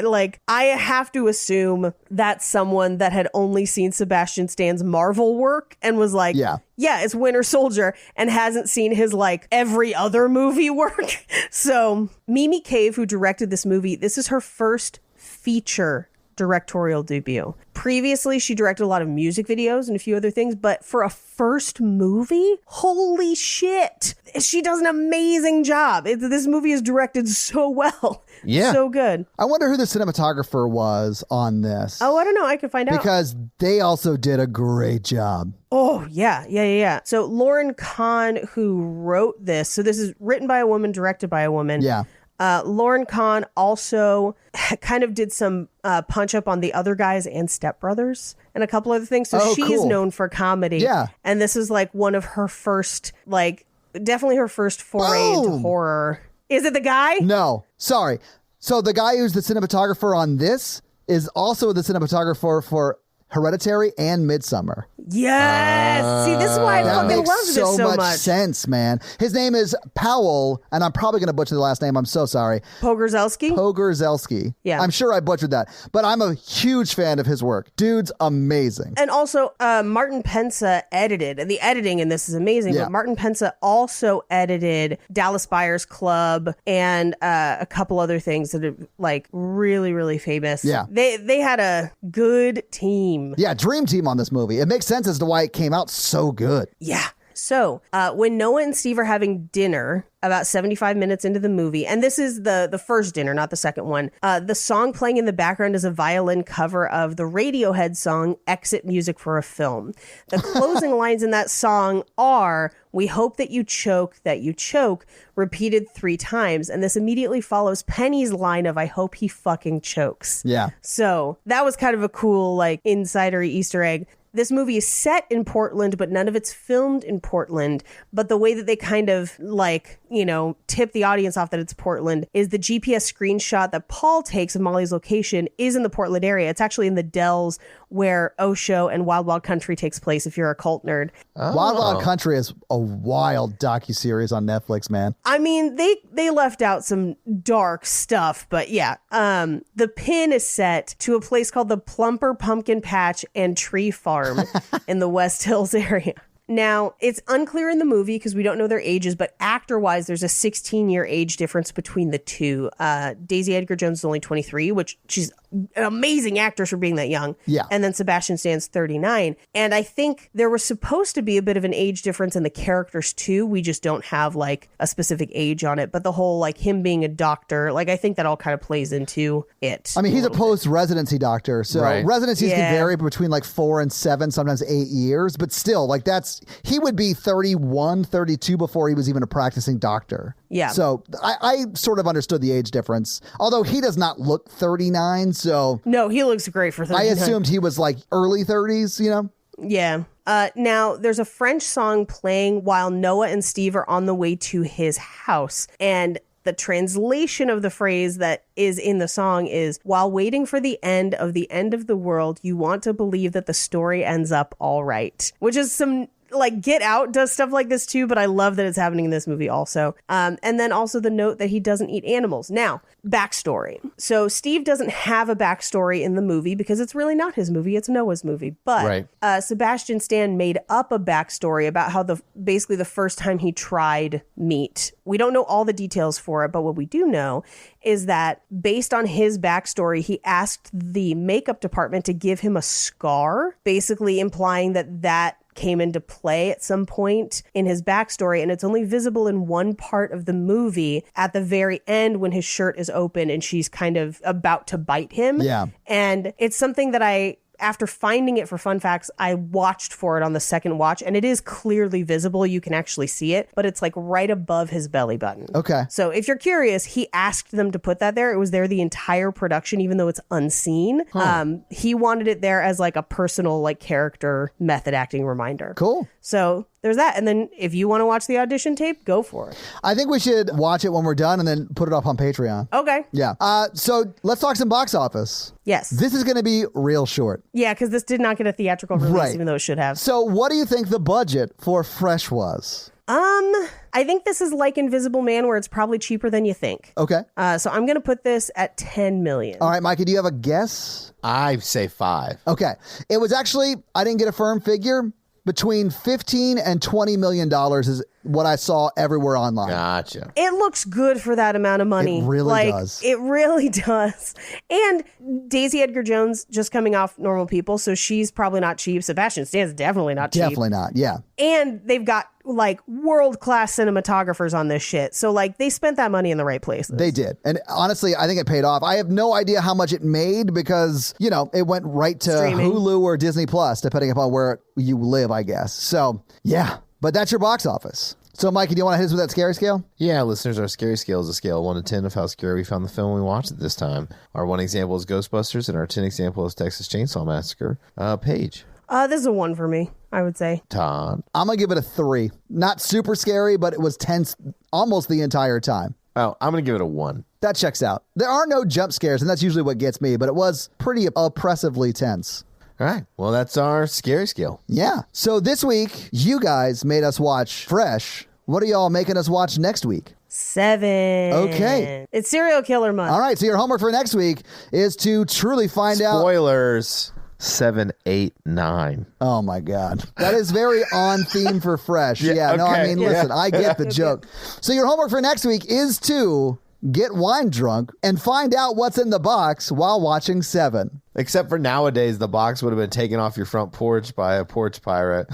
Like, I have to assume that's someone that had only seen Sebastian Stan's Marvel work and was like, yeah, it's Winter Soldier, and hasn't seen his like every other movie work. So Mimi Cave, who directed this movie, this is her first feature directorial debut. Previously, she directed a lot of music videos and a few other things, but for a first movie, holy shit, she does an amazing job. This movie is directed so well. Yeah. So good. I wonder who the cinematographer was on this. Oh, I don't know. I could find out. Because they also did a great job. Oh, yeah. So Lauren Kahn, who wrote this, so this is written by a woman, directed by a woman. Yeah. Lauren Kahn also kind of did some punch up on The Other Guys and Step Brothers and a couple other things. So she is known for comedy. Yeah. And this is like one of her first, like, definitely her first foray into horror. Is it the guy? No, sorry. So the guy who's the cinematographer on this is also the cinematographer for Hereditary and Midsommar. Yes. See, this is why I fucking love this so much. That makes so much sense, man. His name is Powell, and I'm probably going to butcher the last name. I'm so sorry. Pogorzelski? Yeah. I'm sure I butchered that, but I'm a huge fan of his work. Dude's amazing. And also, Martin Pensa edited, and the editing in this is amazing, but Martin Pensa also edited Dallas Buyers Club and a couple other things that are like really, really famous. Yeah. They had a good team. Yeah, dream team on this movie. It makes sense as to why it came out so good. Yeah. So when Noah and Steve are having dinner about 75 minutes into the movie, and this is the first dinner, not the second one, the song playing in the background is a violin cover of the Radiohead song Exit Music for a Film. The closing lines in that song are, "We hope that you choke, repeated 3 times. And this immediately follows Penny's line of, "I hope he fucking chokes." Yeah. So that was kind of a cool, like, insidery Easter egg. This movie is set in Portland, but none of it's filmed in Portland. But the way that they kind of like, you know, tip the audience off that it's Portland is the GPS screenshot that Paul takes of Molly's location is in the Portland area. It's actually in the Dells where Osho and Wild Wild Country takes place if you're a cult nerd. Oh. Wild Wild Country is a wild docuseries on Netflix, man. I mean, they left out some dark stuff, but yeah. The pin is set to a place called the Plumper Pumpkin Patch and Tree Farm in the West Hills area. Now, it's unclear in the movie because we don't know their ages, but actor-wise, there's a 16-year age difference between the two. Daisy Edgar Jones is only 23, which she's an amazing actress for being that young. Yeah. And then Sebastian Stan's 39. And I think there was supposed to be a bit of an age difference in the characters, too. We just don't have, like, a specific age on it. But the whole, like, him being a doctor, like, I think that all kind of plays into it. I mean, he's a post-residency doctor, so residencies can vary between, like, 4 and 7, sometimes 8 years. But still, like, he would be 31, 32 before he was even a practicing doctor. Yeah. So I sort of understood the age difference, although he does not look 39. So no, he looks great for 39. I assumed he was like early 30s, you know? Yeah. Now, there's a French song playing while Noah and Steve are on the way to his house. And the translation of the phrase that is in the song is, "While waiting for the end of the world, you want to believe that the story ends up all right," which is some... Like, Get Out does stuff like this too, but I love that it's happening in this movie also. And then also the note that he doesn't eat animals. Now, backstory. So Steve doesn't have a backstory in the movie because it's really not his movie. It's Noah's movie. But Sebastian Stan made up a backstory about how basically the first time he tried meat. We don't know all the details for it, but what we do know is that based on his backstory, he asked the makeup department to give him a scar, basically implying that came into play at some point in his backstory, and it's only visible in one part of the movie at the very end when his shirt is open and she's kind of about to bite him. Yeah. And it's something that after finding it for fun facts, I watched for it on the second watch, and it is clearly visible. You can actually see it, but it's like right above his belly button. Okay. So if you're curious, he asked them to put that there. It was there the entire production, even though it's unseen. He wanted it there as like a personal, like, character method acting reminder. Cool. So there's that. And then if you want to watch the audition tape, go for it. I think we should watch it when we're done and then put it up on Patreon. Okay. Yeah. So let's talk some box office. Yes. This is going to be real short. Yeah, because this did not get a theatrical release, even though it should have. So what do you think the budget for Fresh was? I think this is like Invisible Man, where it's probably cheaper than you think. Okay. So I'm going to put this at $10 million. All right, Mikey, do you have a guess? I say 5. Okay. It was actually, I didn't get a firm figure, between $15 and $20 million is what I saw everywhere online. Gotcha. It looks good for that amount of money. It really does. It really does. And Daisy Edgar Jones just coming off Normal People, so she's probably not cheap. Sebastian Stan's definitely not cheap. Definitely not, yeah. And they've got like world-class cinematographers on this shit. So like they spent that money in the right places. They did. And honestly, I think it paid off. I have no idea how much it made because, you know, it went right to Streaming. Hulu or Disney Plus, depending upon where you live, I guess. So, yeah. But that's your box office. So, Mikey, do you want to hit us with that scary scale? Yeah, listeners, our scary scale is a scale of 1 to 10 of how scary we found the film when we watched it this time. Our 1 example is Ghostbusters, and our 10 example is Texas Chainsaw Massacre. Paige. This is a 1 for me, I would say. Todd. I'm going to give it a 3. Not super scary, but it was tense almost the entire time. Oh, I'm going to give it a 1. That checks out. There are no jump scares, and that's usually what gets me, but it was pretty oppressively tense. All right. Well, that's our scary scale. Yeah. So this week, you guys made us watch Fresh. What are y'all making us watch next week? 7. Okay. It's serial killer month. All right. So your homework for next week is to truly find out. Spoilers. 7, 8, 9. Oh my God. That is very on theme for Fresh. Yeah. No, I mean, listen, I get the joke. So your homework for next week is to get wine drunk and find out what's in the box while watching Seven. Except for nowadays, the box would have been taken off your front porch by a porch pirate.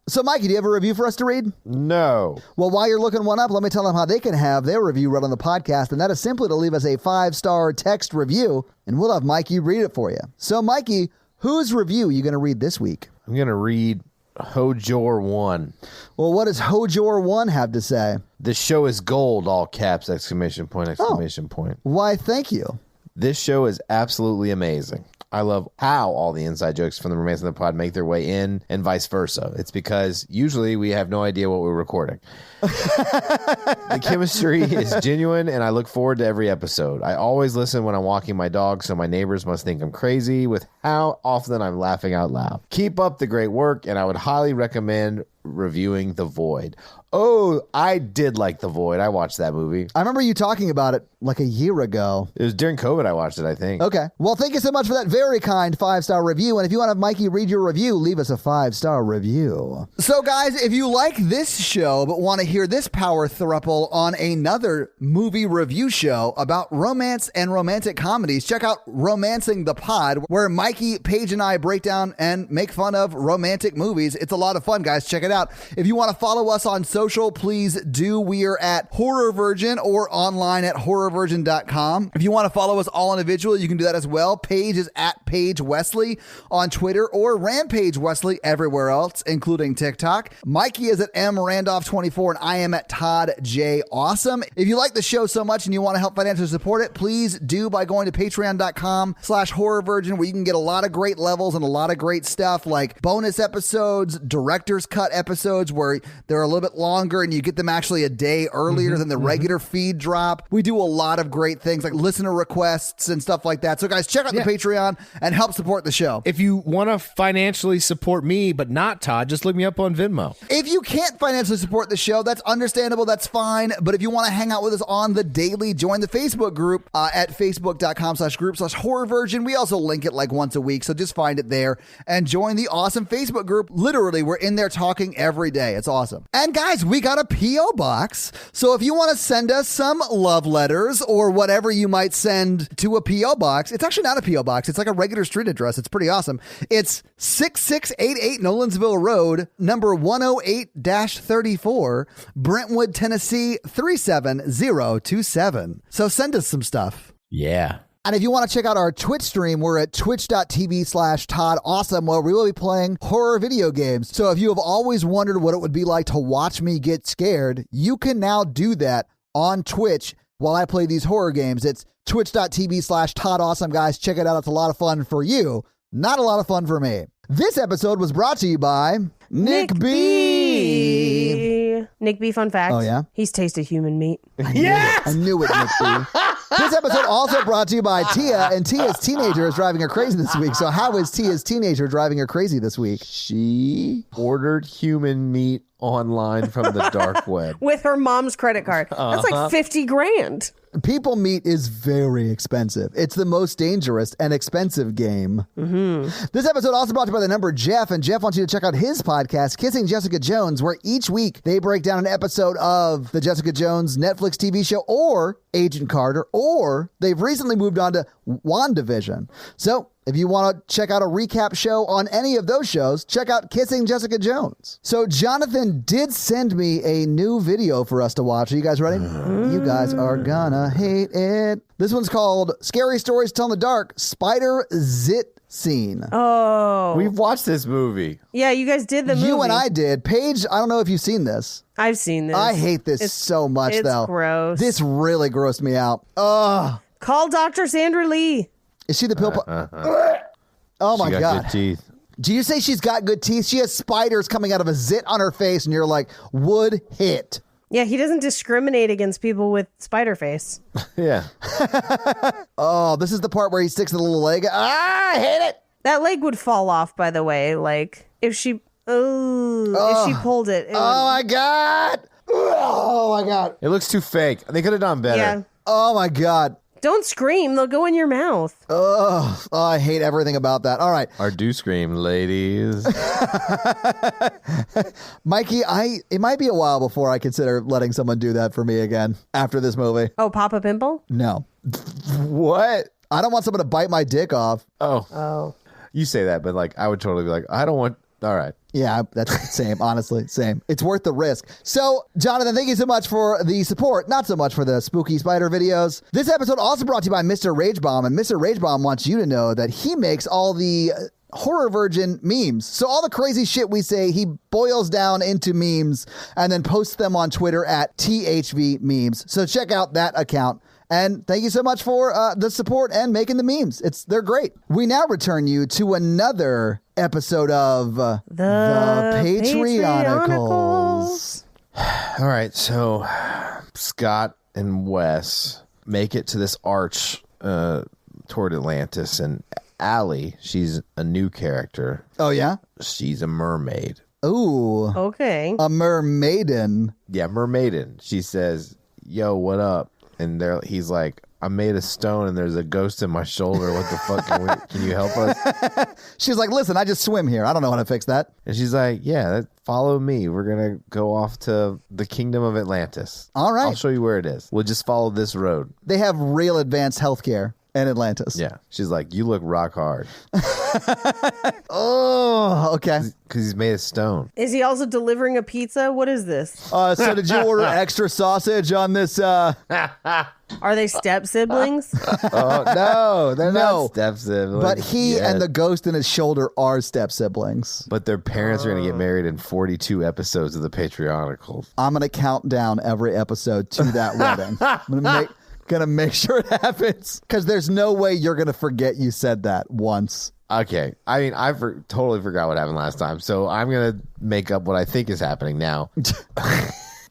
So, Mikey, do you have a review for us to read? No. Well, while you're looking one up, let me tell them how they can have their review read on the podcast, and that is simply to leave us a 5-star text review, and we'll have Mikey read it for you. So, Mikey, whose review are you going to read this week? I'm going to read Hojor 1. Well, what does Hojor 1 have to say? This show is gold, all caps, exclamation point, exclamation point. Why, thank you. This show is absolutely amazing. I love how all the inside jokes from the Romance in the Pod make their way in and vice versa. It's because usually we have no idea what we're recording. The chemistry is genuine, and I look forward to every episode. I always listen when I'm walking my dog, so my neighbors must think I'm crazy with how often I'm laughing out loud. Keep up the great work, and I would highly recommend reviewing The Void. Oh, I did like The Void. I watched that movie. I remember you talking about it like a year ago. It was during COVID I watched it, I think. Okay. Well, thank you so much for that very kind 5-star review. And if you want to have Mikey read your review, leave us a 5-star review. So, guys, if you like this show but want to hear this power throuple on another movie review show about romance and romantic comedies, check out Romancing the Pod, where Mikey, Paige, and I break down and make fun of romantic movies. It's a lot of fun, guys. Check it out. If you want to follow us on social, please do. We are at Horror Virgin or online at horrorvirgin.com. If you want to follow us all individually, you can do that as well. Paige is at Paige Wesley on Twitter or Rampage Wesley everywhere else, including TikTok. Mikey is at mrandolph24 and I am at Todd J. Awesome. If you like the show so much and you want to help financially support it, please do by going to patreon.com/horrorvirgin, where you can get a lot of great levels and a lot of great stuff like bonus episodes, director's cut episodes where they're a little bit longer and you get them actually a day earlier than the regular feed drop. We do a lot of great things like listener requests and stuff like that. So guys, check out the Patreon and help support the show. If you want to financially support me, but not Todd, just look me up on Venmo. If you can't financially support the show, that's understandable. That's fine. But if you want to hang out with us on the daily, join the Facebook group at facebook.com/group/horrorvirgin. We also link it like once a week. So just find it there and join the awesome Facebook group. Literally, we're in there talking posting every day. It's awesome. And guys, we got a P.O. box. So if you want to send us some love letters or whatever you might send to a P.O. box, it's actually not a P.O. box. It's like a regular street address. It's pretty awesome. It's 6688 Nolensville Road, number 108-34, Brentwood, Tennessee 37027. So send us some stuff. Yeah. And if you want to check out our Twitch stream, we're at twitch.tv/Todd Awesome, where we will be playing horror video games. So if you have always wondered what it would be like to watch me get scared, you can now do that on Twitch while I play these horror games. It's twitch.tv/Todd Awesome, guys. Check it out. It's a lot of fun for you. Not a lot of fun for me. This episode was brought to you by Nick B. Nick B, fun fact. Oh, yeah? He's tasted human meat. Yes! I knew it, Nick B. This episode also brought to you by Tia, and Tia's teenager is driving her crazy this week. So how is Tia's teenager driving her crazy this week? She ordered human meat online from the dark web. With her mom's credit card. That's like 50 grand. People meat is very expensive. It's the most dangerous and expensive game. Mm-hmm. This episode also brought to you by the number Jeff, and Jeff wants you to check out his podcast, Kissing Jessica Jones, where each week they break down an episode of the Jessica Jones Netflix TV show or Agent Carter, or they've recently moved on to WandaVision. So if you want to check out a recap show on any of those shows, check out Kissing Jessica Jones. So Jonathan did send me a new video for us to watch. Are you guys ready? You guys are gonna hate it. This one's called Scary Stories Tell in the Dark, Spider Zit Scene. Oh. We've watched this movie. Yeah, you guys did the movie. You and I did. Paige, I don't know if you've seen this. I've seen this. I hate this so much, though. It's gross. This really grossed me out. Ugh. Call Dr. Sandra Lee. Is she the pill? Oh, my She got God. good teeth. Do you say she's got good teeth? She has spiders coming out of a zit on her face, and you're like, would hit. Yeah, he doesn't discriminate against people with spider face. Yeah. Oh, this is the part where he sticks the little leg. Ah, I hate it. That leg would fall off, by the way. Like, if she... if she pulled it. Oh, my God. Oh, my God. It looks too fake. They could have done better. Yeah. Oh, my God. Don't scream. They'll go in your mouth. Oh, I hate everything about that. All right. Or do scream, ladies. Mikey, it might be a while before I consider letting someone do that for me again after this movie. Oh, pop a pimple? No. What? I don't want someone to bite my dick off. Oh. You say that, but like I would totally be like, I don't want. All right. Yeah, that's the same. Honestly, same. It's worth the risk. So, Jonathan, thank you so much for the support. Not so much for the spooky spider videos. This episode also brought to you by Mr. Ragebomb, and Mr. Ragebomb wants you to know that he makes all the horror virgin memes. So all the crazy shit we say, he boils down into memes and then posts them on Twitter at THV Memes. So check out that account. And thank you so much for the support and making the memes. They're great. We now return you to another episode of the Patreonicals. All right, so Scott and Wes make it to this arch toward Atlantis, and Allie, she's a new character. Oh, yeah? She's a mermaid. Ooh. Okay. A mermaiden. Yeah, mermaiden. She says, yo, what up? And he's like, I'm made of stone and there's a ghost in my shoulder. What the fuck? Can you help us? She's like, listen, I just swim here. I don't know how to fix that. And she's like, yeah, follow me. We're going to go off to the kingdom of Atlantis. All right. I'll show you where it is. We'll just follow this road. They have real advanced healthcare in Atlantis. Yeah. She's like, you look rock hard. Oh, okay. Because he's made of stone. Is he also delivering a pizza? What is this? So did you order extra sausage on this? Are they step siblings? Oh, no. They're not step siblings. But he yet. and the ghost in his shoulder are step siblings. But their parents are going to get married in 42 episodes of the Patreonicals. I'm going to count down every episode to that wedding. I'm going to make sure it happens. Because there's no way you're going to forget you said that once. Okay. I mean, I totally forgot what happened last time. So I'm going to make up what I think is happening now.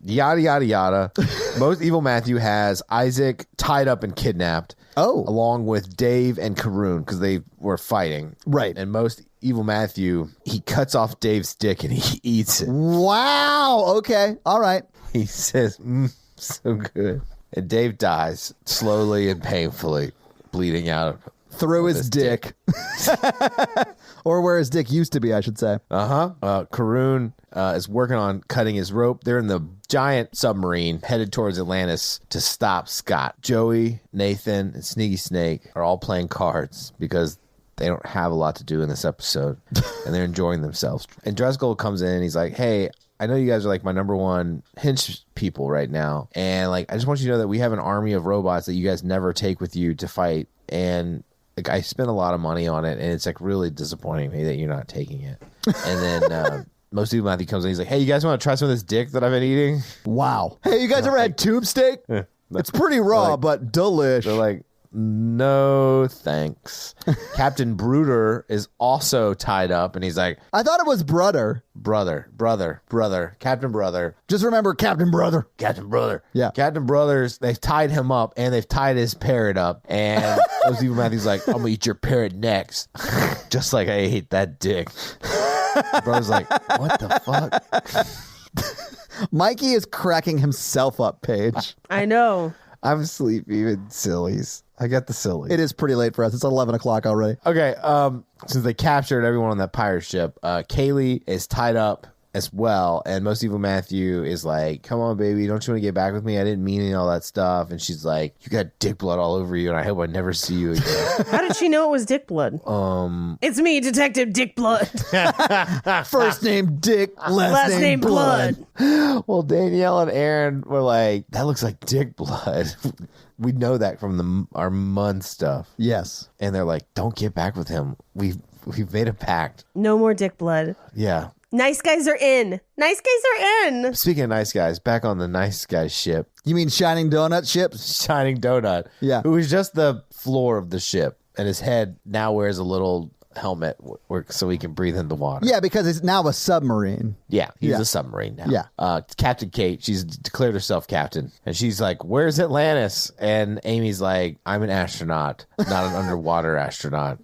Yada, yada, yada. Most Evil Matthew has Isaac tied up and kidnapped. Oh. Along with Dave and Karoon because they were fighting. Right. And most Evil Matthew, he cuts off Dave's dick and he eats it. Wow. Okay. All right. He says, so good. And Dave dies slowly and painfully, bleeding out through his dick. Or where his dick used to be, I should say. Karun is working on cutting his rope. They're in the giant submarine headed towards Atlantis to stop Scott. Joey, Nathan, and Sneaky Snake are all playing cards because they don't have a lot to do in this episode, and they're enjoying themselves. And Driscoll comes in and he's like, hey, I know you guys are like my number one hinge people right now, and like I just want you to know that we have an army of robots that you guys never take with you to fight, and like I spent a lot of money on it, and it's like really disappointing me that you're not taking it. And then most people, Matthew comes in, he's like, hey, you guys want to try some of this dick that I've been eating? Wow. Hey, you guys ever had tube steak? It's pretty raw, but delish. They're like, no thanks. Captain Bruder is also tied up, and he's like, I thought it was brother. Brother. Captain Brother. Just remember Captain Brother. Yeah. Captain Brothers, they've tied him up, and they've tied his parrot up, and those people, Matthew's like, I'm gonna eat your parrot next. Just like I ate that dick. Brother's like, what the fuck? Mikey is cracking himself up, Paige. I know. I'm sleepy with sillies. I got the sillies. It is pretty late for us. It's 11 o'clock already. Okay, since they captured everyone on that pirate ship, Kaylee is tied up as well, and Most Evil Matthew is like, come on, baby, don't you want to get back with me? I didn't mean any all that stuff. And she's like, you got dick blood all over you, and I hope I never see you again. How did she know it was dick blood? It's me, Detective Dick Blood. First name Dick, last name Blood. Well, Danielle and Aaron were like, that looks like dick blood. We know that from our Mun stuff. Yes. And they're like, don't get back with him. We've made a pact. No more dick blood. Yeah. Nice guys are in. Nice guys are in. Speaking of nice guys, back on the nice guys ship. You mean Shining Donut ship? Shining Donut. Yeah. Who is just the floor of the ship, and his head now wears a little helmet so he can breathe in the water. Yeah, because it's now a submarine. Yeah, he's a submarine now. Yeah. Captain Kate, she's declared herself captain, and she's like, where's Atlantis? And Amy's like, I'm an astronaut, not an underwater astronaut.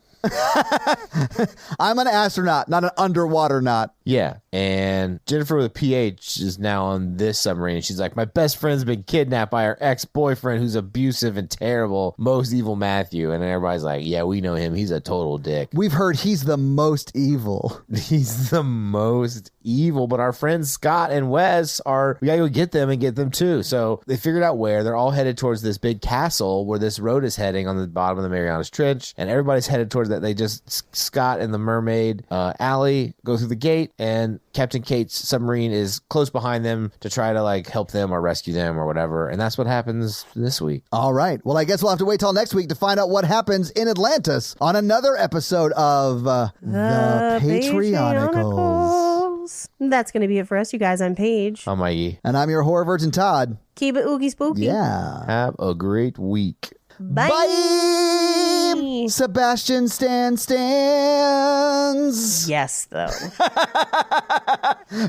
I'm an astronaut, not an underwater knot. Yeah. And Jennifer with a PH is now on this submarine. She's like, my best friend's been kidnapped by her ex-boyfriend who's abusive and terrible, Most Evil Matthew. And everybody's like, yeah, we know him. He's a total dick. We've heard he's the most evil. He's the most evil. But our friends Scott and Wes we gotta go get them and get them too. So they figured out where. They're all headed towards this big castle where this road is heading on the bottom of the Marianas Trench. And everybody's headed towards that. Scott and the mermaid Allie go through the gate, and Captain Kate's submarine is close behind them to try to like help them or rescue them or whatever. And that's what happens this week. All right. Well, I guess we'll have to wait till next week to find out what happens in Atlantis on another episode of the Patreonicals. That's going to be it for us, you guys. I'm Paige. I'm Mikey. And I'm your horror virgin, Todd. Keep it oogie spooky. Yeah. Have a great week. Bye. Bye. Sebastian stands. Yes, though.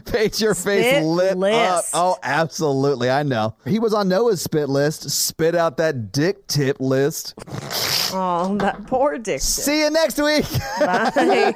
Paige, your face lit up. Oh, absolutely. I know. He was on Noah's spit list. Spit out that dick tip list. Oh, that poor dick tip. See you next week. Bye.